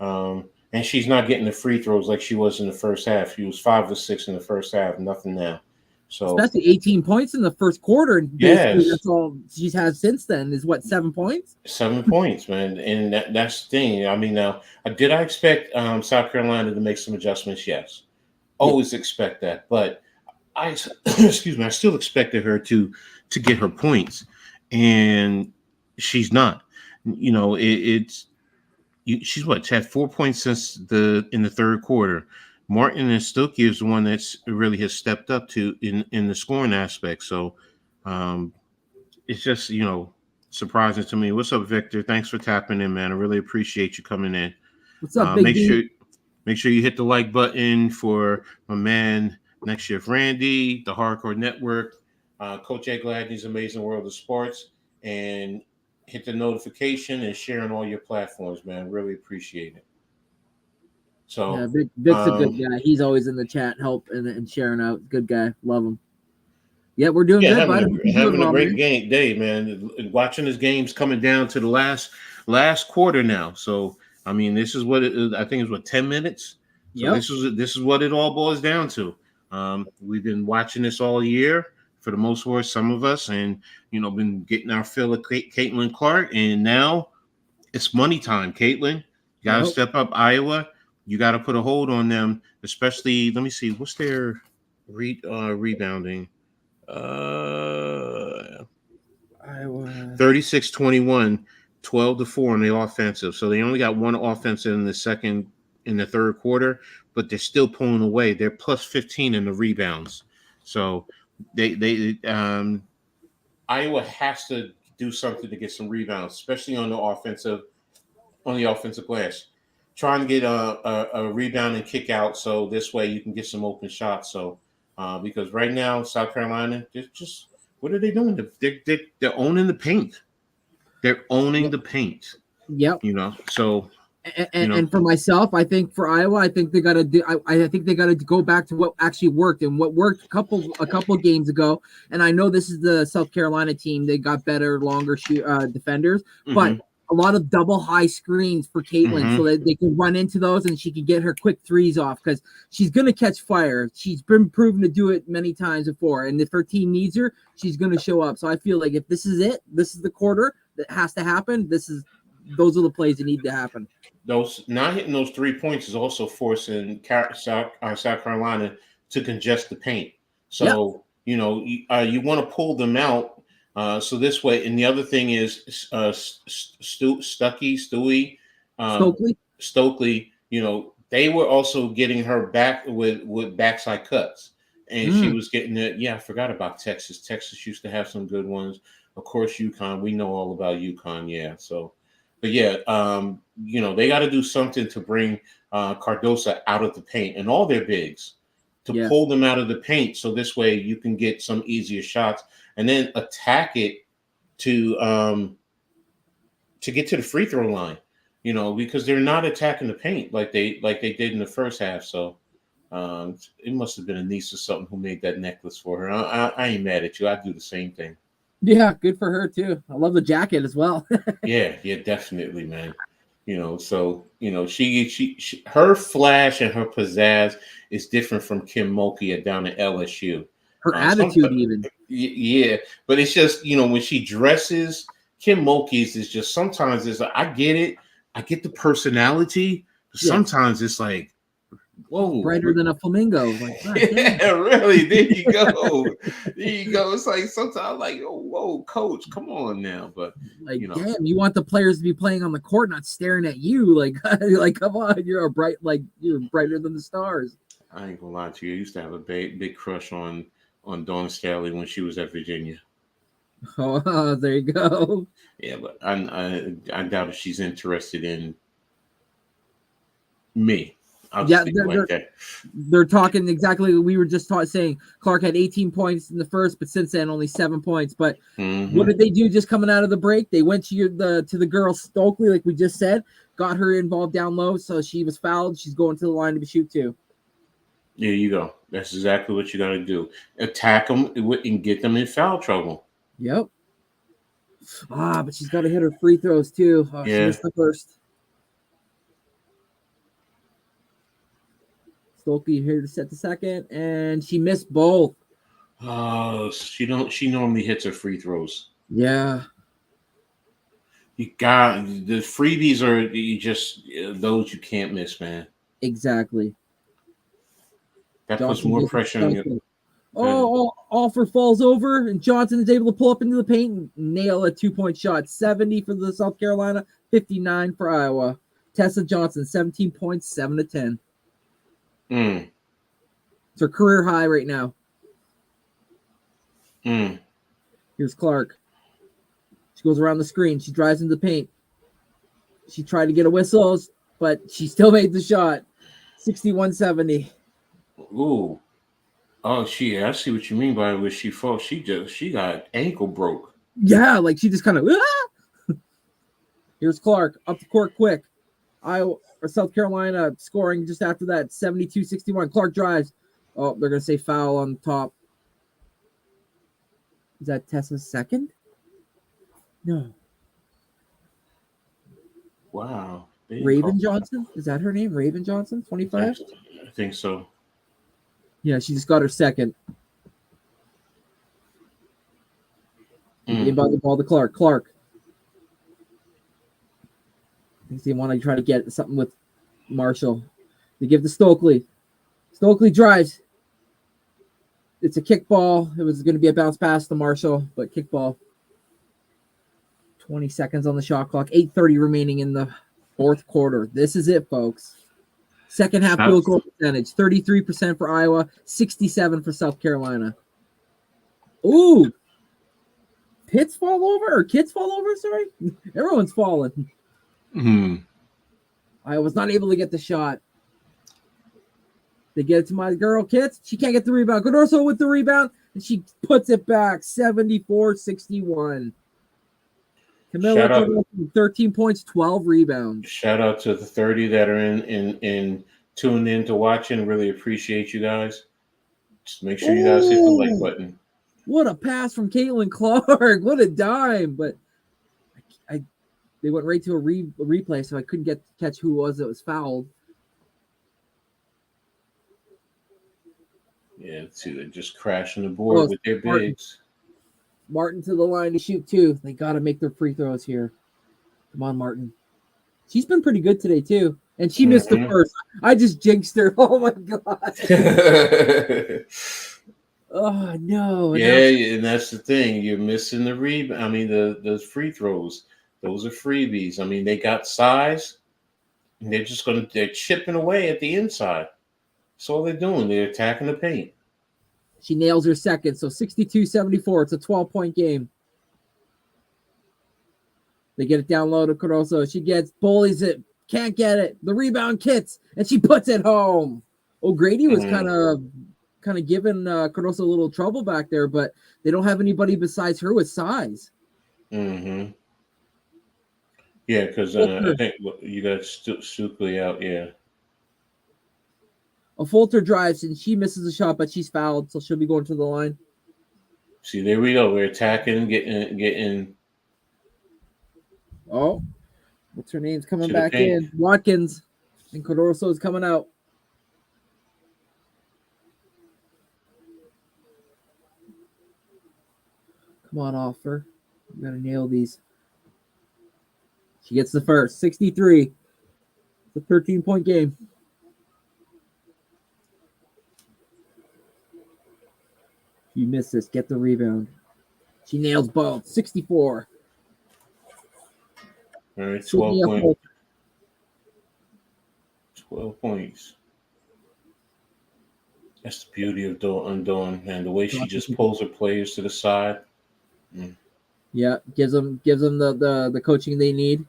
And she's not getting the free throws like she was in the first half. She was 5 of 6 in the first half, nothing now. So that's the 18 points in the first quarter. Basically, that's all she's had since then is what, 7 points? 7 points, man. And that's the thing. I mean, now, did I expect South Carolina to make some adjustments? Yes. Always expect that. But I still expected her to get her points. And she's not. You know, she's had 4 points since in the third quarter. Martin and Stokey is the one that's really has stepped up to in the scoring aspect. So it's just, surprising to me. What's up, Victor? Thanks for tapping in, man. I really appreciate you coming in. What's up, Big D? Make sure you hit the like button for my man Next Shift Randy, the Hardcore Network, Coach Ed Gladney's Amazing World of Sports, and hit the notification and share on all your platforms, man. Really appreciate it. So yeah, Vic's a good guy. He's always in the chat, help and sharing out. Good guy, love him. Yeah, we're doing good. Having a great day, man. Watching his games coming down to the last quarter now. So I mean, this is what I think is 10 minutes. So this is what it all boils down to. We've been watching this all year for the most part, some of us, and been getting our fill of Caitlin Clark, and now it's money time. Caitlin, you got to step up. Iowa, you got to put a hold on them, especially. Let me see, what's their rebounding? Iowa 36-21, 12-4 on the offensive. So they only got one offensive in the third quarter, but they're still pulling away. They're plus 15 in the rebounds. So they Iowa has to do something to get some rebounds, especially on the offensive glass. Trying to get a rebound and kick out, so this way you can get some open shots. So because right now South Carolina, just what are they doing? They're owning the paint. They're owning the paint. Yep. So. And for myself, I think for Iowa, I think they got to do. I think they got to go back to what actually worked and what worked a couple games ago. And I know this is the South Carolina team; they got better, longer defenders, but a lot of double high screens for Caitlin so that they can run into those and she can get her quick threes off because she's going to catch fire. She's been proven to do it many times before, and if her team needs her, she's going to show up. So I feel like if this is it, this is the quarter that has to happen. Those are the plays that need to happen. Those not hitting those 3 points is also forcing South Carolina to congest the paint. So you want to pull them out. So this way, and the other thing is Stokely. they were also getting her back with backside cuts, and she was getting it. Yeah, I forgot about Texas. Texas used to have some good ones. Of course, UConn. We know all about UConn. Yeah. So, but yeah, they got to do something to bring Cardosa out of the paint and all their bigs to pull them out of the paint, so this way you can get some easier shots and then attack it to get to the free throw line. Because they're not attacking the paint like they did in the first half. So it must have been a niece or something who made that necklace for her. I ain't mad at you. I'd do the same thing. Yeah, good for her too. I love the jacket as well. yeah, definitely, man. So she her flash and her pizzazz is different from Kim Mulkey down at LSU. Her attitude, even. Yeah, but it's just when she dresses, Kim Mulkey's is just sometimes it's like, I get it. I get the personality. Sometimes it's like, whoa, brighter than a flamingo. Like, yeah, really. There you go. It's like sometimes, like, oh, whoa, coach, come on now. But like, damn, you want the players to be playing on the court, not staring at you. Like, come on, you're brighter than the stars. I ain't gonna lie to you. I used to have a big crush on Dawn Staley when she was at Virginia. Oh, there you go. Yeah, but I doubt if she's interested in me. They're talking exactly. We were just saying Clark had 18 points in the first, but since then only 7 points. But what did they do just coming out of the break? They went to the girl Stokely, like we just said, got her involved down low, so she was fouled. She's going to the line to shoot too. There you go. That's exactly what you got to do. Attack them and get them in foul trouble. Yep. But she's got to hit her free throws too. She missed the first. Stokely here to set the second, and she missed both. She normally hits her free throws. Yeah. You got the freebies are those you can't miss, man. Exactly. That puts more pressure on you. Offer falls over, and Johnson is able to pull up into the paint and nail a 2-point shot. 70 for the South Carolina, 59 for Iowa. Tessa Johnson, 17 points, 7 to 10. It's her career high right now. Here's Clark. She goes around the screen. She drives into the paint. She tried to get a whistle, but she still made the shot. 61-70. Ooh. Oh, I see what you mean by where she falls. She got ankle broke. Yeah, like she just kind of. Here's Clark up the court quick. South Carolina scoring just after that, 72-61. Clark drives. Oh, they're gonna say foul on top. Is that Tessa's second? No. Wow. Raven Johnson? Is that her name? Raven Johnson, 25? I think so. Yeah, she just got her second. About the ball to Clark. Clark. I think they want to try to get something with Marshall. They give to Stokely. Stokely drives. It's a kickball. It was going to be a bounce pass to Marshall, but kickball. 20 seconds on the shot clock. 8:30 remaining in the fourth quarter. This is it, folks. Second half field goal percentage. 33% for Iowa, 67% for South Carolina. Ooh. Kids fall over? Sorry. Everyone's falling. I was not able to get the shot. They get it to my girl, Kits. She can't get the rebound. Godorso with the rebound, and she puts it back. 74-61. Camilla, 13 points, 12 rebounds. Shout out to the 30 that are in tuned in to watching. Really appreciate you guys. Just make sure you guys hit the like button. What a pass from Caitlin Clark. What a dime. But they went right to a replay, so I couldn't catch who it was that was fouled. Yeah, see, they're just crashing the board with their bigs. Martin to the line to shoot too. They got to make their free throws here. Come on, Martin. She's been pretty good today too. And she missed the first. I just jinxed her. Oh, my God. Oh, no. Yeah, and that's the thing. You're missing the rebound. I mean, the free throws. Those are freebies. I mean, they got size. And they're chipping away at the inside. That's all they're doing. They're attacking the paint. She nails her second, so 62-74. It's a 12-point game. They get it down low to Caruso. She bullies it, can't get it. The rebound kits, and she puts it home. O'Grady was kind of giving Caruso a little trouble back there, but they don't have anybody besides her with size. Mm-hmm. Yeah, because I think you got Stukely out, yeah. A Fulter drives, and she misses a shot, but she's fouled, so she'll be going to the line. See, there we go. We're attacking, getting. Oh, what's her name's coming back in? Watkins, and Caruso is coming out. Come on, Offer. You got to nail these. She gets the first. 63. It's a 13-point game. You miss this. Get the rebound. She nails both. 64. All right, 12 points. 12 points. That's the beauty of Dawn, man. The way she just pulls her players to the side. Yeah, gives them the coaching they need.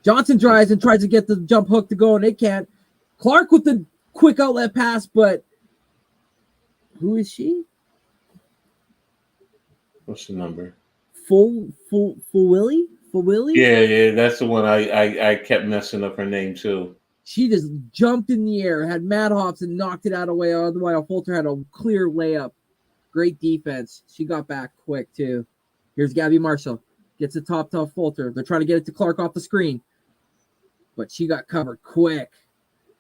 Johnson drives and tries to get the jump hook to go, and they can't. Clark with the quick outlet pass, but who is she? What's the number? Full Willie? Yeah, that's the one I kept messing up her name too. She just jumped in the air, had mad hops, and knocked it out of the way. Otherwise, Fulter had a clear layup. Great defense. She got back quick too. Here's Gabby Marshall. Gets it top to Fulter. They're trying to get it to Clark off the screen. But she got covered quick.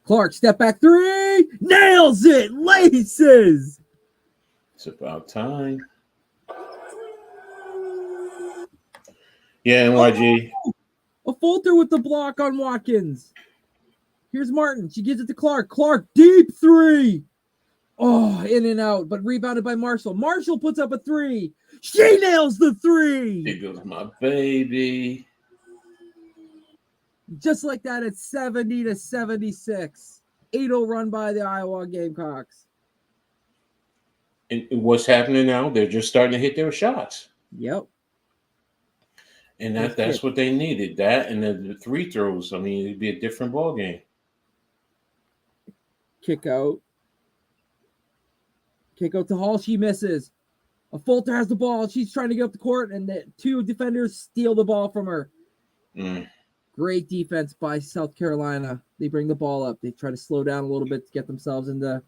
Clark, step back three. Nails it. Laces. It's about time. Yeah, NYG. A Fulter with the block on Watkins. Here's Martin. She gives it to Clark. Clark, deep three. Oh, in and out, but rebounded by Marshall. Marshall puts up a three. She nails the three. Here goes my baby. Just like that, it's 70-76. 8-0 run by the Iowa Gamecocks. And what's happening now? They're just starting to hit their shots. Yep. And that's what they needed. That and the free throws. I mean, it'd be a different ball game. Kick out to Hall. She misses. A Fulter has the ball. She's trying to get up the court, and the two defenders steal the ball from her. Great defense by South Carolina. They bring the ball up. They try to slow down a little bit to get themselves in the,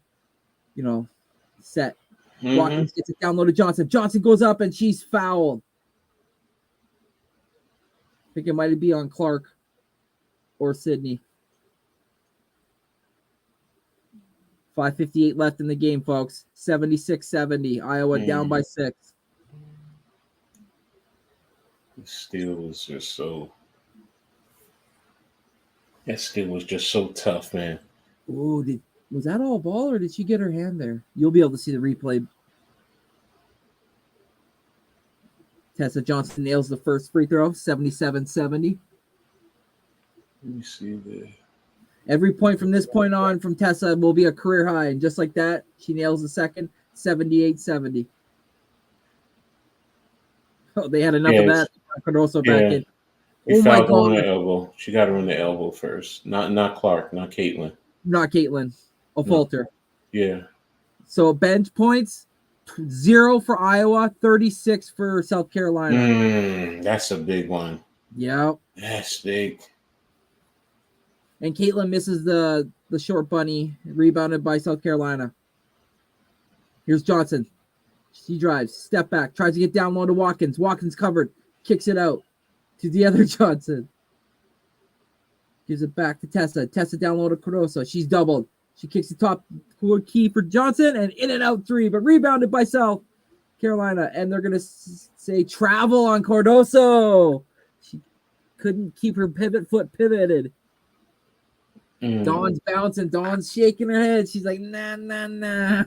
set. Watkins gets it down low to Johnson. Johnson goes up, and she's fouled. I think it might be on Clark or Sydney. 5:58 left in the game, folks. 76-70. Iowa down by 6. The steal was just so. That steal was just so tough, man. Ooh, was that all ball, or did she get her hand there? You'll be able to see the replay. Tessa Johnson nails the first free throw, 77-70. Let me see there. Every point from this point on from Tessa will be a career high. And just like that, she nails the second, 78-70. Oh, they had enough of that. Caruso back in. Oh my God. On her elbow. She got her on the elbow first. Not Clark, not Caitlin. Not Caitlin. A Fulter. Yeah. So bench points, 0 for Iowa, 36 for South Carolina. That's a big one. Yeah. That's big. And Caitlin misses the short bunny, rebounded by South Carolina. Here's Johnson. She drives, step back, tries to get down low to Watkins. Watkins covered, kicks it out to the other Johnson. Gives it back to Tessa. Tessa down low to Caruso. She's doubled. She kicks the top key for Johnson, and in and out three, but rebounded by South Carolina. And they're going to say travel on Cardoso. She couldn't keep her pivot foot pivoted. Dawn's bouncing. Dawn's shaking her head. She's like, nah.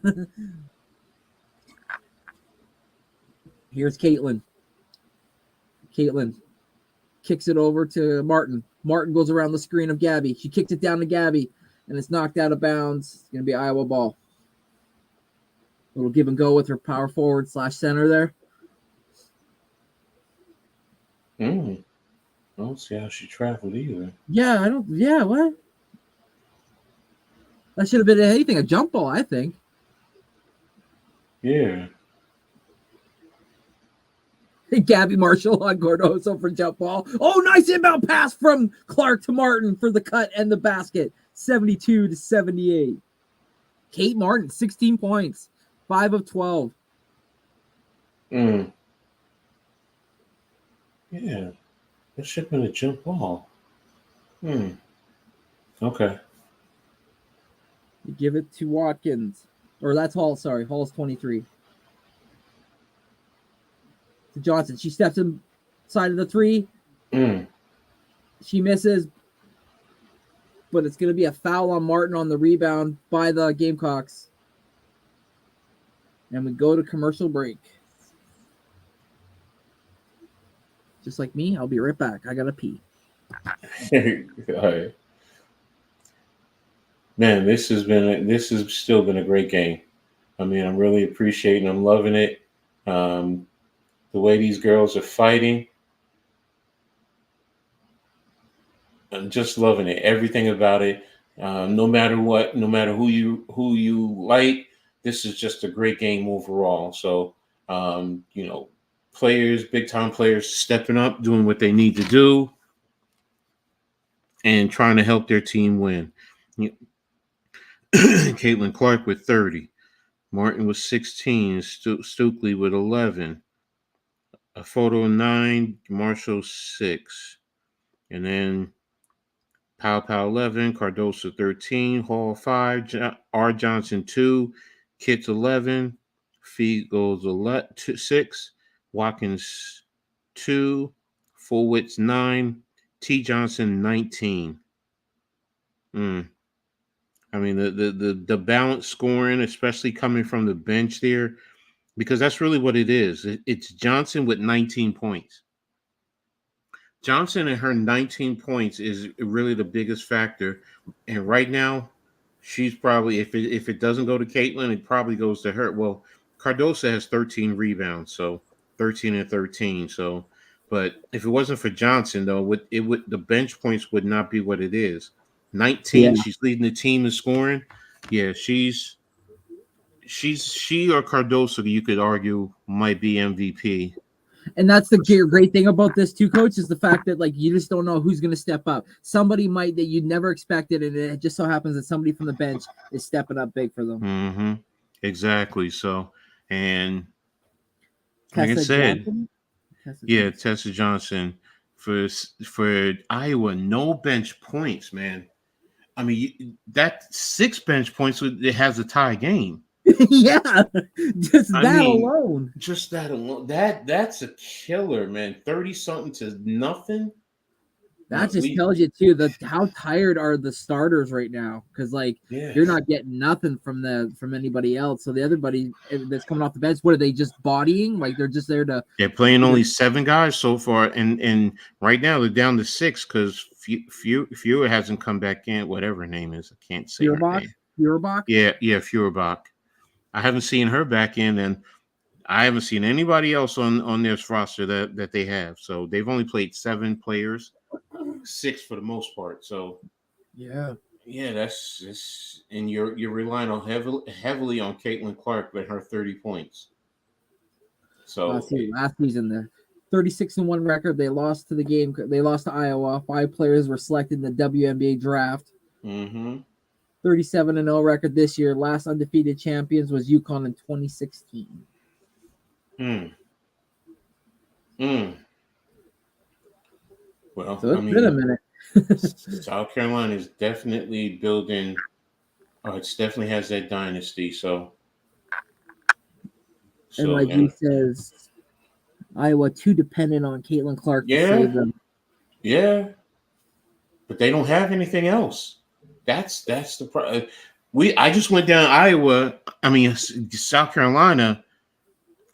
Here's Caitlin. kicks it over to Martin. Martin goes around the screen of Gabby. She kicks it down to Gabby, and it's knocked out of bounds. It's going to be Iowa ball. A little give and go with her power forward / center there. I don't see how she traveled either. Yeah, I don't. Yeah, what? That should have been anything, a jump ball, I think. Yeah. Gabby Marshall on Gordoso for jump ball. Oh, nice inbound pass from Clark to Martin for the cut and the basket. 72-78. Kate Martin, 16 points. 5 of 12. Yeah. That should have been a jump ball. Okay. You give it to Watkins. Or that's Hall, sorry. Hall's 23. To Johnson. She steps inside of the three. She misses. But it's going to be a foul on Martin on the rebound by the Gamecocks. And we go to commercial break. Just like me, I'll be right back. I got to pee. All right. Man, this has still been a great game. I mean, I'm really appreciating, I'm loving it. The way these girls are fighting. I'm just loving it. Everything about it. No matter what, no matter who you like, this is just a great game overall. So, players, big time players stepping up, doing what they need to do, and trying to help their team win. Caitlin Clark with 30. Martin with 16. Stukely with 11. A photo 9. Marshall 6. And then Pow 11. Cardoso 13. Hall 5. R. Johnson 2. Kits 11. Feet goes 6. Watkins 2. Fullwitz 9. T. Johnson 19. I mean, the balanced scoring, especially coming from the bench there, because that's really what it is. It's Johnson with 19 points. Johnson and her 19 points is really the biggest factor. And right now, she's probably, if it doesn't go to Caitlin, it probably goes to her. Well, Cardoso has 13 rebounds, so 13 and 13. So, but if it wasn't for Johnson, though, the bench points would not be what it is. 19, She's leading the team in scoring. Yeah, she or Cardoso, you could argue, might be MVP. And that's the great thing about this too, Coach, is the fact that you just don't know who's going to step up. Somebody might that you'd never expected, and it just so happens that somebody from the bench is stepping up big for them. Exactly. So, and like I said, Tessa Johnson for Iowa, no bench points, man. I mean, that 6 bench points, it has a tie game. Yeah, just that alone. That's a killer, man. 30-something to nothing. That just tells you too how tired are the starters right now, because you're not getting nothing from anybody else. So the other buddy that's coming off the bench, what are they just bodying? They're just there to. They're playing only 7 guys so far, and right now they're down to 6 because Fewer hasn't come back in. Whatever her name is, I can't say her name. Feuerbach? Yeah, Feuerbach. I haven't seen her back in, and I haven't seen anybody else on this roster that they have. So they've only played 7 players, 6 for the most part. So that's and you're relying on heavily on Caitlin Clark with her 30 points. So last season there. 36-1 record. They lost to They lost to Iowa. 5 players were selected in the WNBA draft. 37-0 record this year. Last undefeated champions was UConn in 2016. Well, so it's been a minute. South Carolina is definitely building. It definitely has that dynasty. And like he says, Iowa too dependent on Caitlin Clark to save them. Yeah, but they don't have anything else. That's the problem. I just went down South Carolina,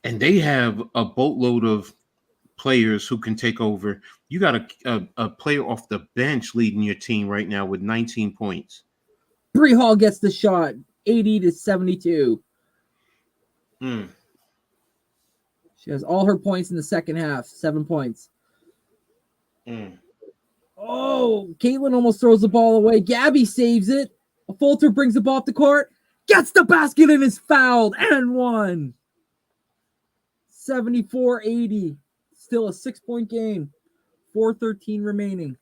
and they have a boatload of players who can take over. You got a player off the bench leading your team right now with 19 points. Bree Hall gets the shot, 80-72. She has all her points in the second half, 7 points. Oh, Caitlin almost throws the ball away. Gabby saves it. Fulter brings the ball up the court, gets the basket and is fouled and won. 74-80. Still a 6-point game. 4:13 remaining.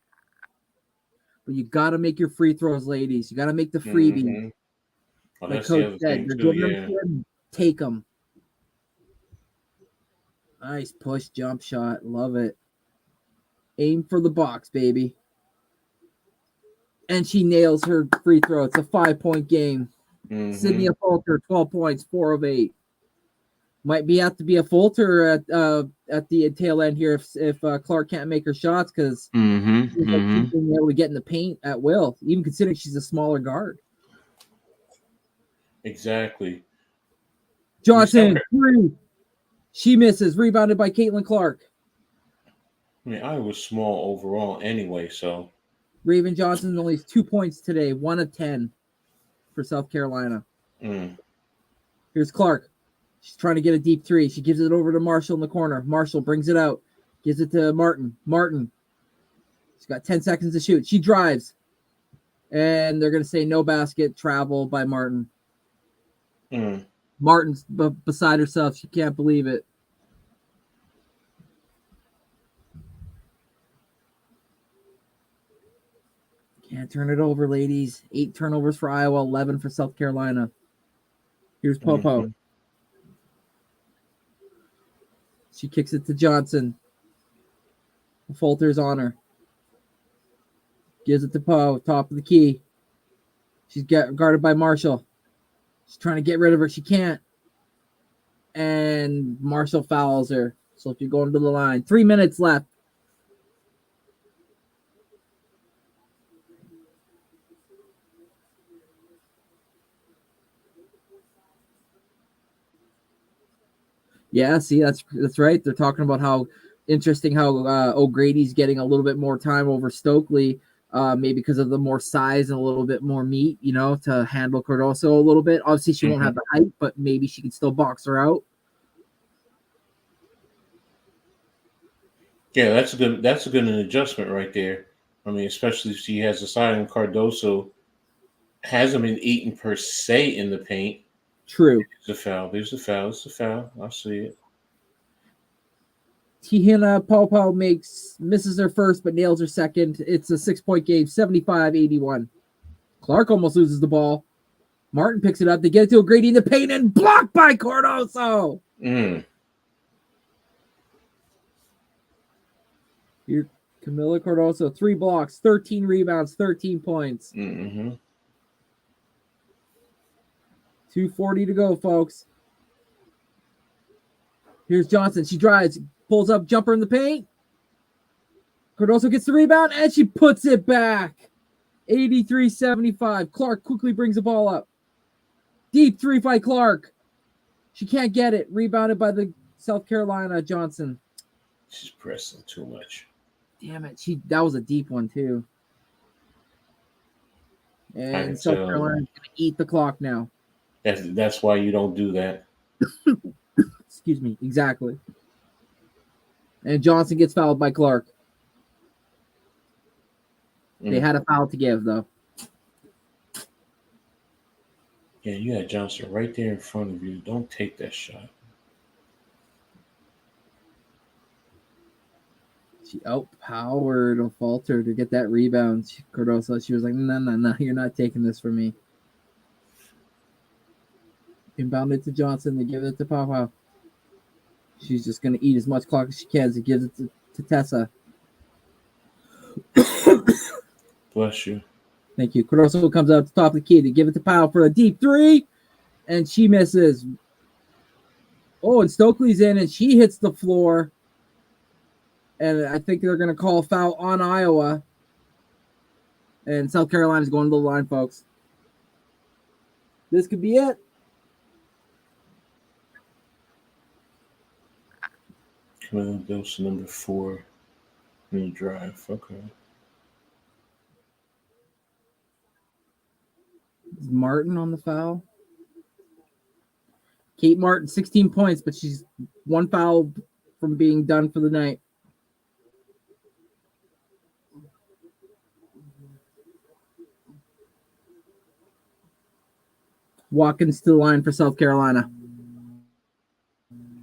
But you got to make your free throws, ladies. You got to make the freebie. Well, like that's Coach the other said, thing you're too. giving them to them, take them. Nice push jump shot. Love it. Aim for the box, baby. And she nails her free throw. It's a 5-point game. Sydney Fulter, 12 points, 4 of 8. Might have to be a Fulter at the tail end here if Clark can't make her shots because she's being able to get in the paint at will, even considering she's a smaller guard. Exactly. Johnson, 3. She misses. Rebounded by Caitlin Clark. I mean, I was small overall anyway, so. Raven Johnson only 2 points today, 1 of 10 for South Carolina. Here's Clark. She's trying to get a deep 3. She gives it over to Marshall in the corner. Marshall brings it out. Gives it to Martin. She's got 10 seconds to shoot. She drives. And they're going to say no basket, travel by Martin. Martin's beside herself. She can't believe it. Can't turn it over, ladies. 8 turnovers for Iowa, 11 for South Carolina. Here's Popo. She kicks it to Johnson. Fulter's on her. Gives it to Poe, top of the key. She's guarded by Marshall. She's trying to get rid of her. She can't. And Marshall fouls her. So if you're going to the line, 3 minutes left. Yeah, see, that's right. They're talking about how interesting how O'Grady's getting a little bit more time over Stokely, maybe because of the more size and a little bit more meat, to handle Cardoso a little bit. Obviously, she won't have the height, but maybe she can still box her out. Yeah, that's a good adjustment right there. I mean, especially if she has a side and Cardoso hasn't been eaten per se in the paint. True. There's a foul. I see it. Tihina Paupau misses her first, but nails her second. It's a 6-point game, 75-81. Clark almost loses the ball. Martin picks it up. They get it to O'Grady in the paint and blocked by Cardoso. Here, Camila Cardoso, 3 blocks, 13 rebounds, 13 points. 2:40 to go, folks. Here's Johnson. She drives, pulls up, jumper in the paint. Cardoso gets the rebound, and she puts it back. 83-75. Clark quickly brings the ball up. Deep 3 by Clark. She can't get it. Rebounded by the South Carolina Johnson. She's pressing too much. Damn it. That was a deep one, too. And South Carolina's going to eat the clock now. That's why you don't do that. Excuse me. Exactly. And Johnson gets fouled by Clark. They had a foul to give, though. Yeah, you had Johnson right there in front of you. Don't take that shot. She outpowered a Falter to get that rebound. Cardoso, she was like, no, you're not taking this from me. Inbounded to Johnson. They give it to Papa. She's just going to eat as much clock as she can. She gives it to Tessa. Bless you. Thank you. Cardoso comes out to the top of the key to give it to Powell for a deep 3. And she misses. Oh, and Stokely's in, and she hits the floor. And I think they're going to call a foul on Iowa. And South Carolina's going to the line, folks. This could be it. Dose number 4. New drive. Okay. Is Martin on the foul? Kate Martin, 16 points, but she's one foul from being done for the night. Watkins to the line for South Carolina.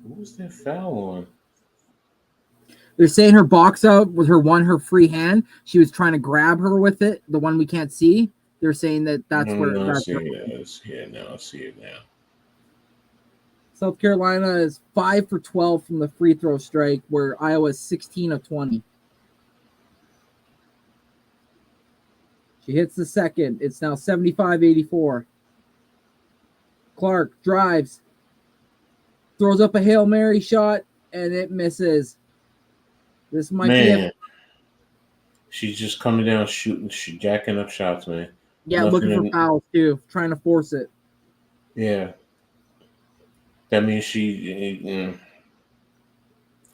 What was that foul on? They're saying her box out with her free hand. She was trying to grab her with it, the one we can't see. They're saying that's where No, that's I where. I see it now. South Carolina is 5 for 12 from the free throw strike, where Iowa is 16 of 20. She hits the second. It's now 75-84. Clark drives, throws up a Hail Mary shot, and it misses. This might be it. She's just coming down shooting, jacking up shots, man. Yeah, looking for fouls too, trying to force it. Yeah. That means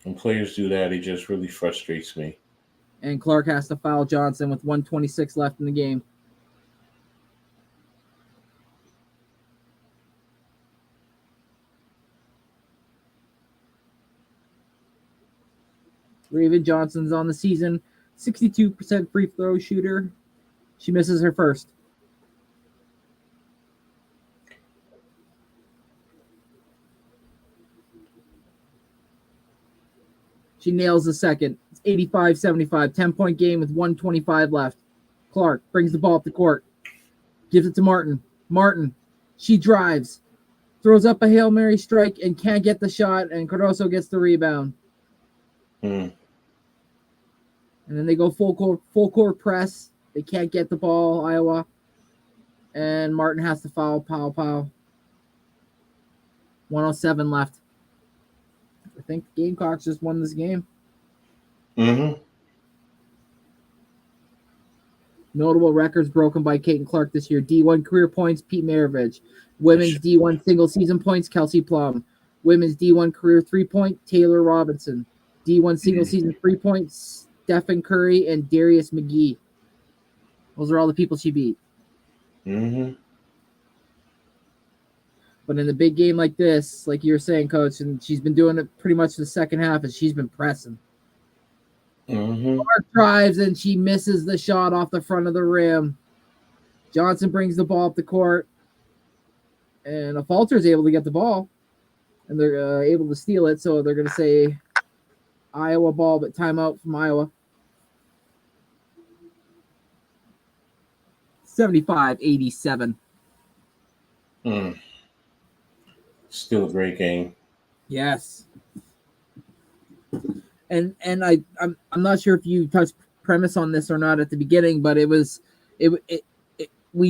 when players do that, it just really frustrates me. And Clark has to foul Johnson with 1:26 left in the game. Raven Johnson's on the season, 62% free throw shooter. She misses her first. She nails the second. It's 85-75, 10-point game with 1:25 left. Clark brings the ball up the court, gives it to Martin. Martin, she drives, throws up a Hail Mary strike and can't get the shot, and Cardoso gets the rebound. And then they go full court press. They can't get the ball, Iowa. And Martin has to foul. 107 left. I think the Gamecocks just won this game. Notable records broken by Kate and Clark this year. D1 career points, Pete Maravich. Women's D1 single season points, Kelsey Plum. Women's D1 career 3-point, Taylor Robinson. D1 single season 3-points, Stephen Curry and Darius McGee. Those are all the people she beat. But in a big game like this, like you were saying, Coach, and she's been doing it pretty much the second half, and she's been pressing. Clark drives, and she misses the shot off the front of the rim. Johnson brings the ball up the court, and Falter is able to get the ball, and they're able to steal it, so they're going to say Iowa ball, but timeout from Iowa. 75-87. Still a great game. Yes. And I'm not sure if you touched premise on this or not at the beginning, but we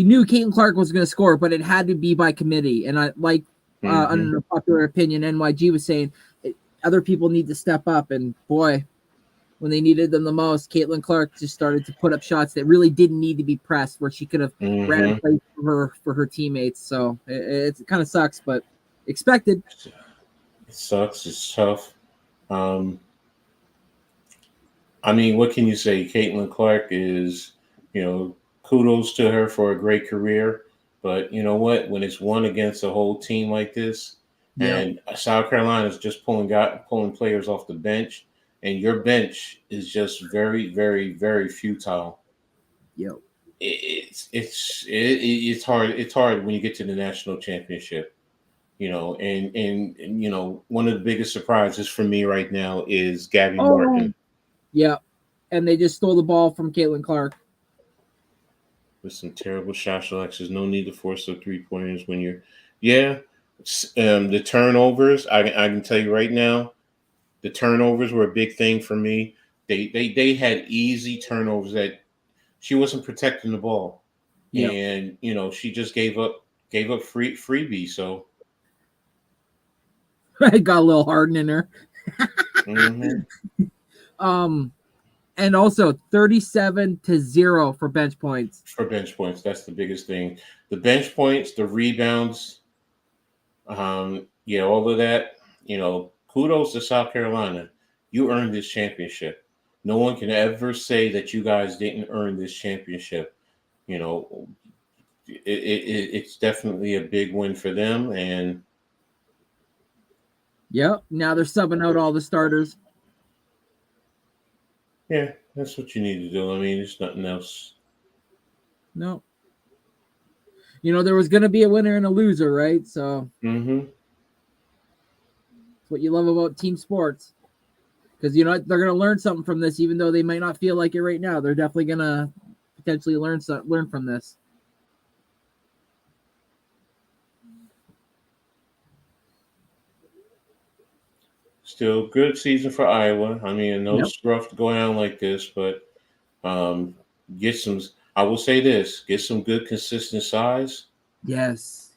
knew Caitlin Clark was going to score, but it had to be by committee. And I like under popular opinion, NYG was saying other people need to step up. And boy, when they needed them the most, Caitlin Clark just started to put up shots that really didn't need to be pressed, where she could have ran a play for her teammates. So it kind of sucks, but expected. It sucks. It's tough. I mean, what can you say? Caitlin Clark is, kudos to her for a great career. But you know what? When it's one against a whole team like this, and South Carolina is just pulling players off the bench, and your bench is just very, very, very futile. Yep. It's hard. It's hard when you get to the national championship. And one of the biggest surprises for me right now is Gabby Martin. Yeah, and they just stole the ball from Caitlin Clark. With some terrible shot selections. No need to force the 3-pointers when you're the turnovers. I can tell you right now, the turnovers were a big thing for me. They had easy turnovers that she wasn't protecting the ball. Yep. And she just gave up freebie. So I got a little Harden in her. And also 37-0 for bench points. That's the biggest thing. The bench points, the rebounds, all of that. Kudos to South Carolina. You earned this championship. no one can ever say that you guys didn't earn this championship. You know, it's definitely a big win for them. And Yep. Now they're subbing out all the starters. yeah, that's what you need to do. I mean, there's nothing else. No. There was going to be a winner and a loser, right? So Mm-hmm. that's what you love about team sports. Because they're going to learn something from this, even though they might not feel like it right now. They're definitely going to potentially learn from this. Still good season for Iowa. I mean, no Yep. scruff to go down like this, but get some. I will say this: get some good consistent size. Yes.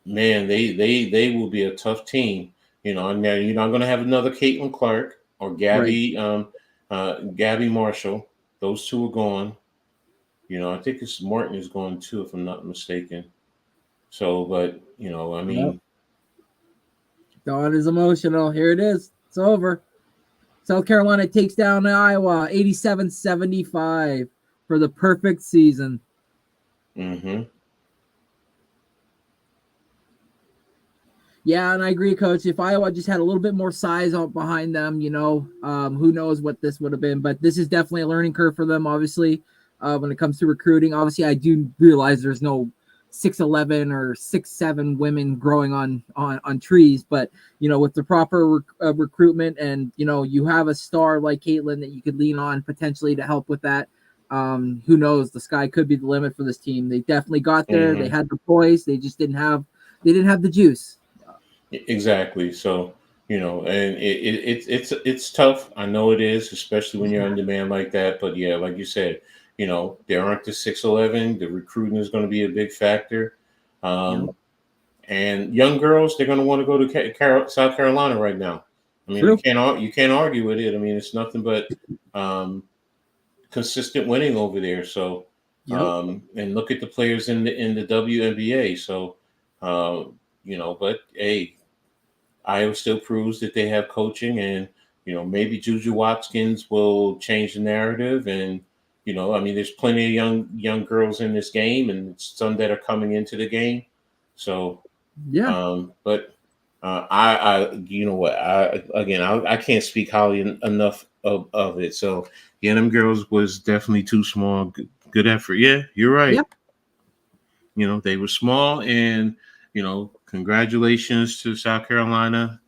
Man, they will be a tough team. And now you're not going to have another Caitlin Clark or Gabby Gabby Marshall. Those two are gone. I think it's Martin is going too, if I'm not mistaken. So, but I mean, Yep. Dawn is emotional. Here it is. It's over. South Carolina takes down Iowa 87-75 for the perfect season. mm-hmm. Yeah, and I agree, Coach. If Iowa just had a little bit more size out behind them, who knows what this would have been. But this is definitely a learning curve for them, obviously, when it comes to recruiting. Obviously, I do realize there's no 6'11" or 6'7" women growing on trees. But, with the proper recruitment and, you have a star like Caitlin that you could lean on potentially to help with that. Who knows? The sky could be the limit for this team. They definitely got there. Mm-hmm. They had the poise. They just didn't have the juice. Exactly. So, and it's tough. I know it is, especially when you're on demand like that. But yeah, like you said, they aren't the 6'11". The recruiting is going to be a big factor. Yep. And young girls, they're going to want to go to South Carolina right now. I mean, True. you can't argue with it. I mean, it's nothing but consistent winning over there. So, Yep. and look at the players in the WNBA. So, but hey, Iowa still proves that they have coaching, and maybe Juju Watkins will change the narrative. And I mean, there's plenty of young girls in this game, and some that are coming into the game. So, Yeah. but I you know what, I can't speak highly enough of it. So yeah, them girls was definitely too small. Good effort. Yeah, you're right. Yep. They were small, and congratulations to South Carolina.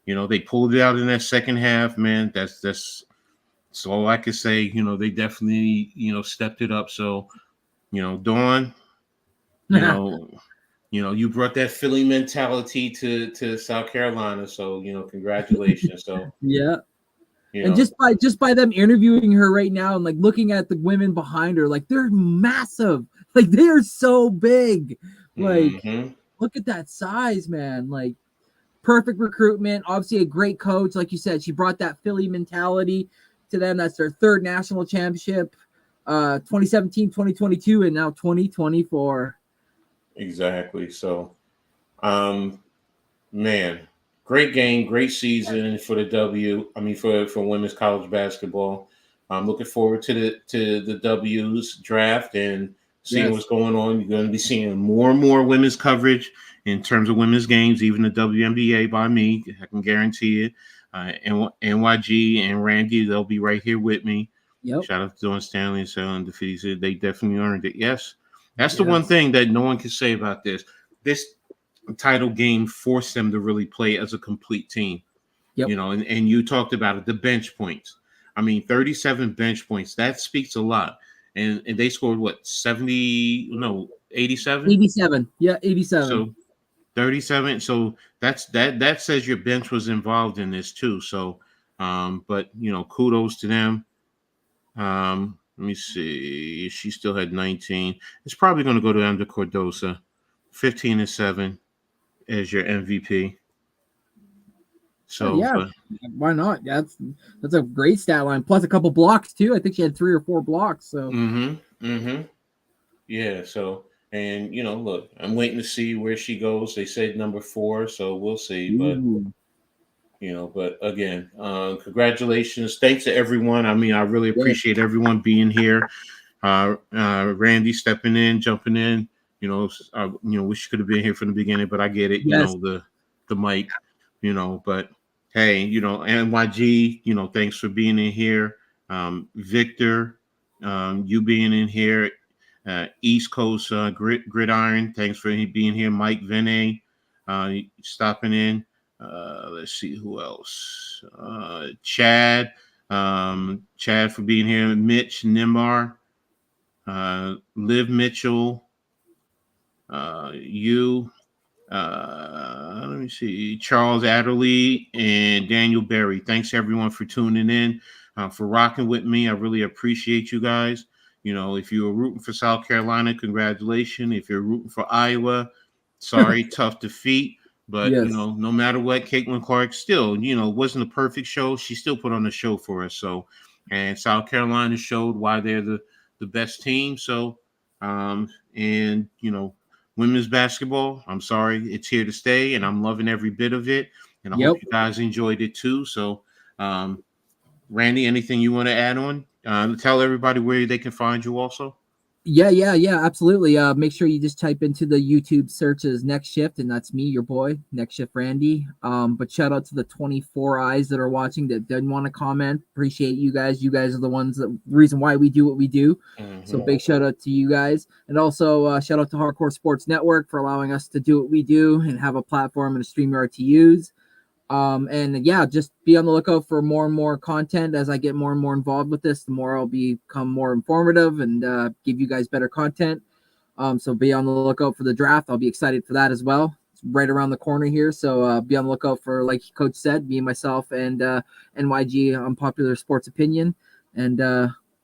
They pulled it out in that second half, man. That's all I could say. They definitely, stepped it up. So, Dawn, you know, you brought that Philly mentality to South Carolina. So, congratulations. So, Yeah. you And know, just by them interviewing her right now and like looking at the women behind her, like they're massive. Like they are so big. Like mm-hmm. look at that size, man. Like perfect recruitment. Obviously a great coach. Like you said, she brought that Philly mentality to them. That's their third national championship. 2017, 2022, and now 2024. Exactly. So, um, man, great game, great season for the W. I mean, for women's college basketball. I'm looking forward to the W's draft and seeing Yes. what's going on. You're going to be seeing more and more women's coverage in terms of women's games, even the WNBA by me. I can guarantee it. NYG and Randy, they'll be right here with me. Yep. Shout out to Dawn Stanley and Selling Defeated. They definitely earned it. Yes. That's the one Yes. thing that no one can say about this. This title game forced them to really play as a complete team. Yep. And you talked about it, the bench points. I mean, 37 bench points. That speaks a lot. And they scored what, 87? 87. Yeah, 87. So 37. So that says your bench was involved in this too. So but kudos to them. Let me see. She still had 19. It's probably going to go to Under Cordosa. 15-7 as your MVP. So, Yeah, but why not? That's a great stat line. Plus a couple blocks too. I think she had 3 or 4 blocks. So yeah. So, and look, I'm waiting to see where she goes. They said number 4, so we'll see. But Ooh. But again, congratulations. Thanks to everyone. I mean, I really appreciate everyone being here. Randy stepping in, jumping in. Wish you could have been here from the beginning, but I get it. Yes. The mic. But hey, NYG. Thanks for being in here. Victor, you being in here. East Coast Gridiron. Thanks for being here. Mike Vinay, stopping in. Let's see who else. Chad for being here. Mitch Nimar, Liv Mitchell, you. Let me see. Charles Adderley and Daniel Berry. Thanks everyone for tuning in, for rocking with me. I really appreciate you guys. If you were rooting for South Carolina, congratulations. If you're rooting for Iowa, sorry, tough defeat. But, Yes. No matter what, Caitlin Clark still, wasn't a perfect show. She still put on the show for us. So, and South Carolina showed why they're the best team. So, women's basketball, I'm sorry, it's here to stay, and I'm loving every bit of it. And I hope you guys enjoyed it too. So, Randy, anything you want to add on? Tell everybody where they can find you also. Yeah, absolutely. Make sure you just type into the YouTube searches Next Shift, and that's me, your boy, Next Shift Randy. But shout out to the 24 eyes that are watching that didn't want to comment. Appreciate you guys. You guys are the ones the reason why we do what we do. Mm-hmm. So big shout out to you guys. And also shout out to Hardcore Sports Network for allowing us to do what we do and have a platform and a StreamYard to use. Just be on the lookout for more and more content. As I get more and more involved with this, the more I'll become more informative and give you guys better content. So be on the lookout for the draft. I'll be excited for that as well. It's right around the corner here. So be on the lookout for, like Coach said, me and myself and NYG Unpopular Sports Opinion. And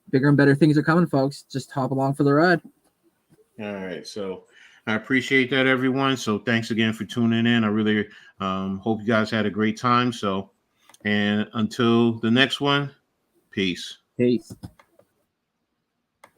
bigger and better things are coming, folks. Just hop along for the ride. All right. So I appreciate that, everyone. So thanks again for tuning in. I really hope you guys had a great time. So, and until the next one, peace. Peace.